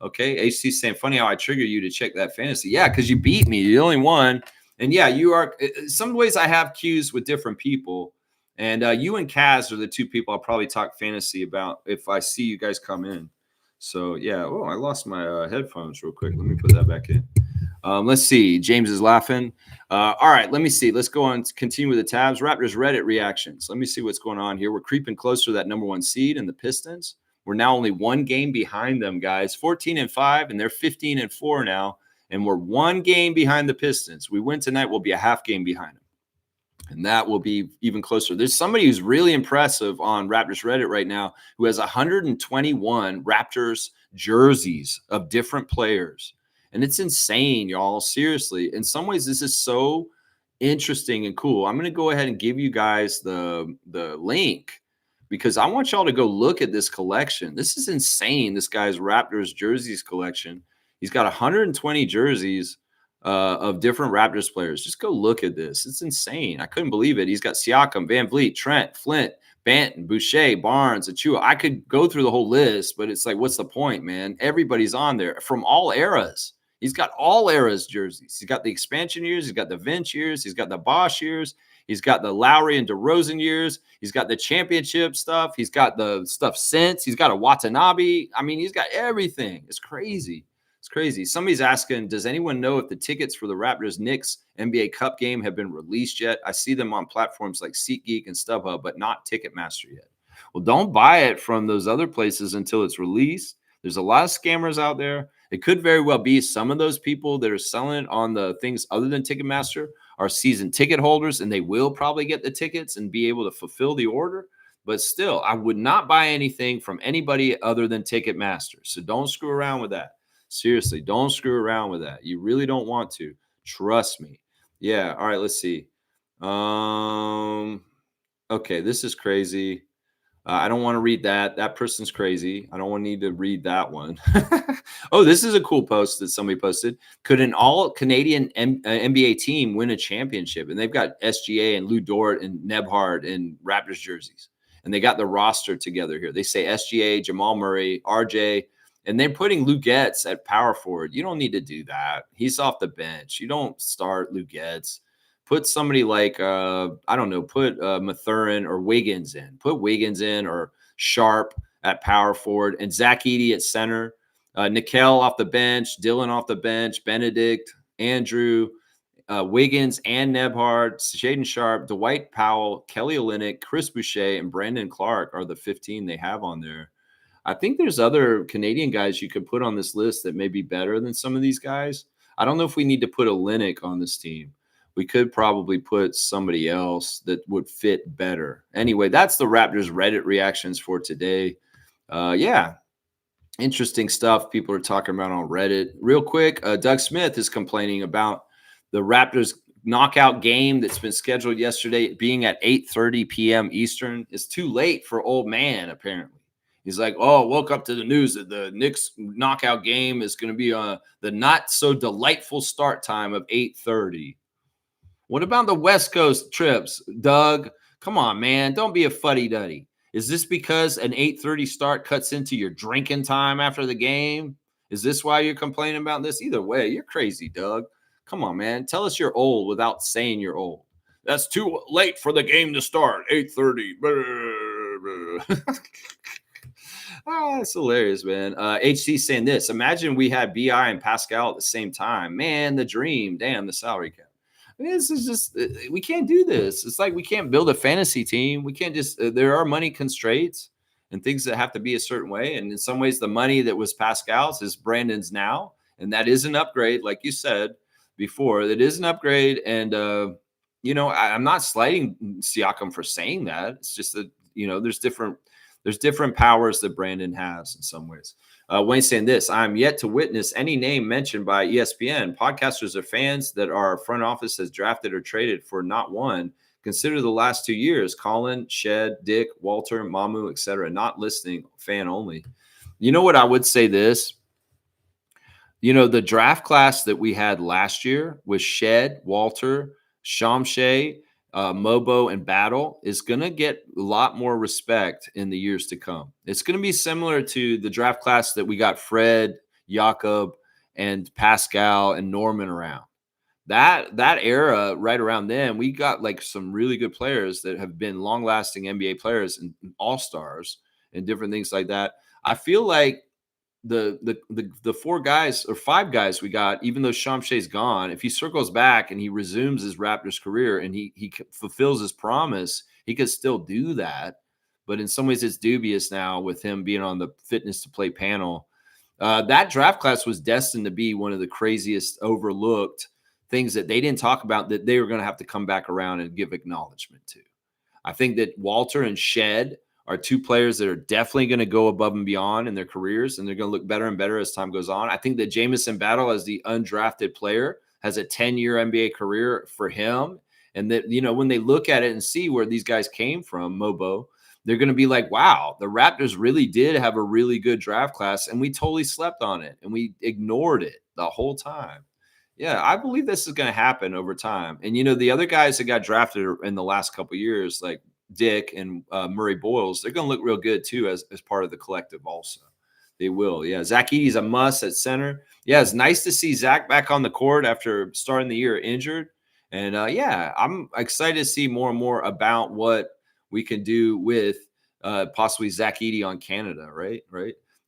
Okay, HC's saying, funny how I trigger you to check that fantasy. Yeah, because you beat me. You only won. And yeah, you are. Some ways I have cues with different people. And you and Kaz are the 2 people I'll probably talk fantasy about if I see you guys come in. So, yeah. Oh, I lost my headphones real quick. Let me put that back in. Let's see. James is laughing. All right, let me see. Let's go on. Continue with the tabs. Raptors Reddit reactions. Let me see what's going on here. We're creeping closer to that number one seed in the Pistons. We're now only one game behind them, guys. 14-5, and they're 15-4 now. And we're one game behind the Pistons. We win tonight, we'll be a half game behind them. And that will be even closer. There's somebody who's really impressive on Raptors Reddit right now who has 121 Raptors jerseys of different players. And it's insane, y'all. Seriously. In some ways, this is so interesting and cool. I'm going to go ahead and give you guys the link because I want y'all to go look at this collection. This is insane. This guy's Raptors jerseys collection. He's got 120 jerseys of different Raptors players. Just go look at this. It's insane. I couldn't believe it. He's got Siakam, Van Vliet, Trent, Flint, Banton, Boucher, Barnes, Achua. I could go through the whole list, but it's like, what's the point, man? Everybody's on there from all eras. He's got all eras jerseys. He's got the expansion years. He's got the Vince years. He's got the Bosch years. He's got the Lowry and DeRozan years. He's got the championship stuff. He's got the stuff since. He's got a Watanabe. I mean, he's got everything. It's crazy. It's crazy. Somebody's asking, does anyone know if the tickets for the Raptors Knicks NBA Cup game have been released yet? I see them on platforms like SeatGeek and StubHub, but not Ticketmaster yet. Well, don't buy it from those other places until it's released. There's a lot of scammers out there. It could very well be some of those people that are selling it on the things other than Ticketmaster are season ticket holders, and they will probably get the tickets and be able to fulfill the order. But still, I would not buy anything from anybody other than Ticketmaster. So don't screw around with that. Seriously, don't screw around with that. You really don't want to. Trust me. Yeah. All right. Let's see. Okay. This is crazy. I don't want to read that. That person's crazy. I don't want to need to read that one. Oh, this is a cool post that somebody posted. Could an all-Canadian NBA team win a championship? And they've got SGA and Lou Dort and Nebhard in Raptors jerseys. And they got the roster together here. They say SGA, Jamal Murray, RJ, and they're putting Lou Getz at power forward. You don't need to do that. He's off the bench. You don't start Lou Getz. Put somebody like, I don't know, put Mathurin or Wiggins in. Put Wiggins in or Sharp at power forward and Zach Edey at center. Nickel off the bench, Dylan off the bench, Benedict, Andrew, Wiggins and Nebhard, Shaden Sharp, Dwight Powell, Kelly Olynyk, Chris Boucher, and Brandon Clark are the 15 they have on there. I think there's other Canadian guys you could put on this list that may be better than some of these guys. I don't know if we need to put Olynyk on this team. We could probably put somebody else that would fit better. Anyway, that's the Raptors Reddit reactions for today. Yeah, interesting stuff people are talking about on Reddit. Real quick, Doug Smith is complaining about the Raptors knockout game that's been scheduled yesterday being at 8:30 p.m. Eastern. It's too late for old man, apparently. He's like, oh, woke up to the news that the Knicks knockout game is going to be the not so delightful start time of 8:30. What about the West Coast trips, Doug? Come on, man. Don't be a fuddy-duddy. Is this because an 8:30 start cuts into your drinking time after the game? Is this why you're complaining about this? Either way, you're crazy, Doug. Come on, man. Tell us you're old without saying you're old. That's too late for the game to start. 8:30. Oh, it's hilarious, man. HC saying this. Imagine we had BI and Pascal at the same time. Man, the dream. Damn, the salary cap. I mean, this is just, we can't do this. It's like we can't build a fantasy team. We can't just, there are money constraints and things that have to be a certain way. And in some ways, the money that was Pascal's is Brandon's now. And that is an upgrade, like you said before. That is an upgrade. And, I'm not slighting Siakam for saying that. It's just that, there's different powers that Brandon has in some ways. Wayne saying this, I'm yet to witness any name mentioned by ESPN. Podcasters are fans that our front office has drafted or traded for not one. Consider the last 2 years, Colin, Shed, Dick, Walter, Mamu, etc. Not listening, fan only. You know what I would say this? The draft class that we had last year was Shed, Walter, Shamshay, Mobo and Battle is going to get a lot more respect in the years to come. It's going to be similar to the draft class that we got Fred, Jakob, and Pascal and Norman around. That era, right around then, we got like some really good players that have been long-lasting NBA players and all-stars and different things like that. I feel like the 4 guys or 5 guys we got, even though Shamshe's gone, if he circles back and he resumes his Raptors career and he fulfills his promise, he could still do that. But in some ways, it's dubious now with him being on the fitness to play panel. That draft class was destined to be one of the craziest overlooked things that they didn't talk about that they were going to have to come back around and give acknowledgement to. I think that Walter and Shed are 2 players that are definitely going to go above and beyond in their careers, and they're going to look better and better as time goes on. I think that Jamison Battle, as the undrafted player, has a 10-year NBA career for him. And that, when they look at it and see where these guys came from, Mobo, they're going to be like, wow, the Raptors really did have a really good draft class, and we totally slept on it, and we ignored it the whole time. Yeah, I believe this is going to happen over time. And, the other guys that got drafted in the last couple of years, like Dick and Murray Boyles, they're going to look real good, too, as part of the collective also. They will. Yeah, Zach Edey's a must at center. Yeah, it's nice to see Zach back on the court after starting the year injured. And, yeah, I'm excited to see more and more about what we can do with possibly Zach Edey on Canada, right?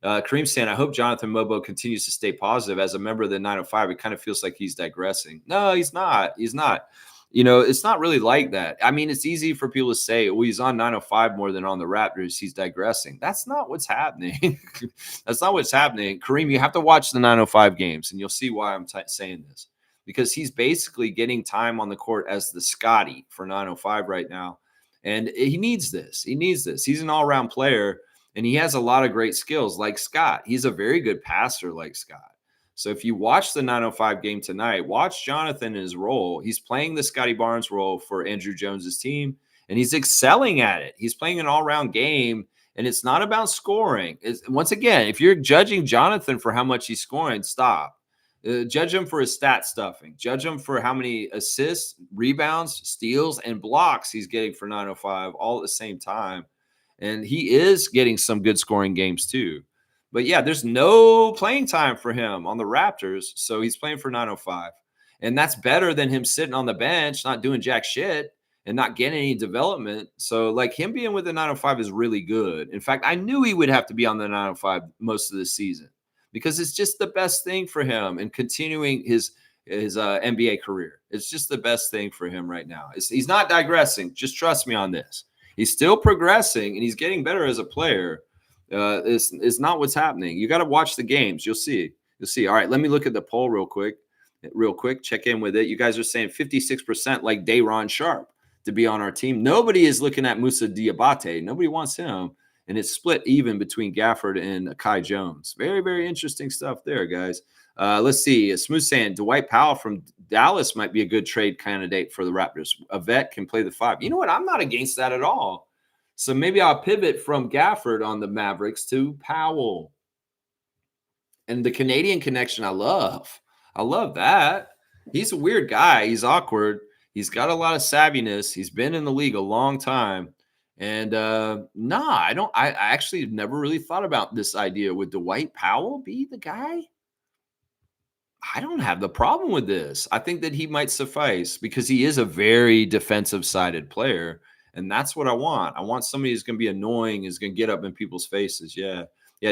Kareem saying, I hope Jonathan Mobo continues to stay positive. As a member of the 905, it kind of feels like he's digressing. No, he's not. He's not. It's not really like that. I mean, it's easy for people to say, well, he's on 905 more than on the Raptors. He's digressing. That's not what's happening. That's not what's happening. Kareem, you have to watch the 905 games, and you'll see why I'm saying this. Because he's basically getting time on the court as the Scottie for 905 right now. And he needs this. He's an all-around player. And he has a lot of great skills like Scott. He's a very good passer like Scott. So if you watch the 905 game tonight, watch Jonathan in his role. He's playing the Scottie Barnes role for Andrew Jones's team, and he's excelling at it. He's playing an all-around game, and it's not about scoring. Once again, if you're judging Jonathan for how much he's scoring, stop. Judge him for his stat stuffing. Judge him for how many assists, rebounds, steals, and blocks he's getting for 905 all at the same time. And he is getting some good scoring games too. But yeah, there's no playing time for him on the Raptors. So he's playing for 905. And that's better than him sitting on the bench, not doing jack shit and not getting any development. So like him being with the 905 is really good. In fact, I knew he would have to be on the 905 most of the season because it's just the best thing for him and continuing his NBA career. It's just the best thing for him right now. He's not digressing. Just trust me on this. He's still progressing, and he's getting better as a player. It's not what's happening. You got to watch the games. You'll see. All right, let me look at the poll real quick. Check in with it. You guys are saying 56% like Day'Ron Sharpe to be on our team. Nobody is looking at Moussa Diabate. Nobody wants him. And it's split even between Gafford and Kai Jones. Very, very interesting stuff there, guys. Let's see. Smooth saying Dwight Powell from Dallas might be a good trade candidate for the Raptors. A vet can play the 5. You know what? I'm not against that at all. So maybe I'll pivot from Gafford on the Mavericks to Powell. And the Canadian connection, I love that. He's a weird guy. He's awkward. He's got a lot of savviness. He's been in the league a long time. And I actually never really thought about this idea. Would Dwight Powell be the guy? I don't have the problem with this. I think that he might suffice because he is a very defensive-sided player, and that's what I want. I want somebody who's going to be annoying, who's going to get up in people's faces. Yeah,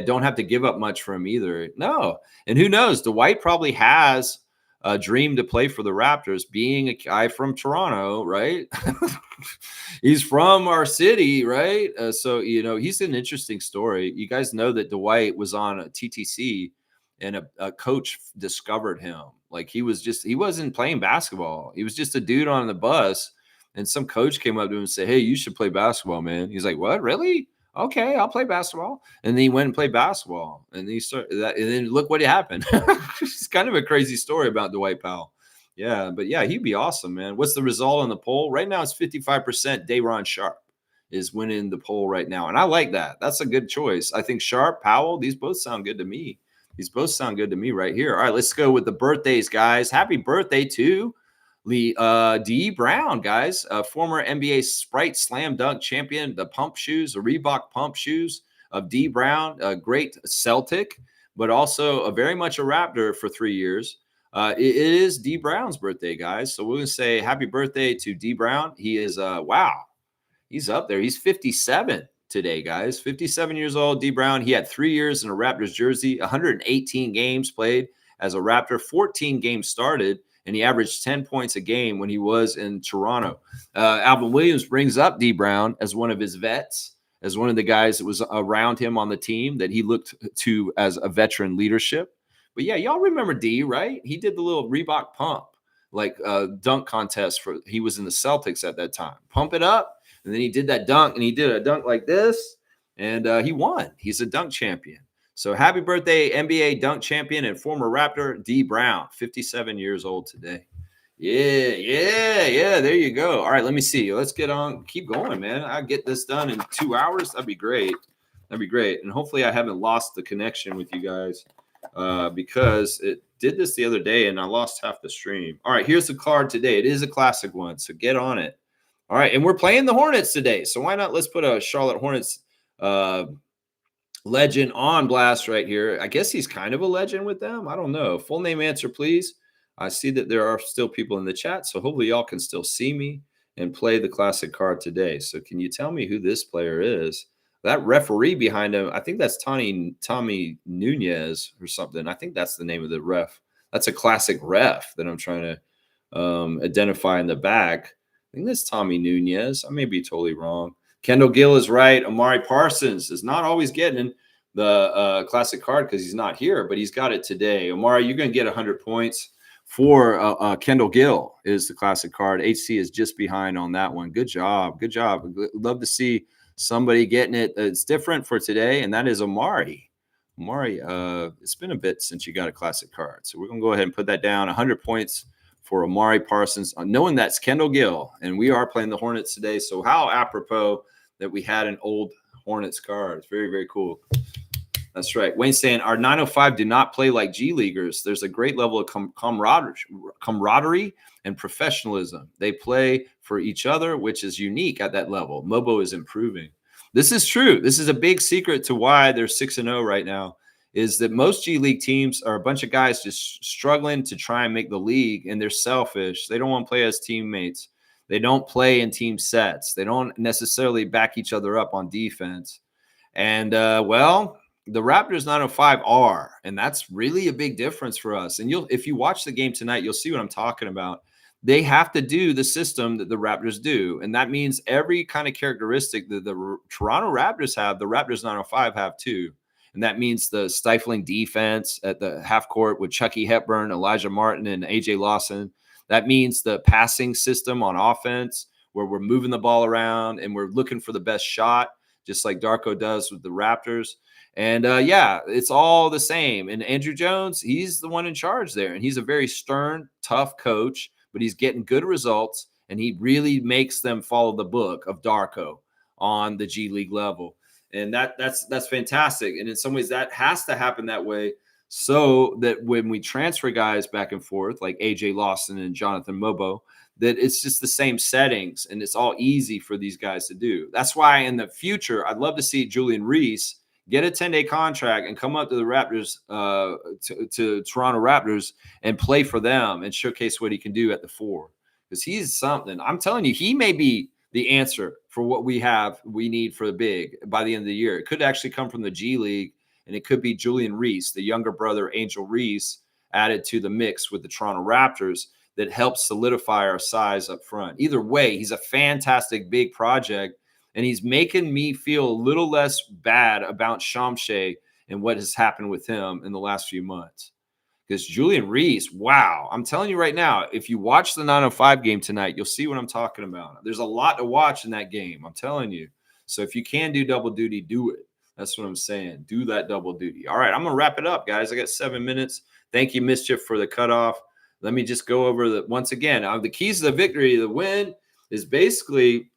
don't have to give up much for him either. No, and who knows? Dwight probably has a dream to play for the Raptors, being a guy from Toronto, right? He's from our city, right? So, he's an interesting story. You guys know that Dwight was on a TTC, and a coach discovered him. Like he wasn't playing basketball. He was just a dude on the bus. And some coach came up to him and said, hey, you should play basketball, man. He's like, what? Really? Okay, I'll play basketball. And then he went and played basketball. And he started that. And then look what happened. It's kind of a crazy story about Dwight Powell. Yeah, but yeah, he'd be awesome, man. What's the result on the poll? Right now it's 55% Day'Ron Sharpe is winning the poll right now. And I like that. That's a good choice. I think Sharpe, Powell, these both sound good to me. Right here. All right, let's go with the birthdays, guys. Happy birthday to D. Brown, guys. Former NBA Sprite Slam Dunk champion, the Reebok pump shoes of D. Brown, a great Celtic, but also very much a Raptor for 3 years. It is D. Brown's birthday, guys. So we're going to say happy birthday to D. Brown. He is, wow, he's up there. He's 57. today, guys. 57 years old, D Brown. He had 3 years in a Raptors jersey, 118 games played as a Raptor, 14 games started, and he averaged 10 points a game when he was in Toronto. Alvin Williams brings up D Brown as one of his vets, as one of the guys that was around him on the team that he looked to as a veteran leadership. But yeah, y'all remember D, right? He did the little Reebok pump, like dunk contest for, he was in the Celtics at that time. Pump it up. And then he did that dunk, and he did a dunk like this, and he won. He's a dunk champion. So happy birthday, NBA dunk champion and former Raptor, D Brown, 57 years old today. Yeah. There you go. All right, let me see. Let's get on. Keep going, man. I'll get this done in 2 hours. That'd be great. And hopefully I haven't lost the connection with you guys because it did this the other day, and I lost half the stream. All right, here's the card today. It is a classic one, so get on it. All right, and we're playing the Hornets today, so why not? Let's put a Charlotte Hornets legend on blast right here. I guess he's kind of a legend with them. I don't know. Full name answer, please. I see that there are still people in the chat, so hopefully y'all can still see me and play the classic card today. So can you tell me who this player is? That referee behind him, I think that's Tommy Nunez or something. I think that's the name of the ref. That's a classic ref that I'm trying to identify in the back. I think that's Tommy Nunez. I may be totally wrong. Kendall Gill is right. Amari Parsons is not always getting the classic card because he's not here, but he's got it today. Amari, you're going to get 100 points for Kendall Gill is the classic card. HC is just behind on that one. Good job. Love to see somebody getting it. It's different for today, and that is Amari. Amari, it's been a bit since you got a classic card, so we're going to go ahead and put that down. 100 points for Amari Parsons, knowing that's Kendall Gill, and we are playing the Hornets today. So how apropos that we had an old Hornets card. It's very, very cool. That's right. Wayne saying our 905 do not play like G Leaguers. There's a great level of camaraderie and professionalism. They play for each other, which is unique at that level. Mobo is improving. This is true. This is a big secret to why they're 6-0 right now. Is that most G League teams are a bunch of guys just struggling to try and make the league, and they're selfish. They don't want to play as teammates. They don't play in team sets. They don't necessarily back each other up on defense. And, well, the Raptors 905 are, and that's really a big difference for us. And if you watch the game tonight, you'll see what I'm talking about. They have to do the system that the Raptors do, and that means every kind of characteristic that the Toronto Raptors have, the Raptors 905 have too. And that means the stifling defense at the half court with Chucky Hepburn, Elijah Martin, and AJ Lawson. That means the passing system on offense where we're moving the ball around and we're looking for the best shot, just like Darko does with the Raptors. And, yeah, it's all the same. And Andrew Jones, he's the one in charge there. And he's a very stern, tough coach, but he's getting good results. And he really makes them follow the book of Darko on the G League level. And that's fantastic. And in some ways that has to happen that way so that when we transfer guys back and forth, like AJ Lawson and Jonathan Mobo, that it's just the same settings and it's all easy for these guys to do. That's why in the future, I'd love to see Julian Reese get a 10-day contract and come up to the Raptors, to Toronto Raptors and play for them and showcase what he can do at the 4. Because he's something. I'm telling you, he may be the answer for what we need for the big by the end of the year. It could actually come from the G League, and it could be Julian Reese, the younger brother, Angel Reese, added to the mix with the Toronto Raptors that helps solidify our size up front. Either way, he's a fantastic big project, and he's making me feel a little less bad about Shamshay and what has happened with him in the last few months. Because Julian Reese, wow, I'm telling you right now, if you watch the 905 game tonight, you'll see what I'm talking about. There's a lot to watch in that game, I'm telling you. So if you can do double duty, do it. That's what I'm saying. Do that double duty. All right, I'm going to wrap it up, guys. I got 7 minutes. Thank you, Mischief, for the cutoff. Let me just go over once again. The keys to the victory, the win, is basically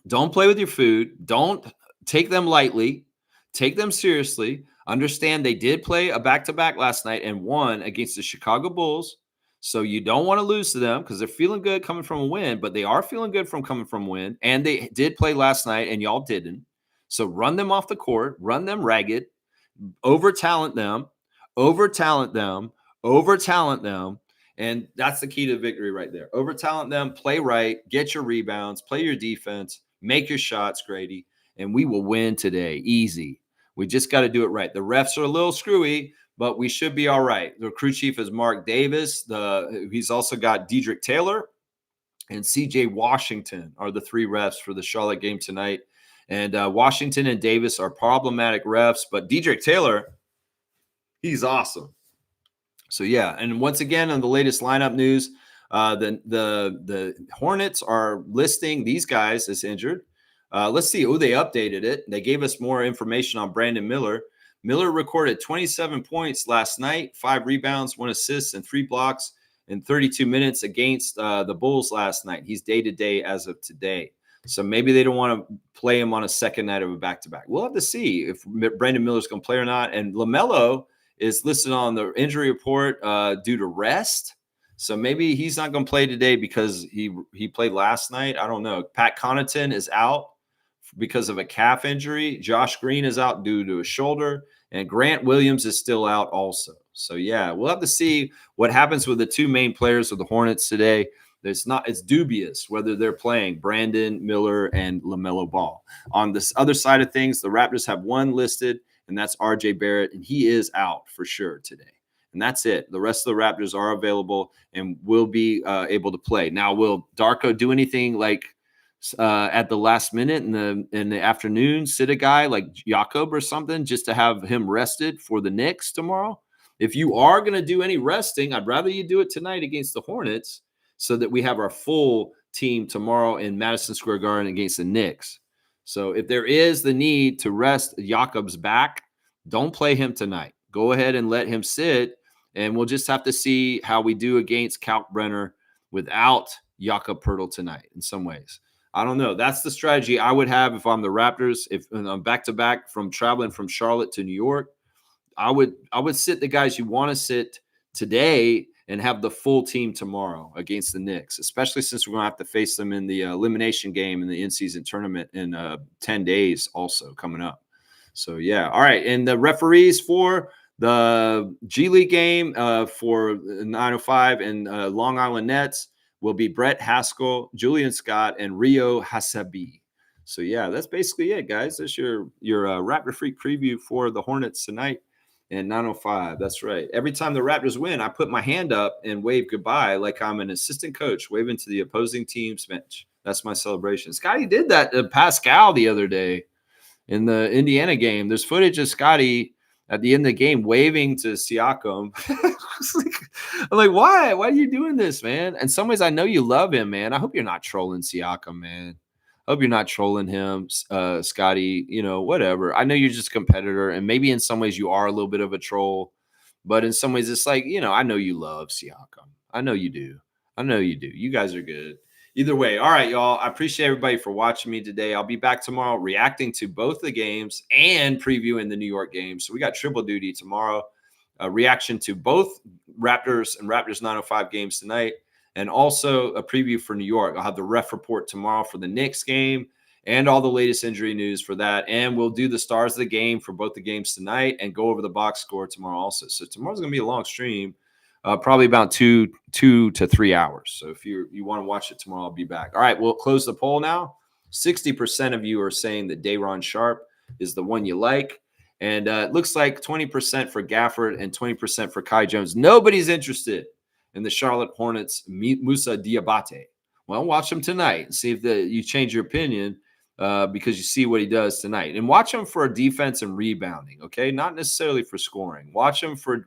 don't play with your food. Don't take them lightly. Take them seriously. Understand they did play a back-to-back last night and won against the Chicago Bulls. So you don't want to lose to them because they're feeling good coming from a win, but they are feeling good from coming from a win. And they did play last night and y'all didn't. So run them off the court, run them ragged, over-talent them. And that's the key to victory right there. Over-talent them, play right, get your rebounds, play your defense, make your shots, Grady. and we will win today. Easy. We just got to do it right. The refs are a little screwy, but we should be all right. The crew chief is Mark Davis. He's also got Dedrick Taylor and CJ Washington are the 3 refs for the Charlotte game tonight. And Washington and Davis are problematic refs, but Dedrick Taylor, he's awesome. So yeah, and once again on the latest lineup news, the Hornets are listing these guys as injured. Let's see. Oh, they updated it. They gave us more information on Brandon Miller. Miller recorded 27 points last night, 5 rebounds, 1 assist, and 3 blocks in 32 minutes against the Bulls last night. He's day-to-day as of today. So maybe they don't want to play him on a second night of a back-to-back. We'll have to see if Brandon Miller's going to play or not. And LaMelo is listed on the injury report due to rest. So maybe he's not going to play today because he played last night. I don't know. Pat Connaughton is out because of a calf injury. Josh Green is out due to a shoulder. And Grant Williams is still out also. So, yeah, we'll have to see what happens with the 2 main players of the Hornets today. It's dubious whether they're playing Brandon Miller and LaMelo Ball. On this other side of things, the Raptors have 1 listed, and that's RJ Barrett, and he is out for sure today. And that's it. The rest of the Raptors are available and will be able to play. Now, will Darko do anything like at the last minute in the afternoon, sit a guy like Jakob or something just to have him rested for the Knicks tomorrow? If you are going to do any resting, I'd rather you do it tonight against the Hornets so that we have our full team tomorrow in Madison Square Garden against the Knicks. So if there is the need to rest Jakob's back, don't play him tonight. Go ahead and let him sit, and we'll just have to see how we do against Kalkbrenner without Jakob Poeltl tonight in some ways. I don't know. That's the strategy I would have if I'm the Raptors. If I'm back-to-back from traveling from Charlotte to New York, I would sit the guys you want to sit today and have the full team tomorrow against the Knicks, especially since we're going to have to face them in the elimination game in the in-season tournament in 10 days also coming up. So, yeah. All right. And the referees for the G League game for 905 and Long Island Nets will be Brett Haskell, Julian Scott, and Rio Hasabi. So, yeah, that's basically it, guys. That's your Raptor Freak preview for the Hornets tonight. And 905, that's right. Every time the Raptors win, I put my hand up and wave goodbye like I'm an assistant coach waving to the opposing team's bench. That's my celebration. Scottie did that to Pascal the other day in the Indiana game. There's footage of Scottie at the end of the game waving to Siakam. I'm like, why? Why are you doing this, man? In some ways, I know you love him, man. I hope you're not trolling Siakam, man. I hope you're not trolling him, Scottie, whatever. I know you're just a competitor, and maybe in some ways you are a little bit of a troll, but in some ways it's like, I know you love Siakam. I know you do. I know you do. You guys are good. Either way, all right, y'all. I appreciate everybody for watching me today. I'll be back tomorrow reacting to both the games and previewing the New York game. So we got triple duty tomorrow. Reaction to both Raptors and Raptors 905 games tonight. And also a preview for New York. I'll have the ref report tomorrow for the Knicks game and all the latest injury news for that. And we'll do the stars of the game for both the games tonight and go over the box score tomorrow also. So tomorrow's going to be a long stream, probably about 2 to 3 hours. So if you want to watch it tomorrow, I'll be back. All right, we'll close the poll now. 60% of you are saying that Day'Ron Sharpe is the one you like. And it looks like 20% for Gafford and 20% for Kai Jones. Nobody's interested in the Charlotte Hornets, Moussa Diabate. Well, watch him tonight and see if you change your opinion because you see what he does tonight. And watch him for defense and rebounding, okay? Not necessarily for scoring. Watch him for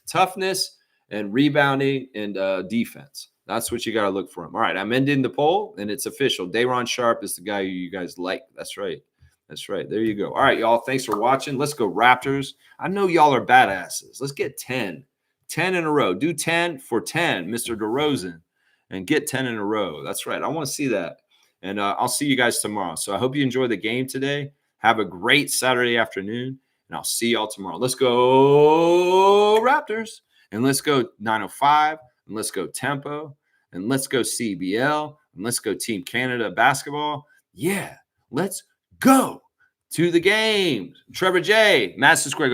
toughness and rebounding and defense. That's what you got to look for him. All right, I'm ending the poll, and it's official. Day'Ron Sharpe is the guy you guys like. That's right. That's right. There you go. All right, y'all. Thanks for watching. Let's go Raptors. I know y'all are badasses. Let's get 10. 10 in a row. Do 10 for 10, Mr. DeRozan, and get 10 in a row. That's right. I want to see that. And I'll see you guys tomorrow. So I hope you enjoy the game today. Have a great Saturday afternoon, and I'll see y'all tomorrow. Let's go Raptors, and let's go 905, and let's go Tempo, and let's go CBL, and let's go Team Canada basketball. Yeah, let's go to the game. Trevor J, Madison Square Garden.